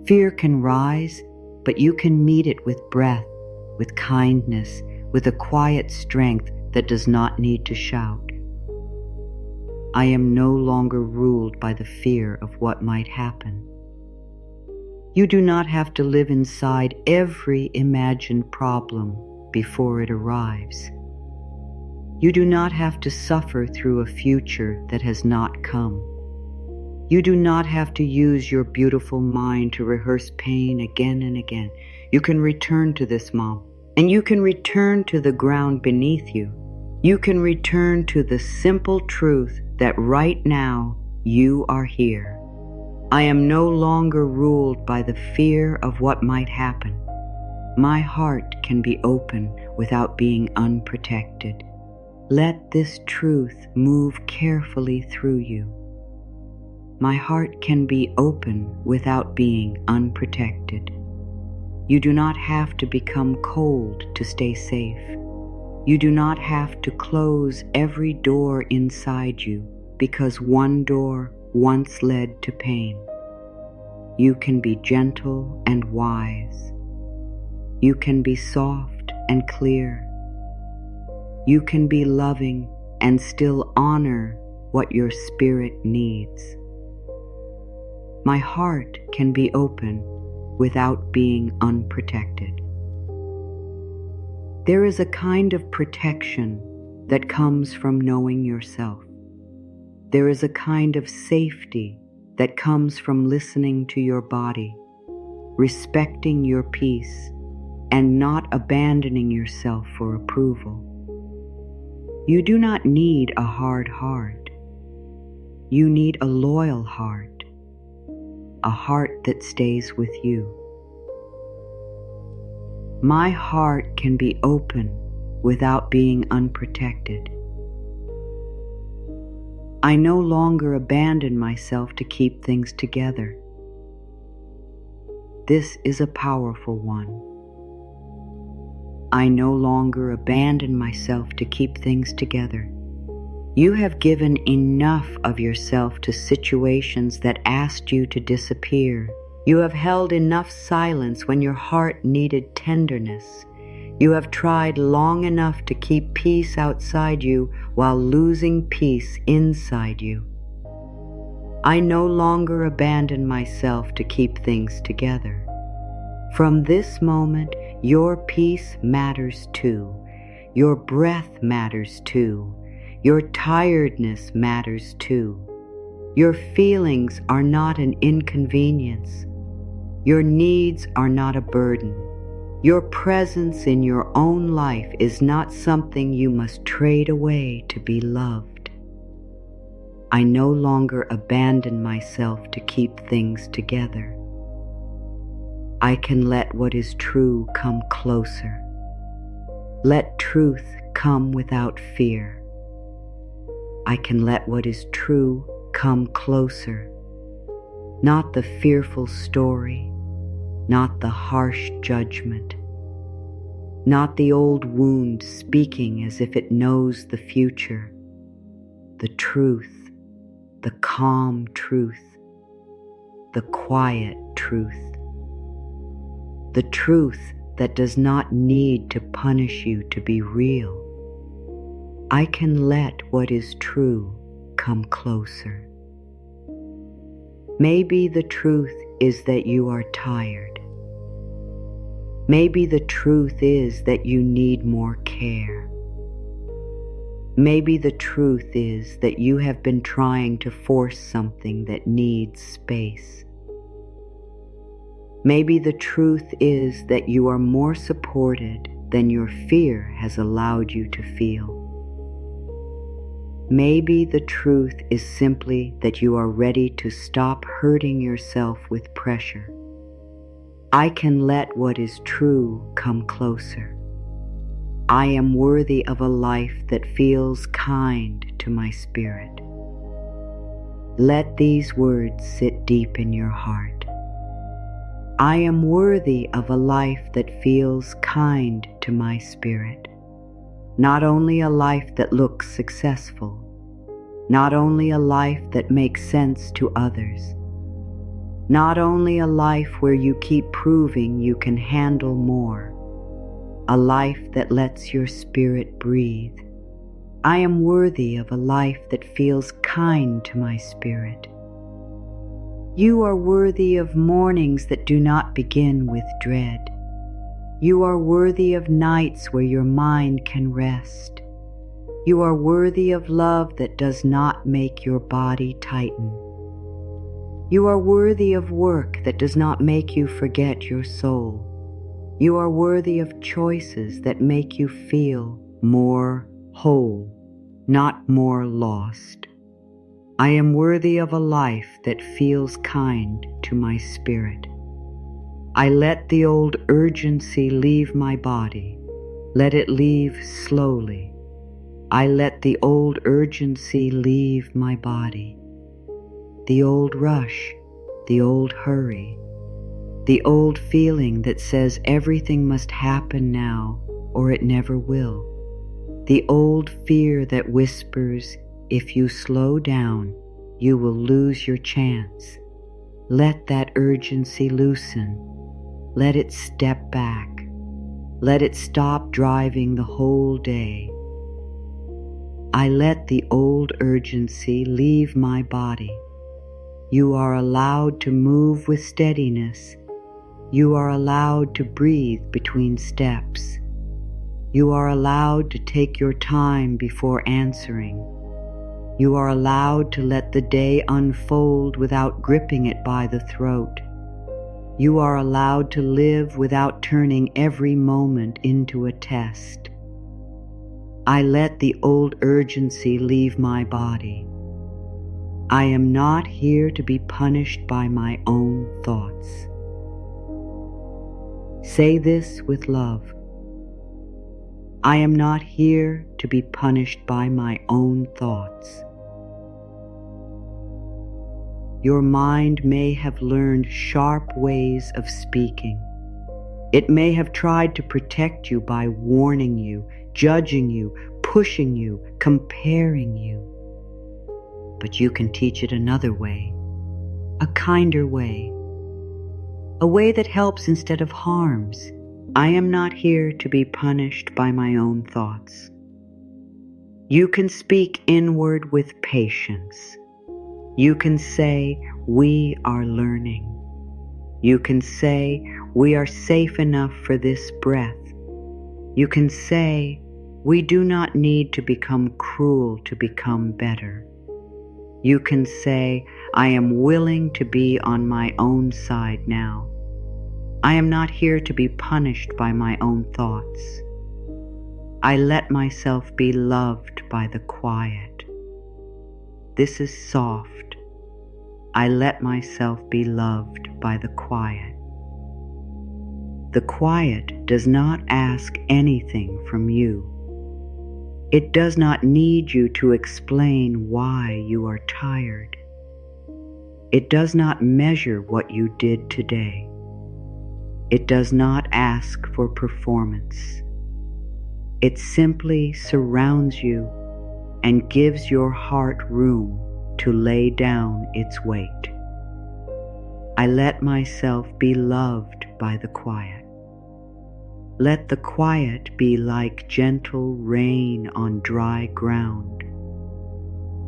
Fear can rise, but you can meet it with breath, with kindness, with a quiet strength that does not need to shout. I am no longer ruled by the fear of what might happen. You do not have to live inside every imagined problem before it arrives. You do not have to suffer through a future that has not come. You do not have to use your beautiful mind to rehearse pain again and again. You can return to this mom, and you can return to the ground beneath you. You can return to the simple truth that right now you are here. I am no longer ruled by the fear of what might happen. My heart can be open without being unprotected. Let this truth move carefully through you. My heart can be open without being unprotected. You do not have to become cold to stay safe. You do not have to close every door inside you because one door once led to pain. You can be gentle and wise. You can be soft and clear. You can be loving and still honor what your spirit needs. My heart can be open without being unprotected. There is a kind of protection that comes from knowing yourself. There is a kind of safety that comes from listening to your body, respecting your peace, and not abandoning yourself for approval. You do not need a hard heart. You need a loyal heart, a heart that stays with you. My heart can be open without being unprotected. I no longer abandon myself to keep things together. This is a powerful one. I no longer abandon myself to keep things together. You have given enough of yourself to situations that asked you to disappear. You have held enough silence when your heart needed tenderness. You have tried long enough to keep peace outside you while losing peace inside you. I no longer abandon myself to keep things together. From this moment, your peace matters too. Your breath matters too. Your tiredness matters too. Your feelings are not an inconvenience. Your needs are not a burden. Your presence in your own life is not something you must trade away to be loved. I no longer abandon myself to keep things together. I can let what is true come closer. Let truth come without fear. I can let what is true come closer. Not the fearful story, not the harsh judgment, not the old wound speaking as if it knows the future. The truth, the calm truth, the quiet truth. The truth that does not need to punish you to be real. I can let what is true come closer. Maybe the truth is that you are tired. Maybe the truth is that you need more care. Maybe the truth is that you have been trying to force something that needs space. Maybe the truth is that you are more supported than your fear has allowed you to feel. Maybe the truth is simply that you are ready to stop hurting yourself with pressure. I can let what is true come closer. I am worthy of a life that feels kind to my spirit. Let these words sit deep in your heart. I am worthy of a life that feels kind to my spirit. Not only a life that looks successful, not only a life that makes sense to others, not only a life where you keep proving you can handle more, a life that lets your spirit breathe. I am worthy of a life that feels kind to my spirit. You are worthy of mornings that do not begin with dread. You are worthy of nights where your mind can rest. You are worthy of love that does not make your body tighten. You are worthy of work that does not make you forget your soul. You are worthy of choices that make you feel more whole, not more lost. I am worthy of a life that feels kind to my spirit. I let the old urgency leave my body. Let it leave slowly. I let the old urgency leave my body. The old rush, the old hurry, the old feeling that says everything must happen now or it never will. The old fear that whispers, if you slow down, you will lose your chance. Let that urgency loosen. Let it step back. Let it stop driving the whole day. I let the old urgency leave my body. You are allowed to move with steadiness. You are allowed to breathe between steps. You are allowed to take your time before answering. You are allowed to let the day unfold without gripping it by the throat. You are allowed to live without turning every moment into a test. I let the old urgency leave my body. I am not here to be punished by my own thoughts. Say this with love. I am not here to be punished by my own thoughts. Your mind may have learned sharp ways of speaking. It may have tried to protect you by warning you, judging you, pushing you, comparing you. But you can teach it another way, a kinder way, a way that helps instead of harms. I am not here to be punished by my own thoughts. You can speak inward with patience. You can say, we are learning. You can say, we are safe enough for this breath. You can say, we do not need to become cruel to become better. You can say, I am willing to be on my own side now. I am not here to be punished by my own thoughts. I let myself be loved by the quiet. This is soft. I let myself be loved by the quiet. The quiet does not ask anything from you. It does not need you to explain why you are tired. It does not measure what you did today. It does not ask for performance. It simply surrounds you and gives your heart room to lay down its weight. I let myself be loved by the quiet. Let the quiet be like gentle rain on dry ground.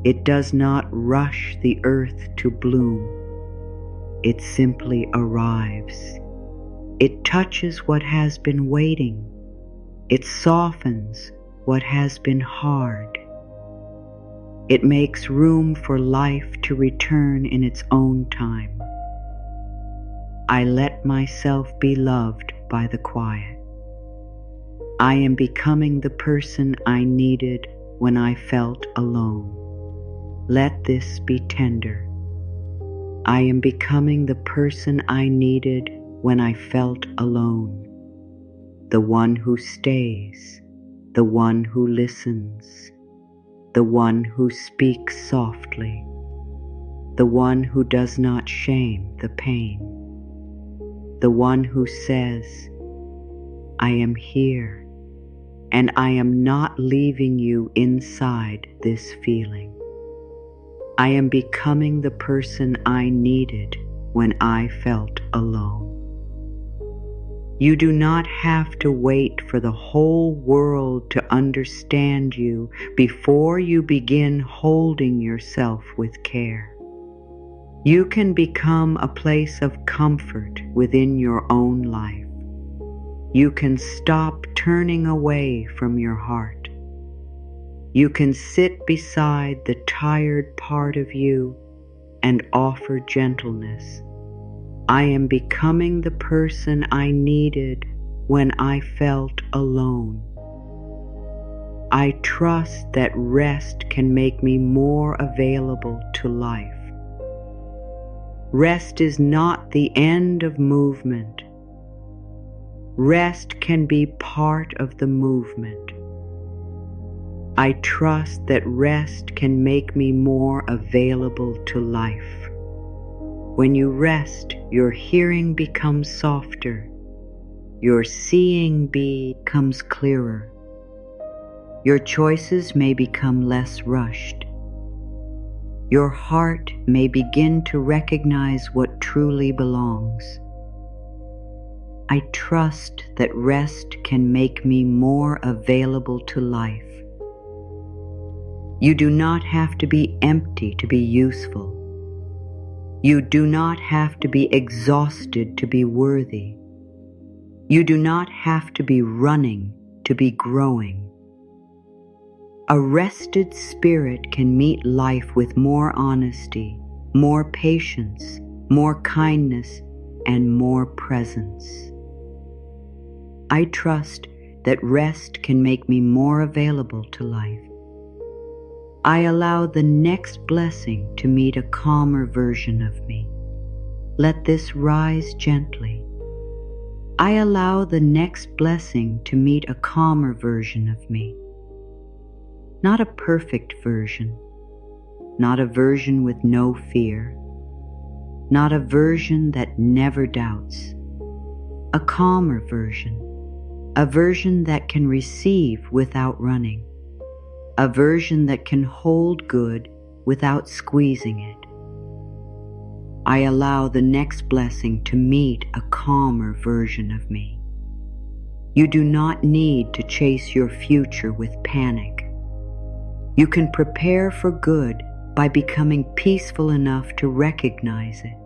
It does not rush the earth to bloom. It simply arrives. It touches what has been waiting. It softens what has been hard. It makes room for life to return in its own time. I let myself be loved by the quiet. I am becoming the person I needed when I felt alone. Let this be tender. I am becoming the person I needed when I felt alone. The one who stays, the one who listens, the one who speaks softly, the one who does not shame the pain, the one who says, I am here, and I am not leaving you inside this feeling. I am becoming the person I needed when I felt alone. You do not have to wait for the whole world to understand you before you begin holding yourself with care. You can become a place of comfort within your own life. You can stop turning away from your heart. You can sit beside the tired part of you and offer gentleness. I am becoming the person I needed when I felt alone. I trust that rest can make me more available to life. Rest is not the end of movement. Rest can be part of the movement. I trust that rest can make me more available to life. When you rest, your hearing becomes softer. Your seeing becomes clearer. Your choices may become less rushed. Your heart may begin to recognize what truly belongs. I trust that rest can make me more available to life. You do not have to be empty to be useful. You do not have to be exhausted to be worthy. You do not have to be running to be growing. A rested spirit can meet life with more honesty, more patience, more kindness, and more presence. I trust that rest can make me more available to life. I allow the next blessing to meet a calmer version of me. Let this rise gently. I allow the next blessing to meet a calmer version of me. Not a perfect version, not a version with no fear, not a version that never doubts, a calmer version, a version that can receive without running, a version that can hold good without squeezing it. I allow the next blessing to meet a calmer version of me. You do not need to chase your future with panic. You can prepare for good by becoming peaceful enough to recognize it.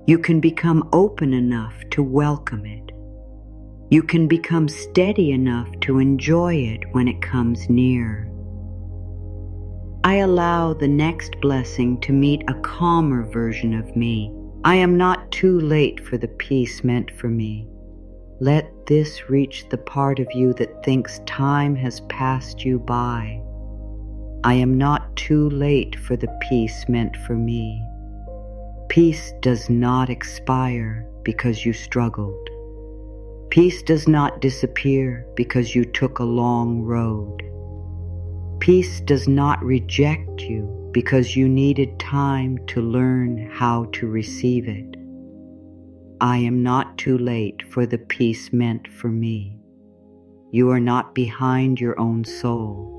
You can become open enough to welcome it. You can become steady enough to enjoy it when it comes near. I allow the next blessing to meet a calmer version of me. I am not too late for the peace meant for me. Let this reach the part of you that thinks time has passed you by. I am not too late for the peace meant for me. Peace does not expire because you struggled. Peace does not disappear because you took a long road. Peace does not reject you because you needed time to learn how to receive it. I am not too late for the peace meant for me. You are not behind your own soul.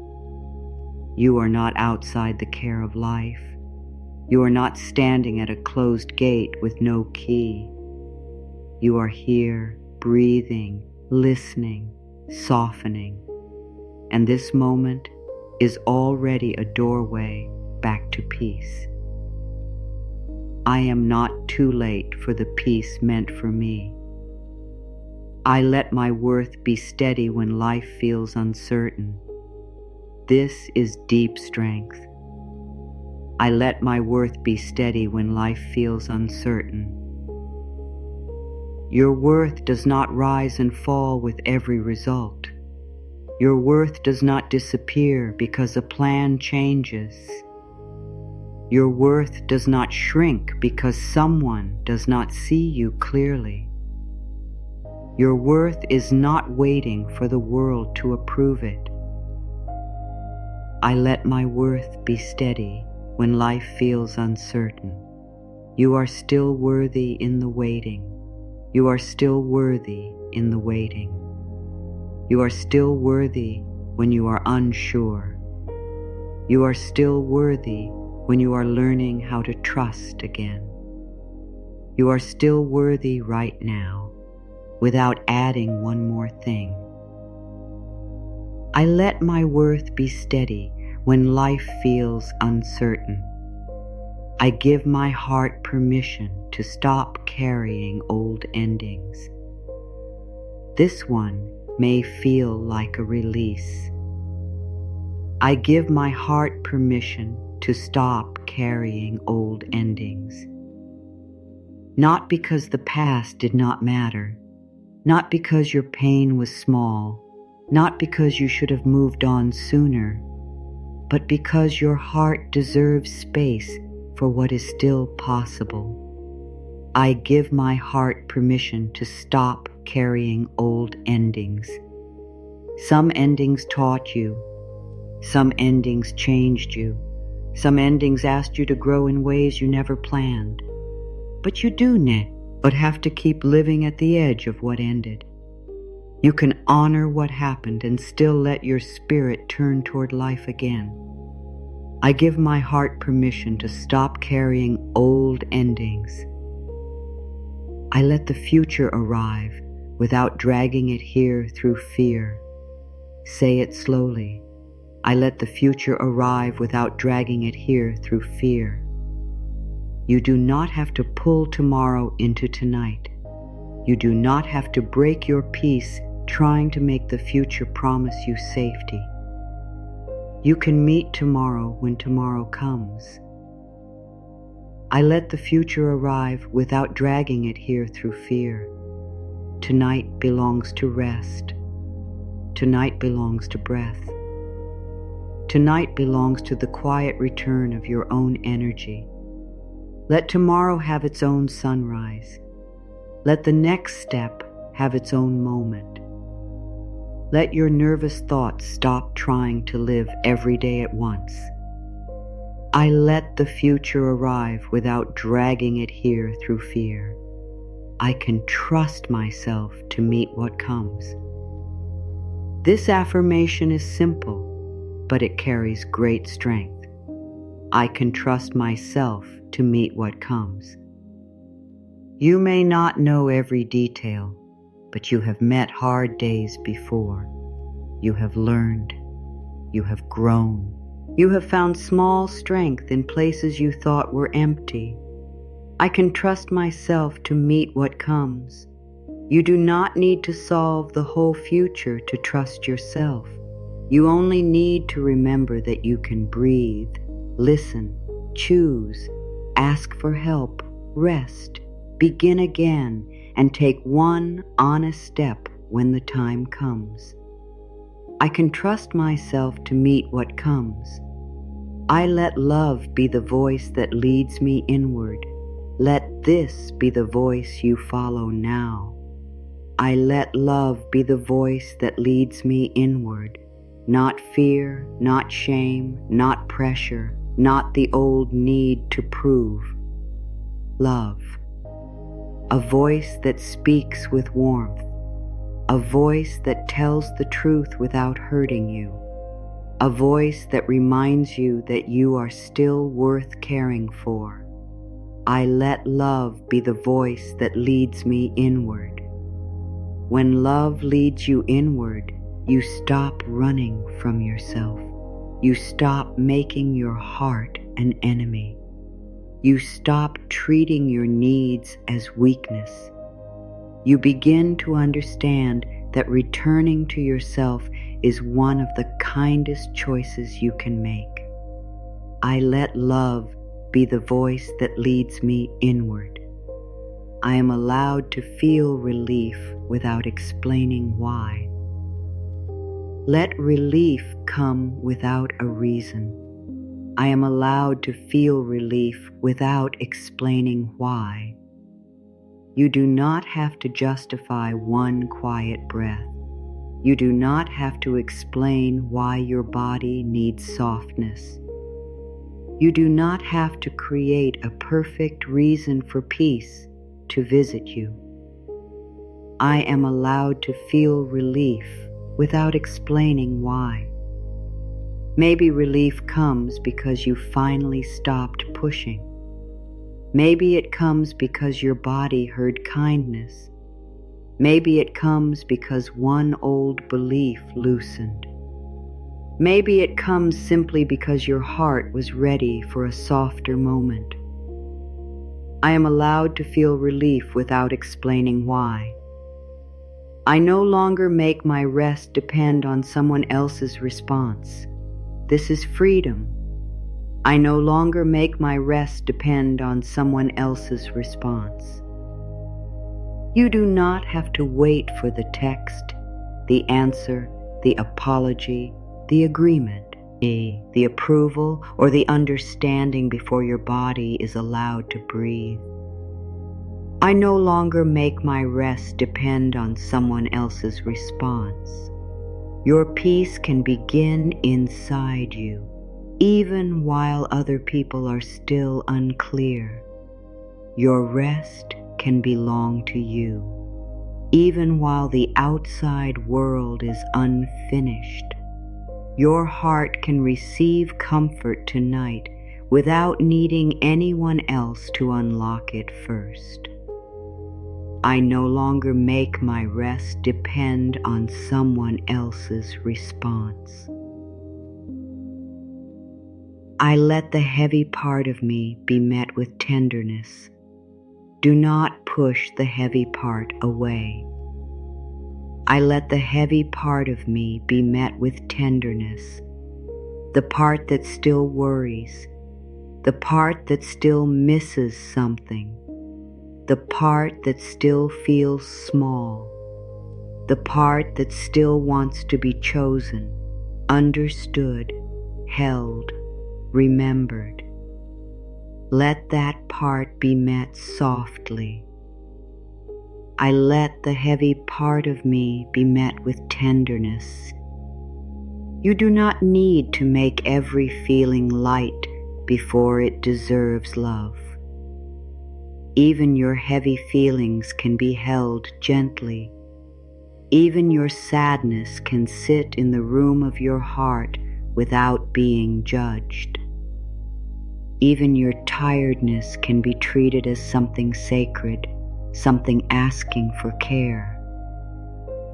You are not outside the care of life. You are not standing at a closed gate with no key. You are here, breathing, listening, softening. And this moment is already a doorway back to peace. I am not too late for the peace meant for me. I let my worth be steady when life feels uncertain. This is deep strength. I let my worth be steady when life feels uncertain. Your worth does not rise and fall with every result. Your worth does not disappear because a plan changes. Your worth does not shrink because someone does not see you clearly. Your worth is not waiting for the world to approve it. I let my worth be steady when life feels uncertain. You are still worthy in the waiting. You are still worthy in the waiting. You are still worthy when you are unsure. You are still worthy when you are learning how to trust again. You are still worthy right now without adding one more thing. I let my worth be steady when life feels uncertain. I give my heart permission to stop carrying old endings. This one may feel like a release. I give my heart permission to stop carrying old endings. Not because the past did not matter, not because your pain was small, not because you should have moved on sooner, but because your heart deserves space for what is still possible. I give my heart permission to stop carrying old endings. Some endings taught you. Some endings changed you. Some endings asked you to grow in ways you never planned. But you do but have to keep living at the edge of what ended. You can honor what happened and still let your spirit turn toward life again. I give my heart permission to stop carrying old endings. I let the future arrive without dragging it here through fear. Say it slowly. I let the future arrive without dragging it here through fear. You do not have to pull tomorrow into tonight. You do not have to break your peace trying to make the future promise you safety. You can meet tomorrow when tomorrow comes. I let the future arrive without dragging it here through fear. Tonight belongs to rest. Tonight belongs to breath. Tonight belongs to the quiet return of your own energy. Let tomorrow have its own sunrise. Let the next step have its own moment. Let your nervous thoughts stop trying to live every day at once. I let the future arrive without dragging it here through fear. I can trust myself to meet what comes. This affirmation is simple, but it carries great strength. I can trust myself to meet what comes. You may not know every detail, but you have met hard days before. You have learned. You have grown. You have found small strength in places you thought were empty. I can trust myself to meet what comes. You do not need to solve the whole future to trust yourself. You only need to remember that you can breathe, listen, choose, ask for help, rest, begin again, and take one honest step when the time comes. I can trust myself to meet what comes. I let love be the voice that leads me inward. Let this be the voice you follow now. I let love be the voice that leads me inward. Not fear, not shame, not pressure, not the old need to prove. Love. A voice that speaks with warmth. A voice that tells the truth without hurting you. A voice that reminds you that you are still worth caring for. I let love be the voice that leads me inward. When love leads you inward, you stop running from yourself. You stop making your heart an enemy. You stop treating your needs as weakness. You begin to understand that returning to yourself is one of the kindest choices you can make. I let love be the voice that leads me inward. I am allowed to feel relief without explaining why. Let relief come without a reason. I am allowed to feel relief without explaining why. You do not have to justify one quiet breath. You do not have to explain why your body needs softness. You do not have to create a perfect reason for peace to visit you. I am allowed to feel relief without explaining why. Maybe relief comes because you finally stopped pushing. Maybe it comes because your body heard kindness. Maybe it comes because one old belief loosened. Maybe it comes simply because your heart was ready for a softer moment. I am allowed to feel relief without explaining why. I no longer make my rest depend on someone else's response. This is freedom. I no longer make my rest depend on someone else's response. You do not have to wait for the text, the answer, the apology, the agreement, the approval, or the understanding before your body is allowed to breathe. I no longer make my rest depend on someone else's response. Your peace can begin inside you, even while other people are still unclear. Your rest can belong to you. Even while the outside world is unfinished, your heart can receive comfort tonight without needing anyone else to unlock it first. I no longer make my rest depend on someone else's response. I let the heavy part of me be met with tenderness. Do not push the heavy part away. I let the heavy part of me be met with tenderness, the part that still worries, the part that still misses something, the part that still feels small, the part that still wants to be chosen, understood, held, remembered. Let that part be met softly. I let the heavy part of me be met with tenderness. You do not need to make every feeling light before it deserves love. Even your heavy feelings can be held gently. Even your sadness can sit in the room of your heart without being judged. Even your tiredness can be treated as something sacred, something asking for care.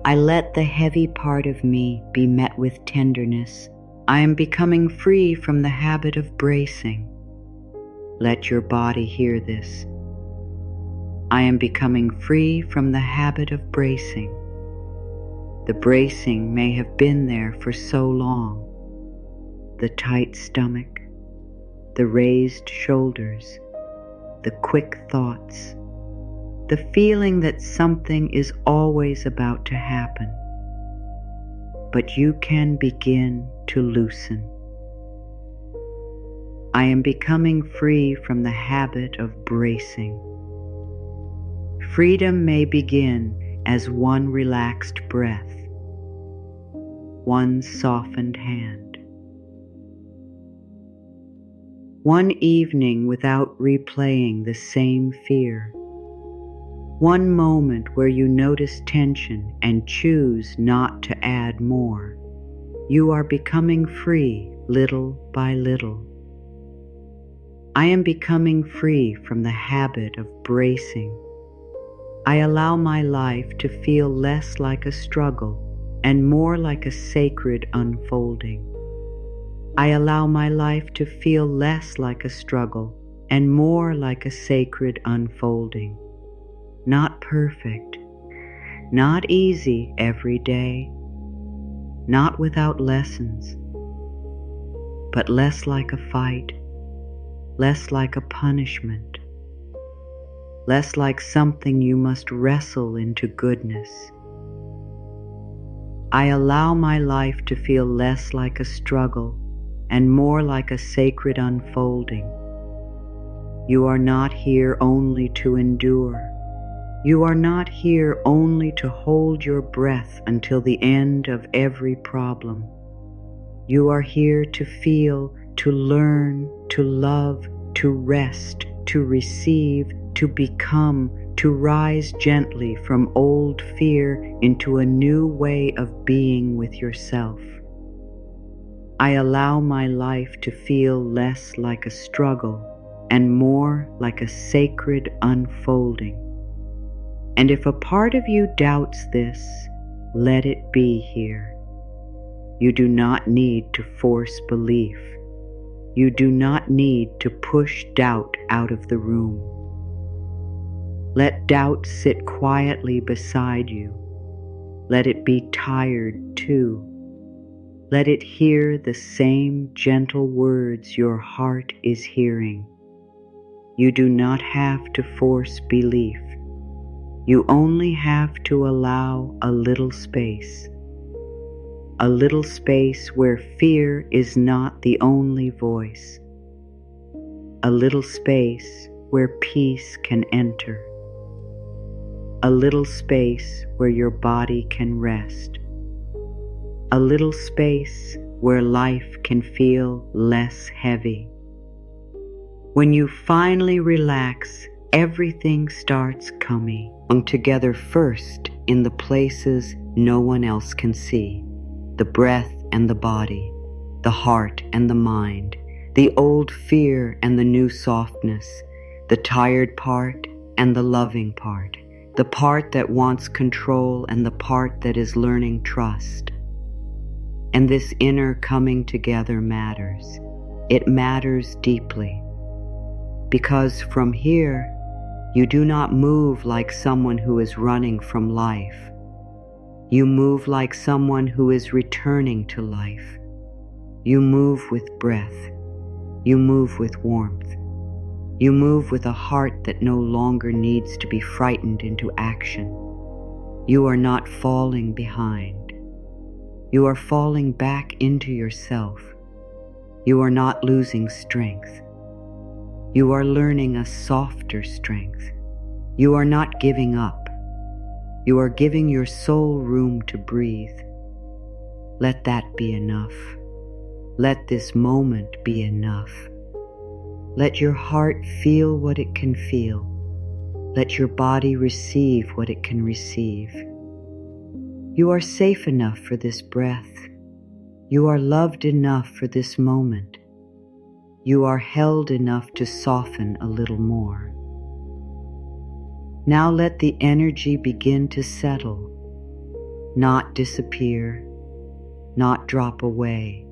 I let the heavy part of me be met with tenderness. I am becoming free from the habit of bracing. Let your body hear this. I am becoming free from the habit of bracing. The bracing may have been there for so long. The tight stomach, the raised shoulders, the quick thoughts, the feeling that something is always about to happen. But you can begin to loosen. I am becoming free from the habit of bracing. Freedom may begin as one relaxed breath, one softened hand, one evening without replaying the same fear, one moment where you notice tension and choose not to add more. You are becoming free little by little. I am becoming free from the habit of bracing. I allow my life to feel less like a struggle and more like a sacred unfolding. I allow my life to feel less like a struggle and more like a sacred unfolding. Not perfect, not easy every day, not without lessons, but less like a fight, less like a punishment, less like something you must wrestle into goodness. I allow my life to feel less like a struggle and more like a sacred unfolding. You are not here only to endure. You are not here only to hold your breath until the end of every problem. You are here to feel, to learn, to love, to rest, to receive, to become, to rise gently from old fear into a new way of being with yourself. I allow my life to feel less like a struggle and more like a sacred unfolding. And if a part of you doubts this, let it be here. You do not need to force belief. You do not need to push doubt out of the room. Let doubt sit quietly beside you. Let it be tired too. Let it hear the same gentle words your heart is hearing. You do not have to force belief. You only have to allow a little space where fear is not the only voice, a little space where peace can enter, a little space where your body can rest, a little space where life can feel less heavy. When you finally relax, everything starts coming together first in the places no one else can see. The breath and the body, the heart and the mind, the old fear and the new softness, the tired part and the loving part, the part that wants control and the part that is learning trust. And this inner coming together matters. It matters deeply, because from here, you do not move like someone who is running from life. You move like someone who is returning to life. You move with breath. You move with warmth. You move with a heart that no longer needs to be frightened into action. You are not falling behind. You are falling back into yourself. You are not losing strength. You are learning a softer strength. You are not giving up. You are giving your soul room to breathe. Let that be enough. Let this moment be enough. Let your heart feel what it can feel. Let your body receive what it can receive. You are safe enough for this breath. You are loved enough for this moment. You are held enough to soften a little more. Now let the energy begin to settle, not disappear, not drop away.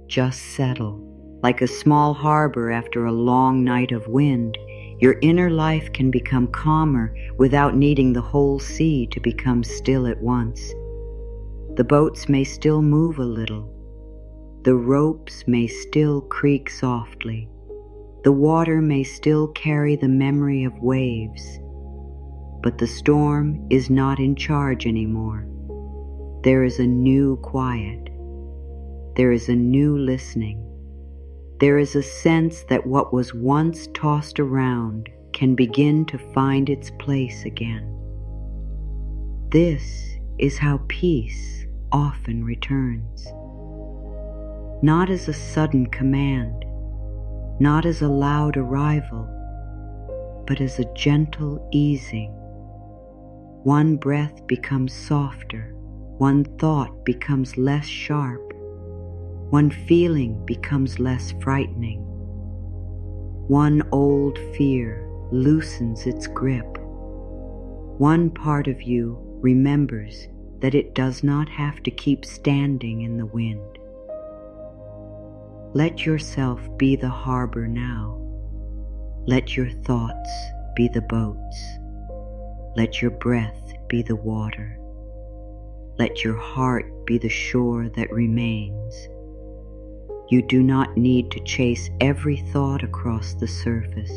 Just settle. Like a small harbor after a long night of wind, your inner life can become calmer without needing the whole sea to become still at once. The boats may still move a little. The ropes may still creak softly. The water may still carry the memory of waves. But the storm is not in charge anymore. There is a new quiet. There is a new listening. There is a sense that what was once tossed around can begin to find its place again. This is how peace often returns. Not as a sudden command, not as a loud arrival, but as a gentle easing. One breath becomes softer, one thought becomes less sharp, one feeling becomes less frightening. One old fear loosens its grip. One part of you remembers that it does not have to keep standing in the wind. Let yourself be the harbor now. Let your thoughts be the boats. Let your breath be the water. Let your heart be the shore that remains. You do not need to chase every thought across the surface.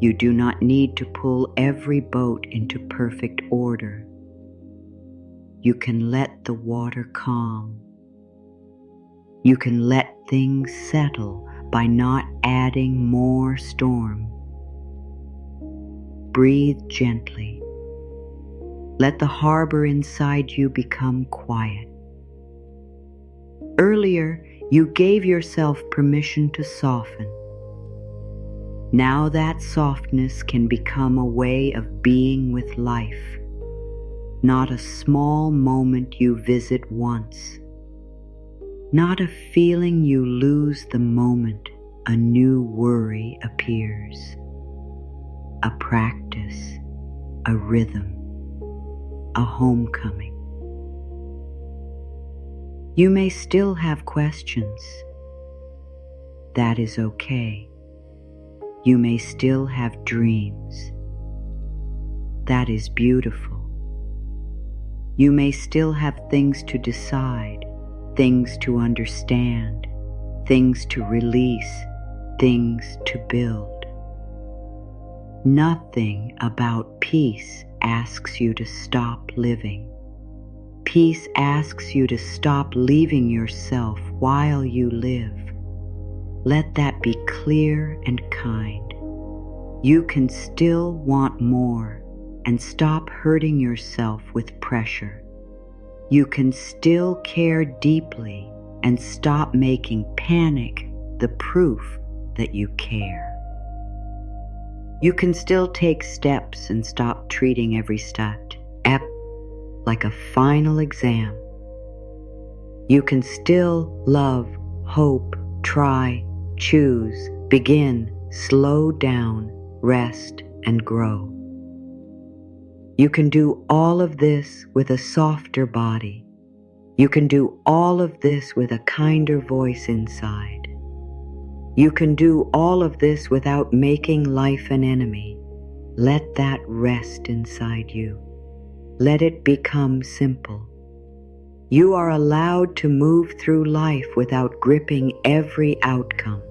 You do not need to pull every boat into perfect order. You can let the water calm. You can let things settle by not adding more storm. Breathe gently. Let the harbor inside you become quiet. Earlier, you gave yourself permission to soften. Now that softness can become a way of being with life, not a small moment you visit once, not a feeling you lose the moment a new worry appears, a practice, a rhythm, a homecoming. You may still have questions. That is okay. You may still have dreams. That is beautiful. You may still have things to decide, things to understand, things to release, things to build. Nothing about peace asks you to stop living. Peace asks you to stop leaving yourself while you live. Let that be clear and kind. You can still want more and stop hurting yourself with pressure. You can still care deeply and stop making panic the proof that you care. You can still take steps and stop treating every step like a final exam. You can still love, hope, try, choose, begin, slow down, rest, and grow. You can do all of this with a softer body. You can do all of this with a kinder voice inside. You can do all of this without making life an enemy. Let that rest inside you. Let it become simple. You are allowed to move through life without gripping every outcome.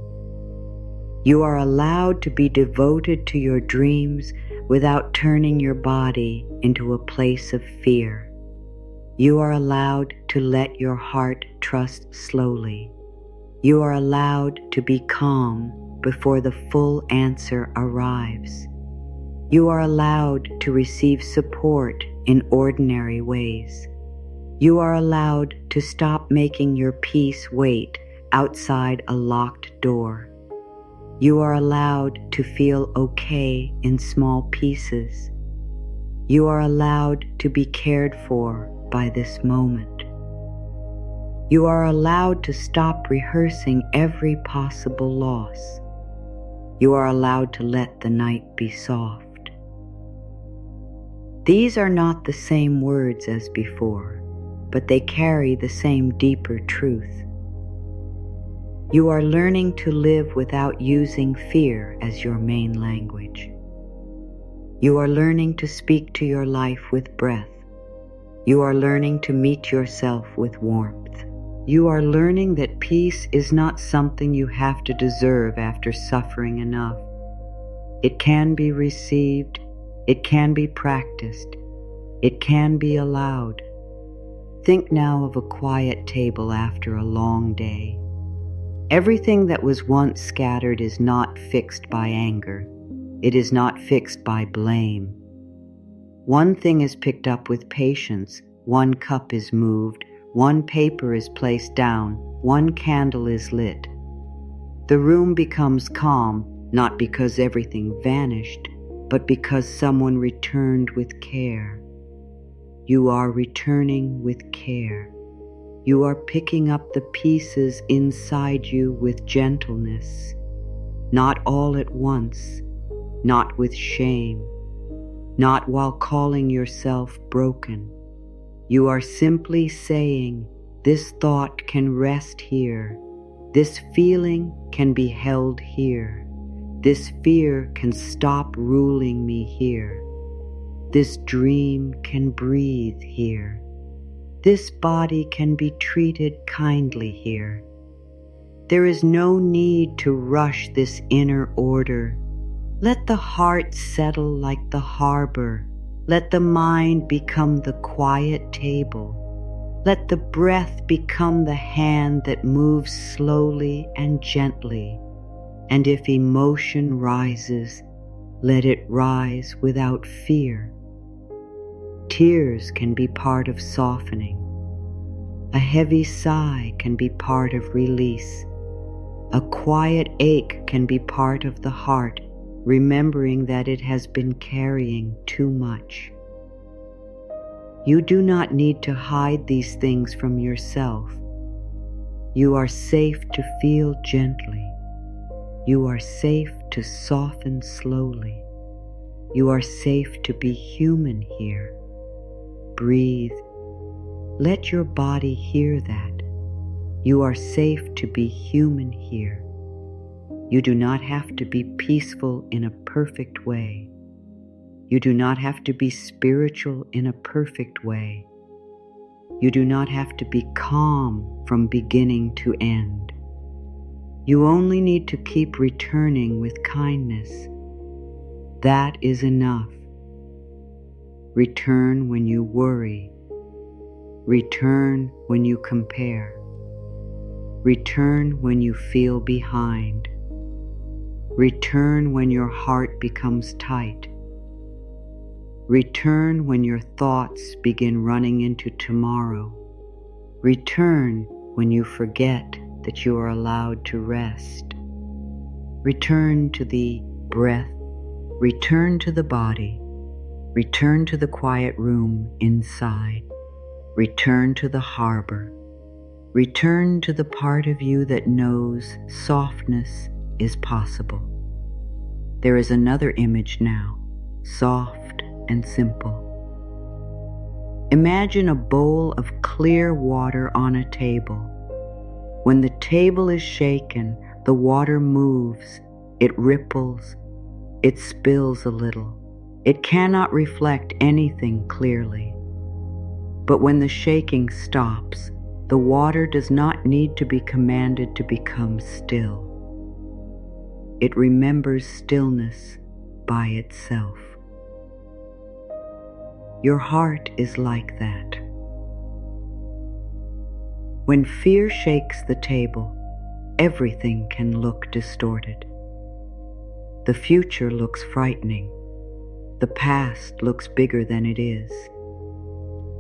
You are allowed to be devoted to your dreams without turning your body into a place of fear. You are allowed to let your heart trust slowly. You are allowed to be calm before the full answer arrives. You are allowed to receive support in ordinary ways. You are allowed to stop making your peace wait outside a locked door. You are allowed to feel okay in small pieces. You are allowed to be cared for by this moment. You are allowed to stop rehearsing every possible loss. You are allowed to let the night be soft. These are not the same words as before, but they carry the same deeper truth. You are learning to live without using fear as your main language. You are learning to speak to your life with breath. You are learning to meet yourself with warmth. You are learning that peace is not something you have to deserve after suffering enough. It can be received. It can be practiced. It can be allowed. Think now of a quiet table after a long day. Everything that was once scattered is not fixed by anger. It is not fixed by blame. One thing is picked up with patience. One cup is moved. One paper is placed down. One candle is lit. The room becomes calm, not because everything vanished, but because someone returned with care. You are returning with care. You are picking up the pieces inside you with gentleness, not all at once, not with shame, not while calling yourself broken. You are simply saying, this thought can rest here. This feeling can be held here. This fear can stop ruling me here. This dream can breathe here. This body can be treated kindly here. There is no need to rush this inner order. Let the heart settle like the harbor. Let the mind become the quiet table. Let the breath become the hand that moves slowly and gently. And if emotion rises, let it rise without fear. Tears can be part of softening. A heavy sigh can be part of release. A quiet ache can be part of the heart, remembering that it has been carrying too much. You do not need to hide these things from yourself. You are safe to feel gently. You are safe to soften slowly. You are safe to be human here. Breathe. Let your body hear that. You are safe to be human here. You do not have to be peaceful in a perfect way. You do not have to be spiritual in a perfect way. You do not have to be calm from beginning to end. You only need to keep returning with kindness. That is enough. Return when you worry. Return when you compare. Return when you feel behind. Return when your heart becomes tight. Return when your thoughts begin running into tomorrow. Return when you forget that you are allowed to rest. Return to the breath, Return to the body. Return to the quiet room inside. Return to the harbor. Return to the part of you that knows softness is possible. There is another image now, soft and simple. Imagine a bowl of clear water on a table. When the table is shaken, the water moves, it ripples, it spills a little. It cannot reflect anything clearly. But when the shaking stops, the water does not need to be commanded to become still. It remembers stillness by itself. Your heart is like that. When fear shakes the table, everything can look distorted. The future looks frightening. The past looks bigger than it is.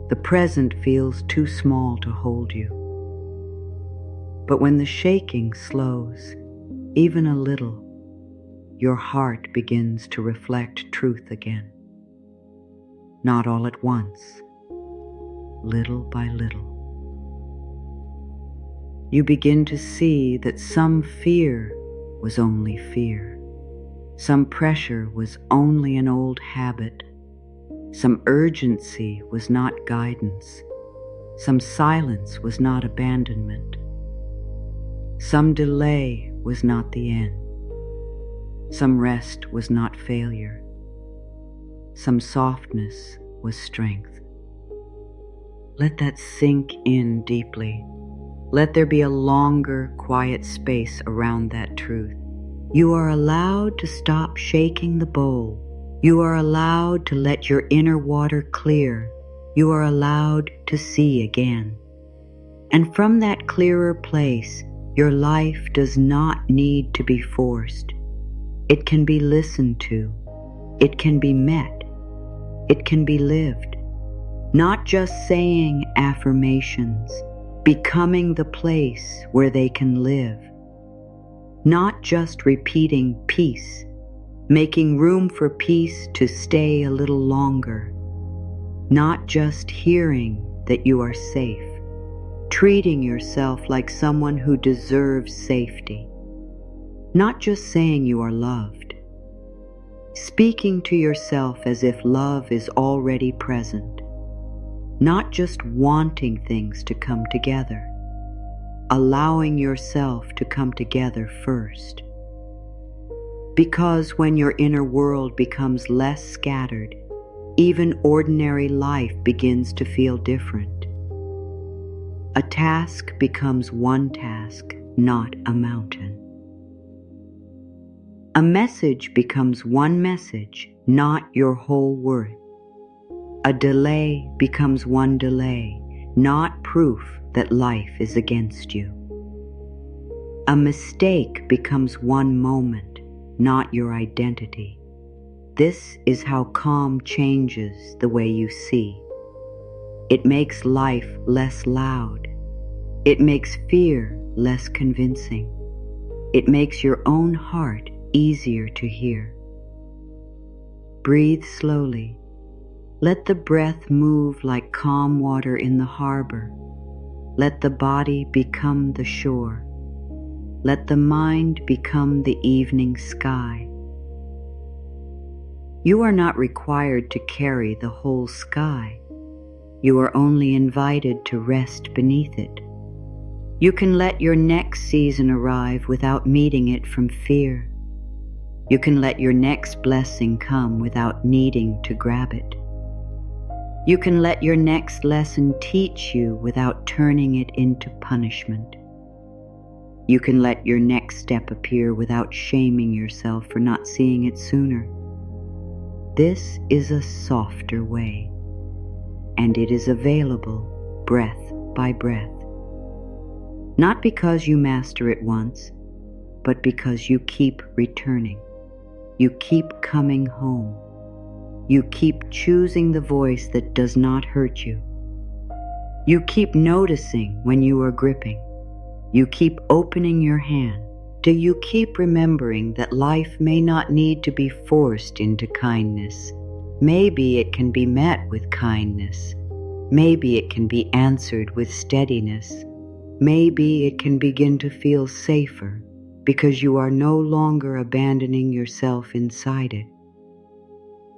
The present feels too small to hold you. But when the shaking slows, even a little, your heart begins to reflect truth again. Not all at once, little by little. You begin to see that some fear was only fear. Some pressure was only an old habit. Some urgency was not guidance. Some silence was not abandonment. Some delay was not the end. Some rest was not failure. Some softness was strength. Let that sink in deeply. Let there be a longer, quiet space around that truth. You are allowed to stop shaking the bowl. You are allowed to let your inner water clear. You are allowed to see again. And from that clearer place, your life does not need to be forced. It can be listened to. It can be met. It can be lived. Not just saying affirmations, becoming the place where they can live. Not just repeating peace, making room for peace to stay a little longer. Not just hearing that you are safe, treating yourself like someone who deserves safety. Not just saying you are loved, speaking to yourself as if love is already present. Not just wanting things to come together, allowing yourself to come together first. Because when your inner world becomes less scattered, even ordinary life begins to feel different. A task becomes one task, not a mountain. A message becomes one message, not your whole worth. A delay becomes one delay, not proof that life is against you. A mistake becomes one moment, not your identity. This is how calm changes the way you see. It makes life less loud. It makes fear less convincing. It makes your own heart easier to hear. Breathe slowly. Let the breath move like calm water in the harbor. Let the body become the shore. Let the mind become the evening sky. You are not required to carry the whole sky. You are only invited to rest beneath it. You can let your next season arrive without meeting it from fear. You can let your next blessing come without needing to grab it. You can let your next lesson teach you without turning it into punishment. You can let your next step appear without shaming yourself for not seeing it sooner. This is a softer way, and it is available breath by breath. Not because you master it once, but because you keep returning. You keep coming home. You keep choosing the voice that does not hurt you. You keep noticing when you are gripping. You keep opening your hand Do you keep remembering that life may not need to be forced into kindness? Maybe it can be met with kindness. Maybe it can be answered with steadiness. Maybe it can begin to feel safer because you are no longer abandoning yourself inside it.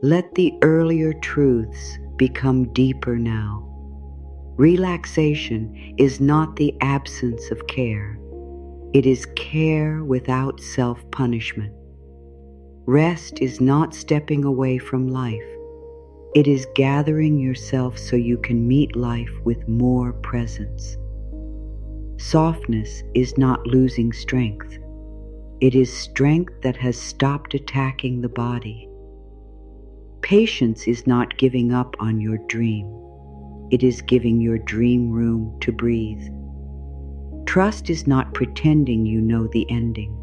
Let the earlier truths become deeper now. Relaxation is not the absence of care. It is care without self-punishment. Rest is not stepping away from life. It is gathering yourself so you can meet life with more presence. Softness is not losing strength. It is strength that has stopped attacking the body. Patience is not giving up on your dream. It is giving your dream room to breathe. Trust is not pretending you know the ending.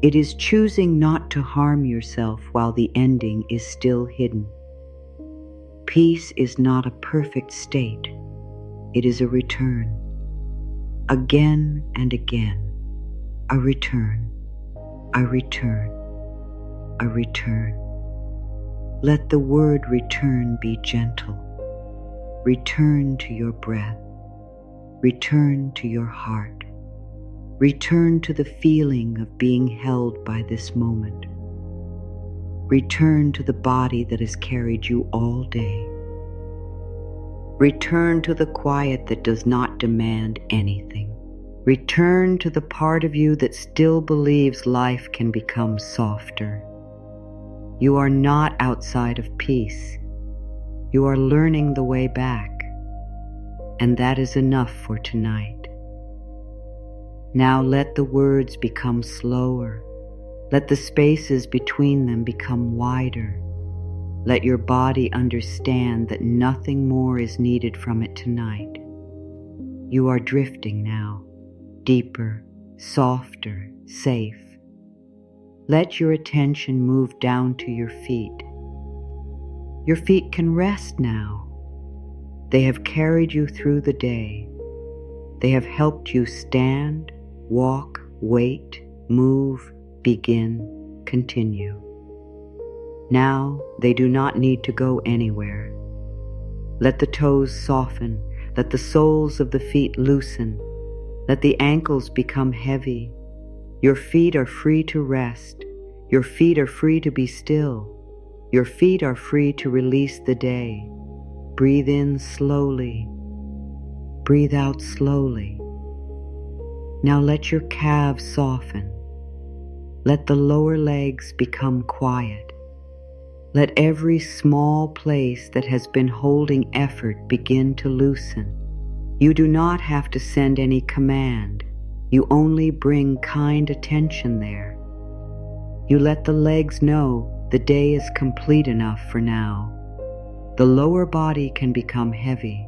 It is choosing not to harm yourself while the ending is still hidden. Peace is not a perfect state. It is a return. Again and again, a return, a return, a return. Let the word return be gentle. Return to your breath. Return to your heart. Return to the feeling of being held by this moment. Return to the body that has carried you all day. Return to the quiet that does not demand anything. Return to the part of you that still believes life can become softer. You are not outside of peace. You are learning the way back, and that is enough for tonight. Now let the words become slower. Let the spaces between them become wider. Let your body understand that nothing more is needed from it tonight. You are drifting now, deeper, softer, safe. Let your attention move down to your feet. Your feet can rest now. They have carried you through the day. They have helped you stand, walk, wait, move, begin, continue. Now they do not need to go anywhere. Let the toes soften. Let the soles of the feet loosen. Let the ankles become heavy. Your feet are free to rest. Your feet are free to be still. Your feet are free to release the day. Breathe in slowly. Breathe out slowly. Now let your calves soften. Let the lower legs become quiet. Let every small place that has been holding effort begin to loosen. You do not have to send any command. You only bring kind attention there. You let the legs know the day is complete enough for now. The lower body can become heavy.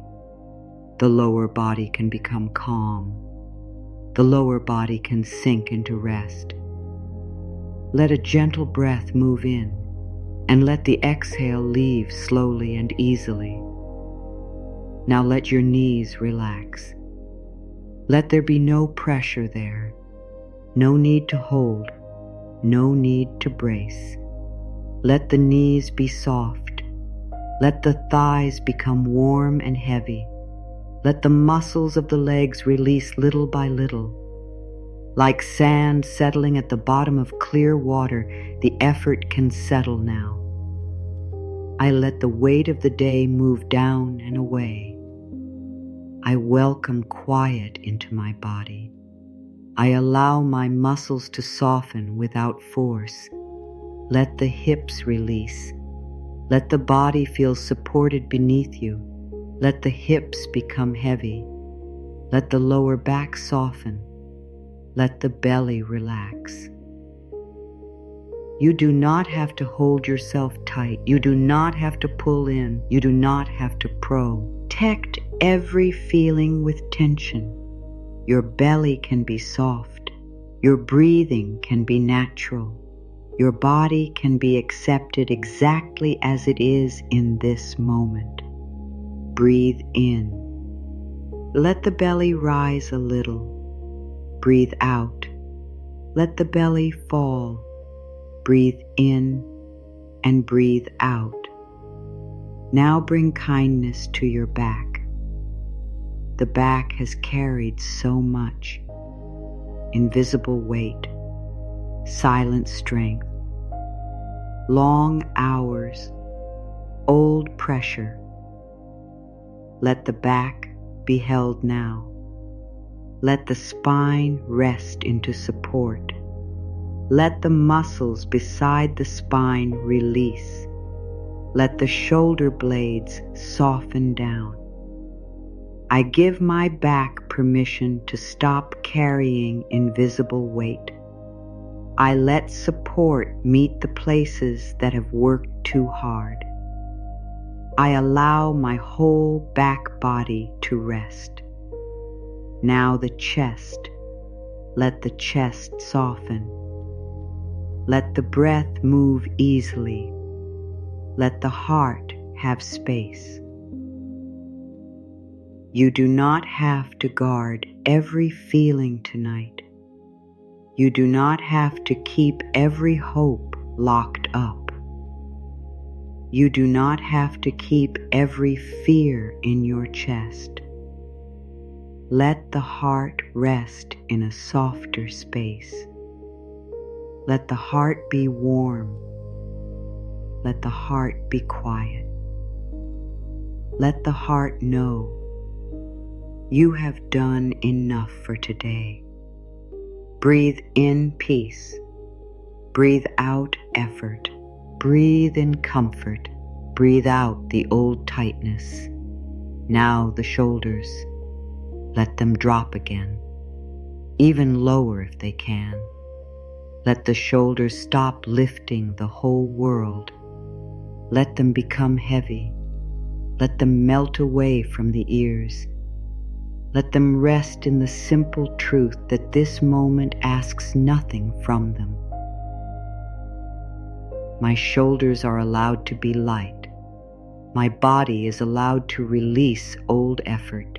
The lower body can become calm. The lower body can sink into rest. Let a gentle breath move in, and let the exhale leave slowly and easily. Now let your knees relax. Let there be no pressure there, no need to hold, no need to brace. Let the knees be soft. Let the thighs become warm and heavy. Let the muscles of the legs release little by little. Like sand settling at the bottom of clear water, the effort can settle now. I let the weight of the day move down and away. I welcome quiet into my body. I allow my muscles to soften without force. Let the hips release. Let the body feel supported beneath you. Let the hips become heavy. Let the lower back soften. Let the belly relax. You do not have to hold yourself tight. You do not have to pull in. You do not have to protect every feeling with tension. Your belly can be soft. Your breathing can be natural. Your body can be accepted exactly as it is in this moment. Breathe in. Let the belly rise a little. Breathe out. Let the belly fall. Breathe in and breathe out. Now bring kindness to your back. The back has carried so much. Invisible weight, silent strength, long hours, old pressure. Let the back be held now. Let the spine rest into support. Let the muscles beside the spine release. Let the shoulder blades soften down. I give my back permission to stop carrying invisible weight. I let support meet the places that have worked too hard. I allow my whole back body to rest. Now the chest. Let the chest soften. Let the breath move easily. Let the heart have space. You do not have to guard every feeling tonight. You do not have to keep every hope locked up. You do not have to keep every fear in your chest. Let the heart rest in a softer space. Let the heart be warm. Let the heart be quiet. Let the heart know you have done enough for today. Breathe in peace. Breathe out effort. Breathe in comfort. Breathe out the old tightness. Now the shoulders. Let them drop again, even lower if they can. Let the shoulders stop lifting the whole world. Let them become heavy. Let them melt away from the ears. Let them rest in the simple truth that this moment asks nothing from them. My shoulders are allowed to be light. My body is allowed to release old effort.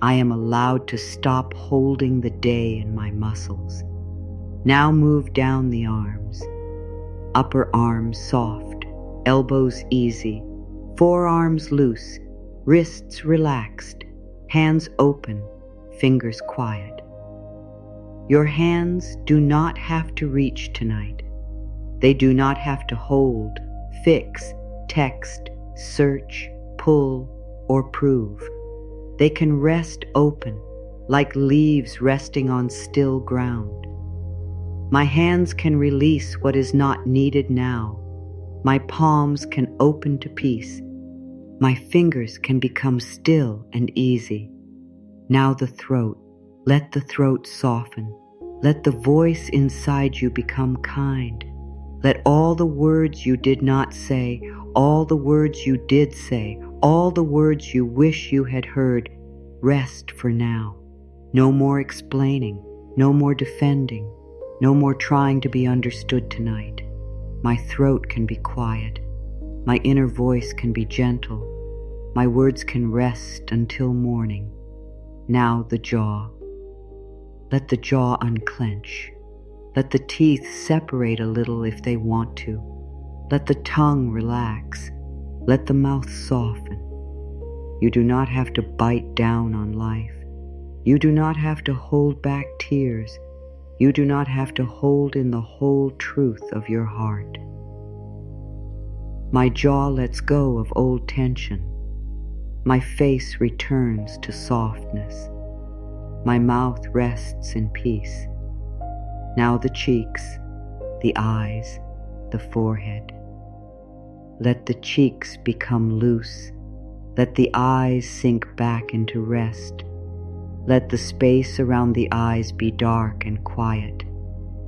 I am allowed to stop holding the day in my muscles. Now move down the arms. Upper arms soft, elbows easy, forearms loose, wrists relaxed, hands open, fingers quiet. Your hands do not have to reach tonight. They do not have to hold, fix, text, search, pull, or prove. They can rest open, like leaves resting on still ground. My hands can release what is not needed now. My palms can open to peace. My fingers can become still and easy. Now the throat. Let the throat soften. Let the voice inside you become kind. Let all the words you did not say, all the words you did say, all the words you wish you had heard, rest for now. No more explaining, no more defending, no more trying to be understood tonight. My throat can be quiet. My inner voice can be gentle. My words can rest until morning. Now the jaw. Let the jaw unclench. Let the teeth separate a little if they want to. Let the tongue relax. Let the mouth soften. You do not have to bite down on life. You do not have to hold back tears. You do not have to hold in the whole truth of your heart. My jaw lets go of old tension. My face returns to softness. My mouth rests in peace. Now the cheeks, the eyes, the forehead. Let the cheeks become loose. Let the eyes sink back into rest. Let the space around the eyes be dark and quiet.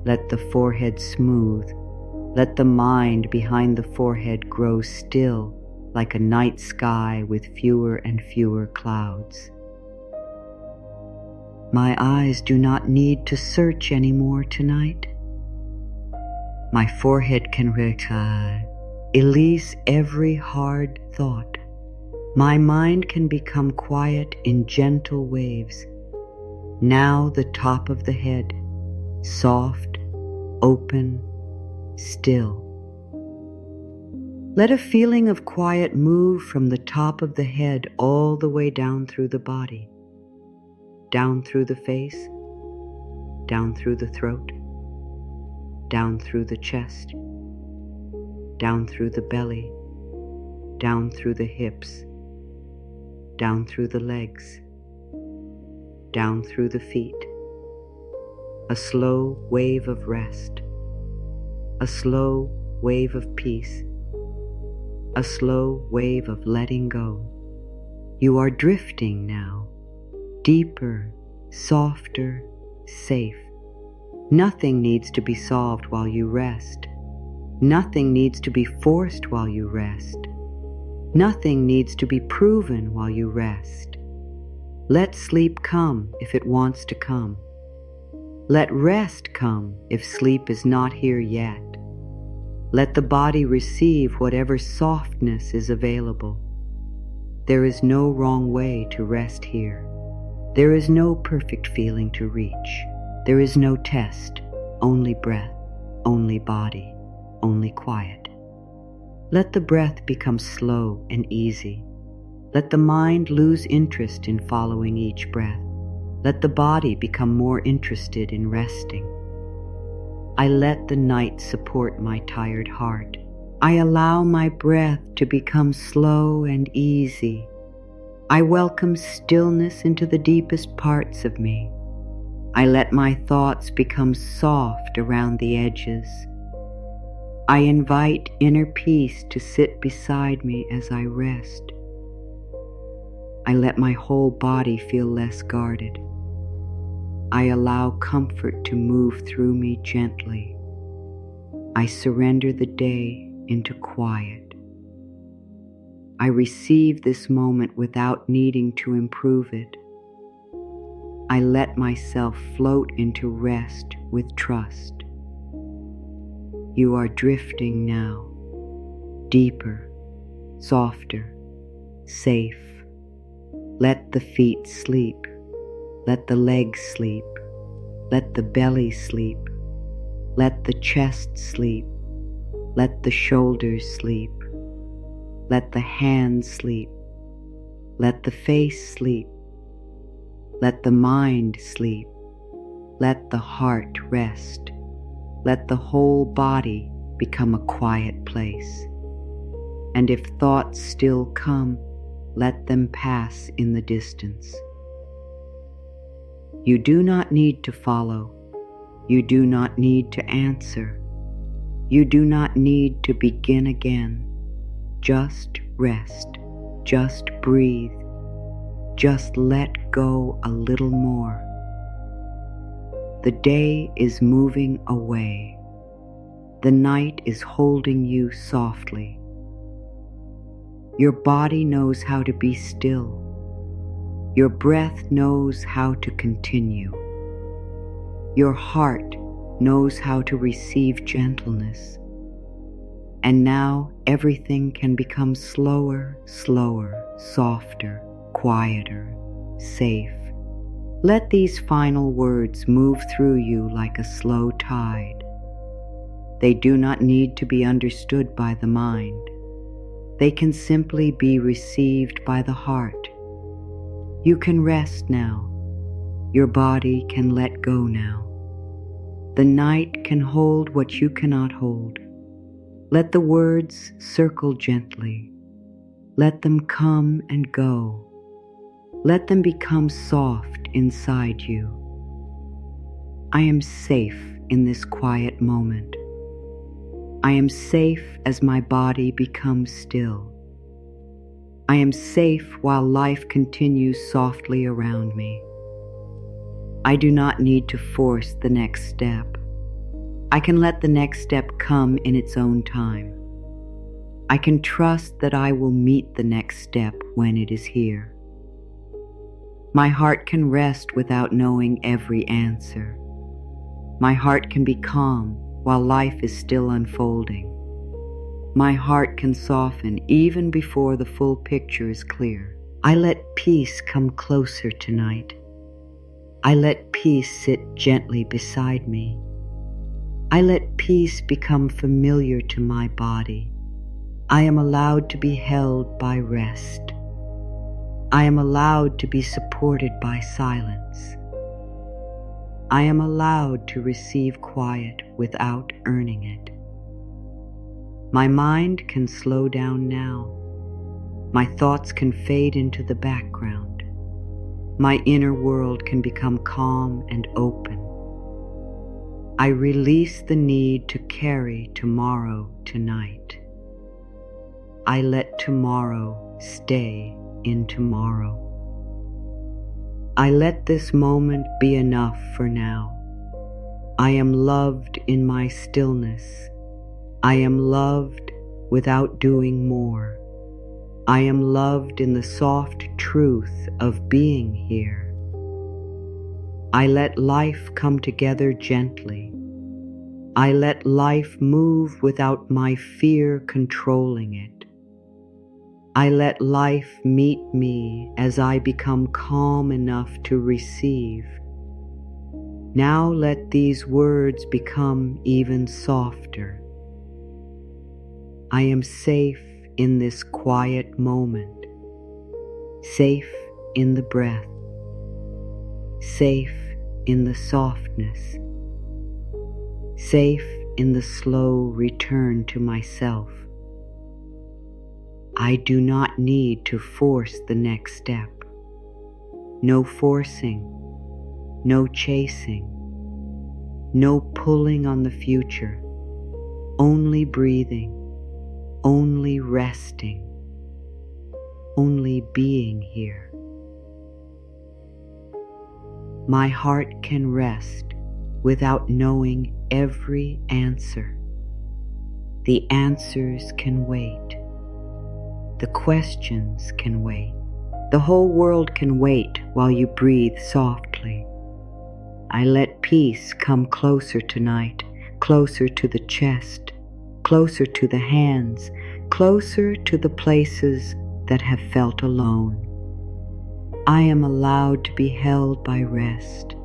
Let the forehead smooth. Let the mind behind the forehead grow still, like a night sky with fewer and fewer clouds. My eyes do not need to search anymore tonight. My forehead can release every hard thought. My mind can become quiet in gentle waves. Now the top of the head. soft, open, still. Let a feeling of quiet move from the top of the head all the way down through the body, down through the face, down through the throat, down through the chest, down through the belly, down through the hips, down through the legs, down through the feet. A slow wave of rest, a slow wave of peace, a slow wave of letting go. You are drifting now, deeper, softer, safe. Nothing needs to be solved while you rest. Nothing needs to be forced while you rest. Nothing needs to be proven while you rest. Let sleep come if it wants to come. Let rest come if sleep is not here yet. Let the body receive whatever softness is available. There is no wrong way to rest here. There is no perfect feeling to reach. There is no test, only breath, only body, only quiet. Let the breath become slow and easy. Let the mind lose interest in following each breath. Let the body become more interested in resting. I let the night support my tired heart. I allow my breath to become slow and easy. I welcome stillness into the deepest parts of me. I let my thoughts become soft around the edges. I invite inner peace to sit beside me as I rest. I let my whole body feel less guarded. I allow comfort to move through me gently. I surrender the day into quiet. I receive this moment without needing to improve it. I let myself float into rest with trust. You are drifting now, deeper, softer, safe. Let the feet sleep. Let the legs sleep. Let the belly sleep. Let the chest sleep. Let the shoulders sleep. Let the hands sleep. Let the face sleep. Let the mind sleep. Let the heart rest. Let the whole body become a quiet place. And if thoughts still come, let them pass in the distance. You do not need to follow. You do not need to answer. You do not need to begin again. Just rest. Just breathe. Just let go a little more. The day is moving away. The night is holding you softly. Your body knows how to be still. Your breath knows how to continue. Your heart knows how to receive gentleness. And now everything can become slower, softer, quieter, safe. Let these final words move through you like a slow tide. They do not need to be understood by the mind. They can simply be received by the heart. You can rest now. Your body can let go now. The night can hold what you cannot hold. Let the words circle gently. Let them come and go. Let them become soft inside you. I am safe in this quiet moment. I am safe as my body becomes still. I am safe while life continues softly around me. I do not need to force the next step. I can let the next step come in its own time. I can trust that I will meet the next step when it is here. My heart can rest without knowing every answer. My heart can be calm while life is still unfolding. My heart can soften even before the full picture is clear. I let peace come closer tonight. I let peace sit gently beside me. I let peace become familiar to my body. I am allowed to be held by rest. I am allowed to be supported by silence. I am allowed to receive quiet without earning it. My mind can slow down now. My thoughts can fade into the background. My inner world can become calm and open. I release the need to carry tomorrow tonight. I let tomorrow stay in tomorrow. I let this moment be enough for now. I am loved in my stillness. I am loved without doing more. I am loved in the soft truth of being here. I let life come together gently. I let life move without my fear controlling it. I let life meet me as I become calm enough to receive. Now let these words become even softer. I am safe in this quiet moment, safe in the breath, safe in the softness, safe in the slow return to myself. I do not need to force the next step. No forcing, no chasing, no pulling on the future, only breathing, only resting, only being here. My heart can rest without knowing every answer. The answers can wait. The questions can wait. The whole world can wait while you breathe softly. I let peace come closer tonight, closer to the chest, closer to the hands, closer to the places that have felt alone. I am allowed to be held by rest,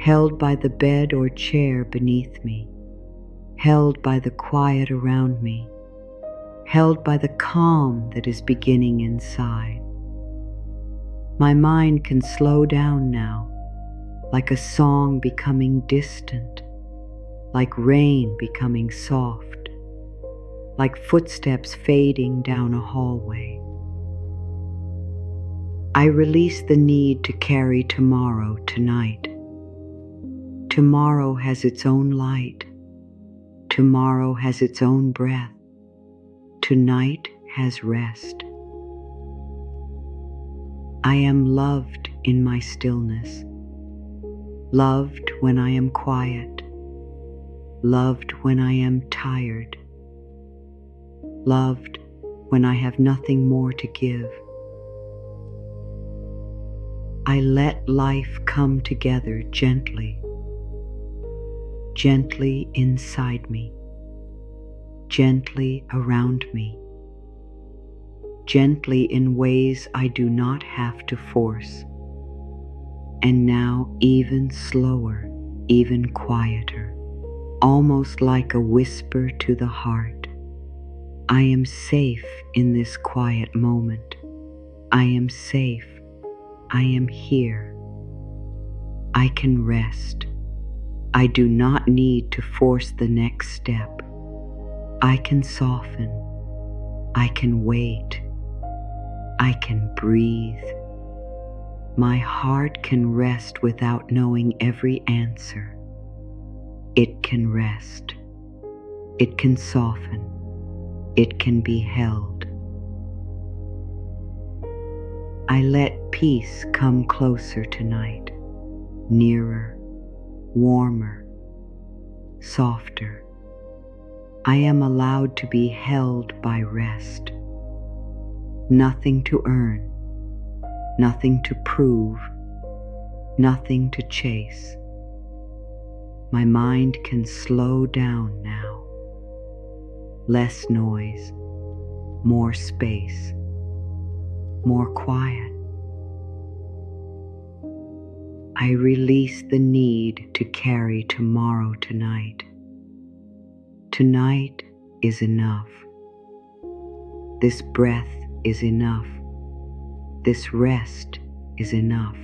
held by the bed or chair beneath me, held by the quiet around me, held by the calm that is beginning inside. My mind can slow down now, like a song becoming distant, like rain becoming soft, like footsteps fading down a hallway. I release the need to carry tomorrow tonight. Tomorrow has its own light. Tomorrow has its own breath. Tonight has rest. I am loved in my stillness, loved when I am quiet, loved when I am tired, loved when I have nothing more to give. I let life come together gently, gently inside me, gently around me, gently in ways I do not have to force, and now even slower, even quieter, almost like a whisper to the heart. I am safe in this quiet moment. I am safe. I am here. I can rest. I do not need to force the next step. I can soften. I can wait. I can breathe. My heart can rest without knowing every answer. It can rest. It can soften. It can be held. I let peace come closer tonight, nearer, warmer, softer. I am allowed to be held by rest. Nothing to earn, nothing to prove, nothing to chase. My mind can slow down now. Less noise, more space, more quiet. I release the need to carry tomorrow tonight. Tonight is enough. This breath is enough. This rest is enough.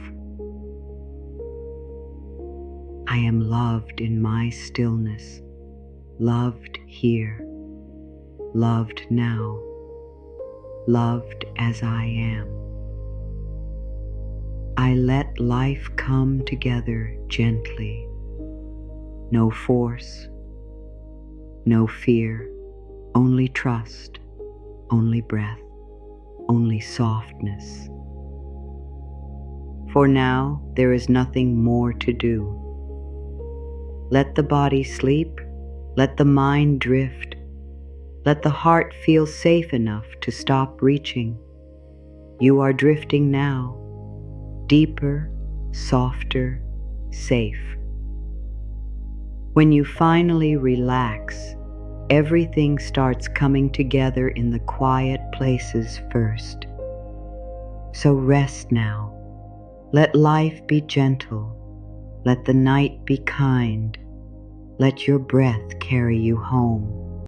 I am loved in my stillness, loved here, loved now, loved as I am. I let life come together gently. No force, no fear, only trust, only breath, only softness. For now, there is nothing more to do. Let the body sleep, let the mind drift, let the heart feel safe enough to stop reaching. You are drifting now, deeper, softer, safe. When you finally relax, everything starts coming together in the quiet places first. So rest now. Let life be gentle. Let the night be kind. Let your breath carry you home.